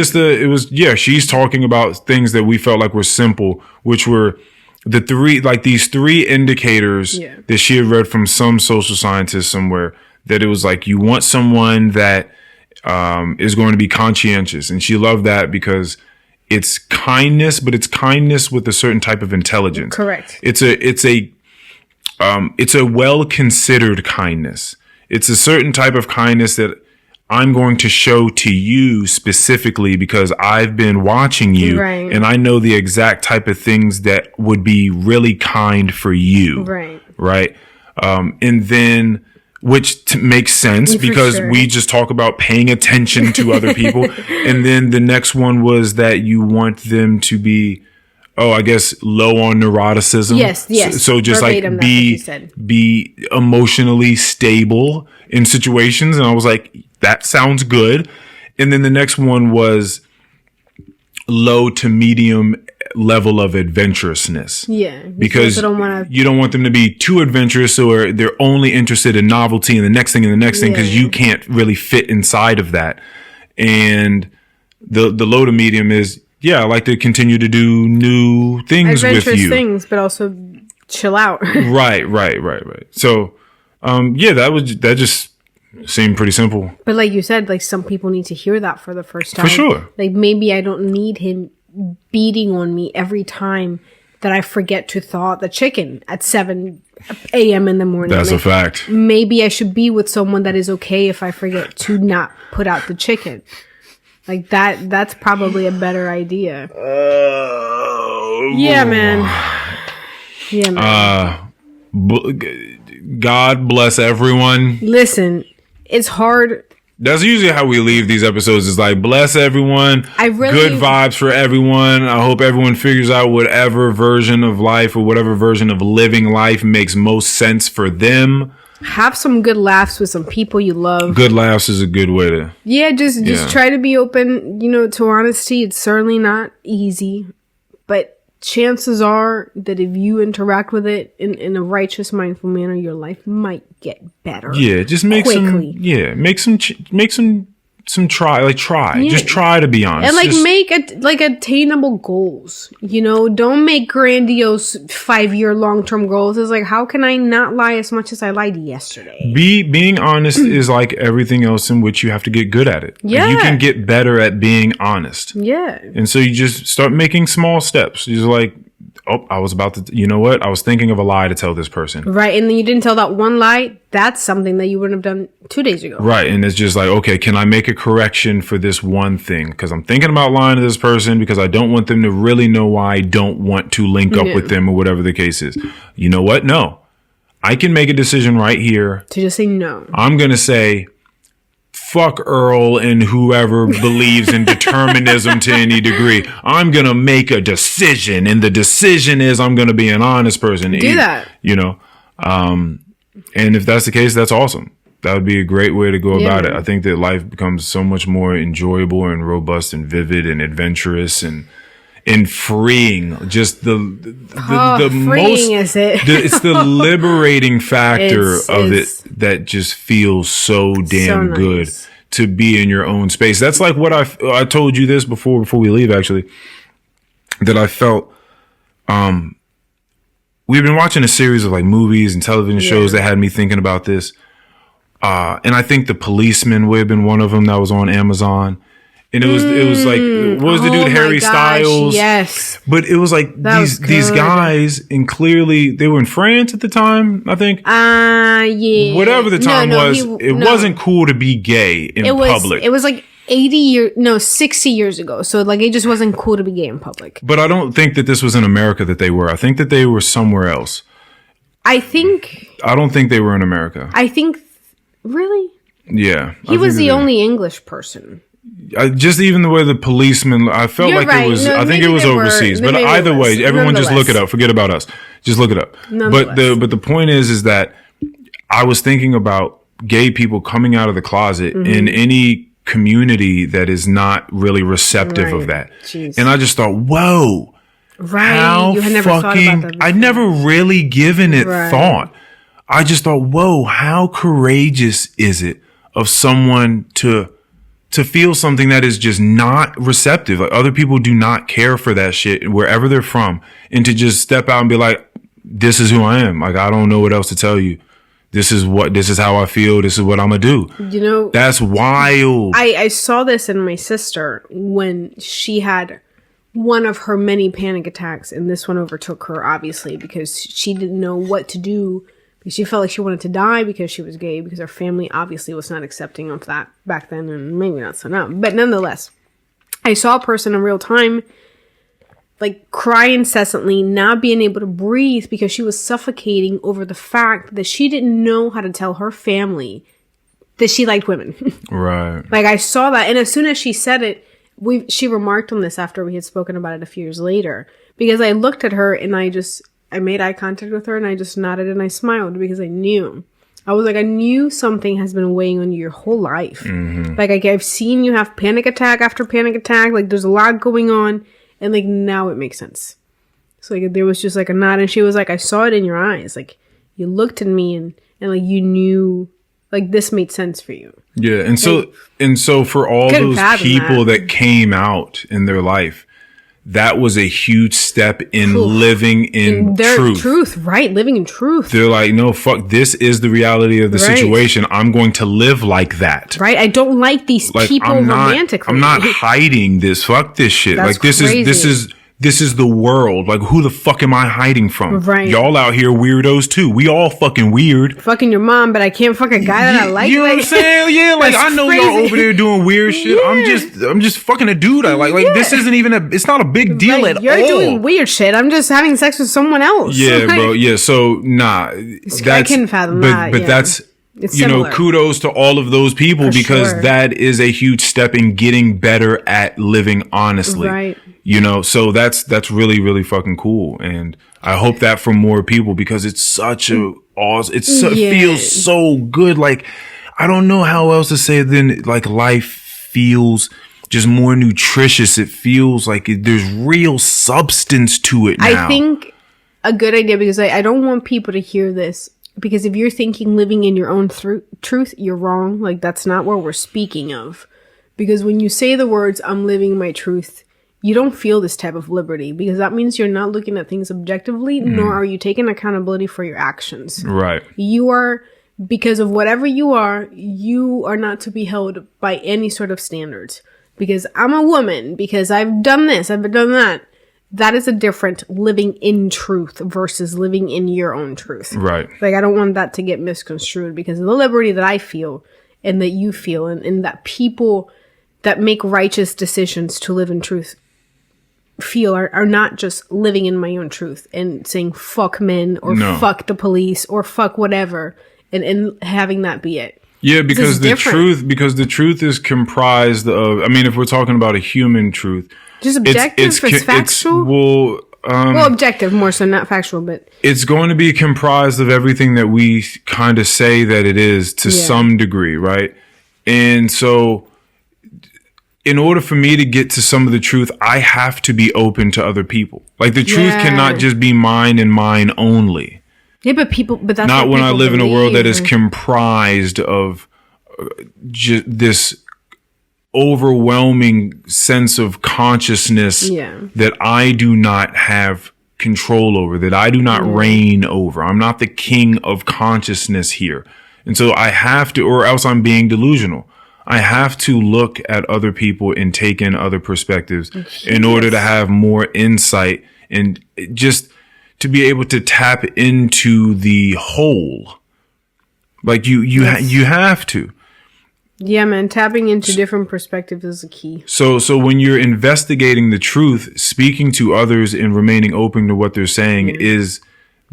she's talking about things that we felt like were simple, which were these three indicators that she had read from some social scientist somewhere, that it was like, you want someone that is going to be conscientious. And she loved that because it's kindness, but it's kindness with a certain type of intelligence. Correct. It's a well-considered kindness. It's a certain type of kindness that I'm going to show to you specifically because I've been watching you and I know the exact type of things that would be really kind for you. Right. And then, which makes sense because we just talk about paying attention to other people. And then the next one was that you want them to be, I guess, low on neuroticism. Yes. So just verbatim, like be emotionally stable in situations. And I was like, that sounds good. And then the next one was low to medium level of adventurousness. Yeah. Because you don't want them to be too adventurous, or they're only interested in novelty and the next thing and the next thing, because you can't really fit inside of that. And the low to medium is, I like to continue to do new things with you. Adventurous things, but also chill out. Right. So, that Seemed pretty simple. But like you said, like some people need to hear that for the first time. For sure. Like maybe I don't need him beating on me every time that I forget to thaw the chicken at 7 a.m. in the morning. That's a fact. Maybe I should be with someone that is okay if I forget to not put out the chicken. Like that's probably a better idea. Yeah, man. Yeah, man. God bless everyone. Listen, it's hard. That's usually how we leave these episodes. Is like, bless everyone. Good vibes for everyone. I hope everyone figures out whatever version of life or whatever version of living life makes most sense for them. Have some good laughs with some people you love. Good laughs is a good way to... Yeah, just try to be open, to honesty. It's certainly not easy. But chances are that if you interact with it in a righteous, mindful manner, your life might get better. Yeah, just make quickly. Make some try. Yeah. Just try to be honest. And make attainable goals. Don't make grandiose 5-year long-term goals. It's like, how can I not lie as much as I lied yesterday? Being honest is like everything else in which you have to get good at it. Yeah. Like, you can get better at being honest. Yeah. And so you just start making small steps. You're just like, I was about to, you know what? I was thinking of a lie to tell this person. Right. And then you didn't tell that one lie. That's something that you wouldn't have done 2 days ago. Right. And it's just like, okay, can I make a correction for this one thing? Because I'm thinking about lying to this person because I don't want them to really know why I don't want to link up with them or whatever the case is. You know what? No. I can make a decision right here. To just say no. I'm going to say, fuck Earl and whoever believes in determinism to any degree. I'm going to make a decision. And the decision is I'm going to be an honest person. Do that. And if that's the case, that's awesome. That would be a great way to go about it. I think that life becomes so much more enjoyable and robust and vivid and adventurous and freeing. Just freeing is it? It's the liberating factor of it that just feels so damn good to be in your own space. That's like what I told you this before we leave, actually, that I felt, we've been watching a series of like movies and television shows that had me thinking about this. And I think The Policeman would have been one of them that was on Amazon. And it was like, what was the dude, Harry Styles? Yes. But it was like these guys, and clearly they were in France at the time, I think. Yeah. Whatever the time it wasn't cool to be gay in public. It was like 60 years ago. So like it just wasn't cool to be gay in public. But I don't think that this was in America that they were. I think that they were somewhere else. I don't think they were in America. Really? Yeah. He was the only English person. Just even the way the policeman, I felt like it was, I think it was overseas. But either way, everyone just look it up. Forget about us. Just look it up. But the point is that I was thinking about gay people coming out of the closet in any community that is not really receptive of that. Jeez. And I just thought, whoa. Right. You had never thought about that before. I'd never really given it thought. I just thought, whoa, how courageous is it of someone to feel something that is just not receptive. Like, other people do not care for that shit wherever they're from, and to just step out and be like, this is who I am. Like, I don't know what else to tell you. This is how I feel. This is what I'm going to do. That's wild. I saw this in my sister when she had one of her many panic attacks, and this one overtook her, obviously, because she didn't know what to do. She felt like she wanted to die because she was gay, because her family obviously was not accepting of that back then, and maybe not so now. But nonetheless, I saw a person in real time like cry incessantly, not being able to breathe because she was suffocating over the fact that she didn't know how to tell her family that she liked women. Right. Like, I saw that, and as soon as she said it, she remarked on this after we had spoken about it a few years later, because I looked at her and I made eye contact with her, and I just nodded and I smiled because I knew. I was like, I knew something has been weighing on you your whole life. Mm-hmm. Like, I've seen you have panic attack after panic attack. Like, there's a lot going on. And, like, now it makes sense. So, like, there was just, like, a nod. And she was like, I saw it in your eyes. Like, you looked at me and like, you knew, like, this made sense for you. Yeah. And so for all those people that came out in their life, that was a huge step in living in their truth. Right? Living in truth. They're like, no, fuck, this is the reality of the situation. I'm going to live like that. Right? I don't like these people romantically. I'm not hiding this. Fuck this shit. That's like, this is the world. Like, who the fuck am I hiding from? Right. Y'all out here weirdos too. We all fucking weird. Fucking your mom, but I can't fuck a guy that I like. You know what I'm saying? Yeah, like I know crazy. y'all over there doing weird shit. Yeah. I'm just fucking a dude I like. Like this isn't even it's not a big deal at all. You're doing weird shit. I'm just having sex with someone else. Yeah, bro. Yeah. So I can fathom that. But that's it's similar. kudos to all of those people because that is a huge step in getting better at living honestly. Right. So that's really, really fucking cool. And I hope that for more people because it's such a awesome, it feels so good. Like, I don't know how else to say it than like life feels just more nutritious. It feels like there's real substance to it now. I think a good idea because I don't want people to hear this because if you're thinking living in your own truth, you're wrong. Like that's not what we're speaking of. Because when you say the words, I'm living my truth, you don't feel this type of liberty because that means you're not looking at things objectively, nor are you taking accountability for your actions. Right. You are, because of whatever you are not to be held by any sort of standards. Because I'm a woman, because I've done this, I've done that. That is a different living in truth versus living in your own truth. Right. Like, I don't want that to get misconstrued because of the liberty that I feel and that you feel and that people that make righteous decisions to live in truth feel are not just living in my own truth and saying fuck men or fuck the police or fuck whatever and having that be it. Yeah, because the truth is comprised of, I mean, if we're talking about a human truth, just objective, it's factual. Objective more so, not factual, but it's going to be comprised of everything that we kind of say that it is to some degree, right? And so in order for me to get to some of the truth, I have to be open to other people. Like the truth cannot just be mine and mine only. Yeah, but that's not when I live in a world that is comprised of this overwhelming sense of consciousness that I do not have control over, that I do not reign over. I'm not the king of consciousness here. And so I have to, or else I'm being delusional. I have to look at other people and take in other perspectives in order to have more insight and just to be able to tap into the whole. Like you have to. Yeah, man. Tapping into different perspectives is the key. So when you're investigating the truth, speaking to others and remaining open to what they're saying is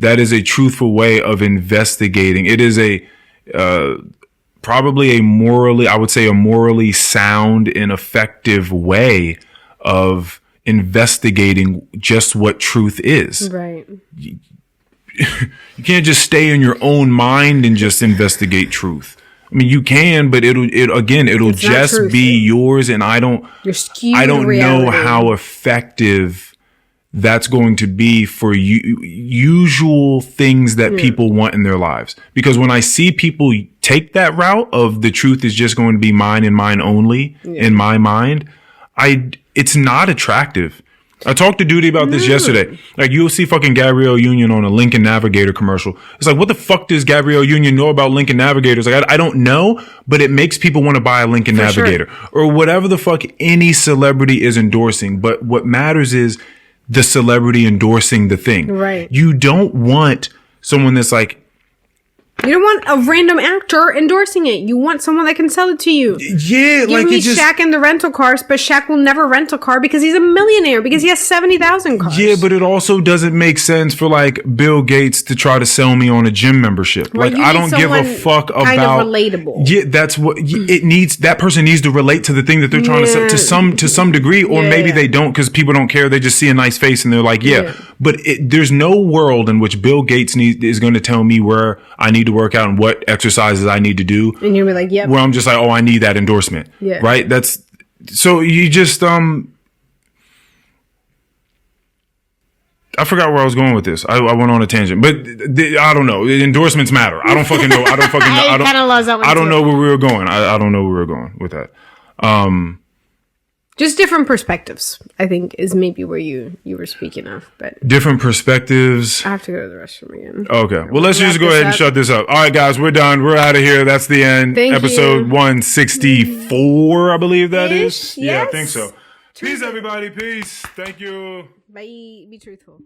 a truthful way of investigating. It is probably a morally sound and effective way of investigating just what truth is. Right. You can't just stay in your own mind and just investigate truth. I mean, you can, but it'll just be yours, and I don't know how effective that's going to be for usual things that people want in their lives. Because when I see people take that route of the truth is just going to be mine and mine only in my mind, it's not attractive. I talked to Duty about this yesterday. Like, you'll see fucking Gabrielle Union on a Lincoln Navigator commercial. It's like, what the fuck does Gabrielle Union know about Lincoln Navigators? Like, I don't know, but it makes people want to buy a Lincoln Navigator or whatever the fuck any celebrity is endorsing. But what matters is the celebrity endorsing the thing. Right. You don't want someone that's like, you don't want a random actor endorsing it. You want someone that can sell it to you. Yeah, Give me Shaq in the rental cars, but Shaq will never rent a car because he's a millionaire, because he has 70,000 cars. Yeah, but it also doesn't make sense for like Bill Gates to try to sell me on a gym membership. Well, like, I don't give a fuck about kind of relatable. Yeah, that's what it needs. That person needs to relate to the thing that they're trying to sell to some degree, or maybe they don't because people don't care. They just see a nice face and they're like, But there's no world in which Bill Gates is going to tell me where I need to work out and what exercises I need to do. And you'll be like, yep. Where I'm just like, oh, I need that endorsement. Yeah. Right? That's, so you just, I forgot where I was going with this. I went on a tangent, but I don't know. Endorsements matter. I don't fucking know. I don't know where we were going. I don't know where we were going with that. Just different perspectives, I think, is maybe where you were speaking of. But different perspectives. I have to go to the restroom again. Okay. Well, let's just go ahead and shut this up. All right, guys, we're done. We're out of here. That's the end. Thank Episode you. 164, I believe that is. Yes. Yeah, I think so. Peace, everybody. Peace. Thank you. Bye. Be truthful.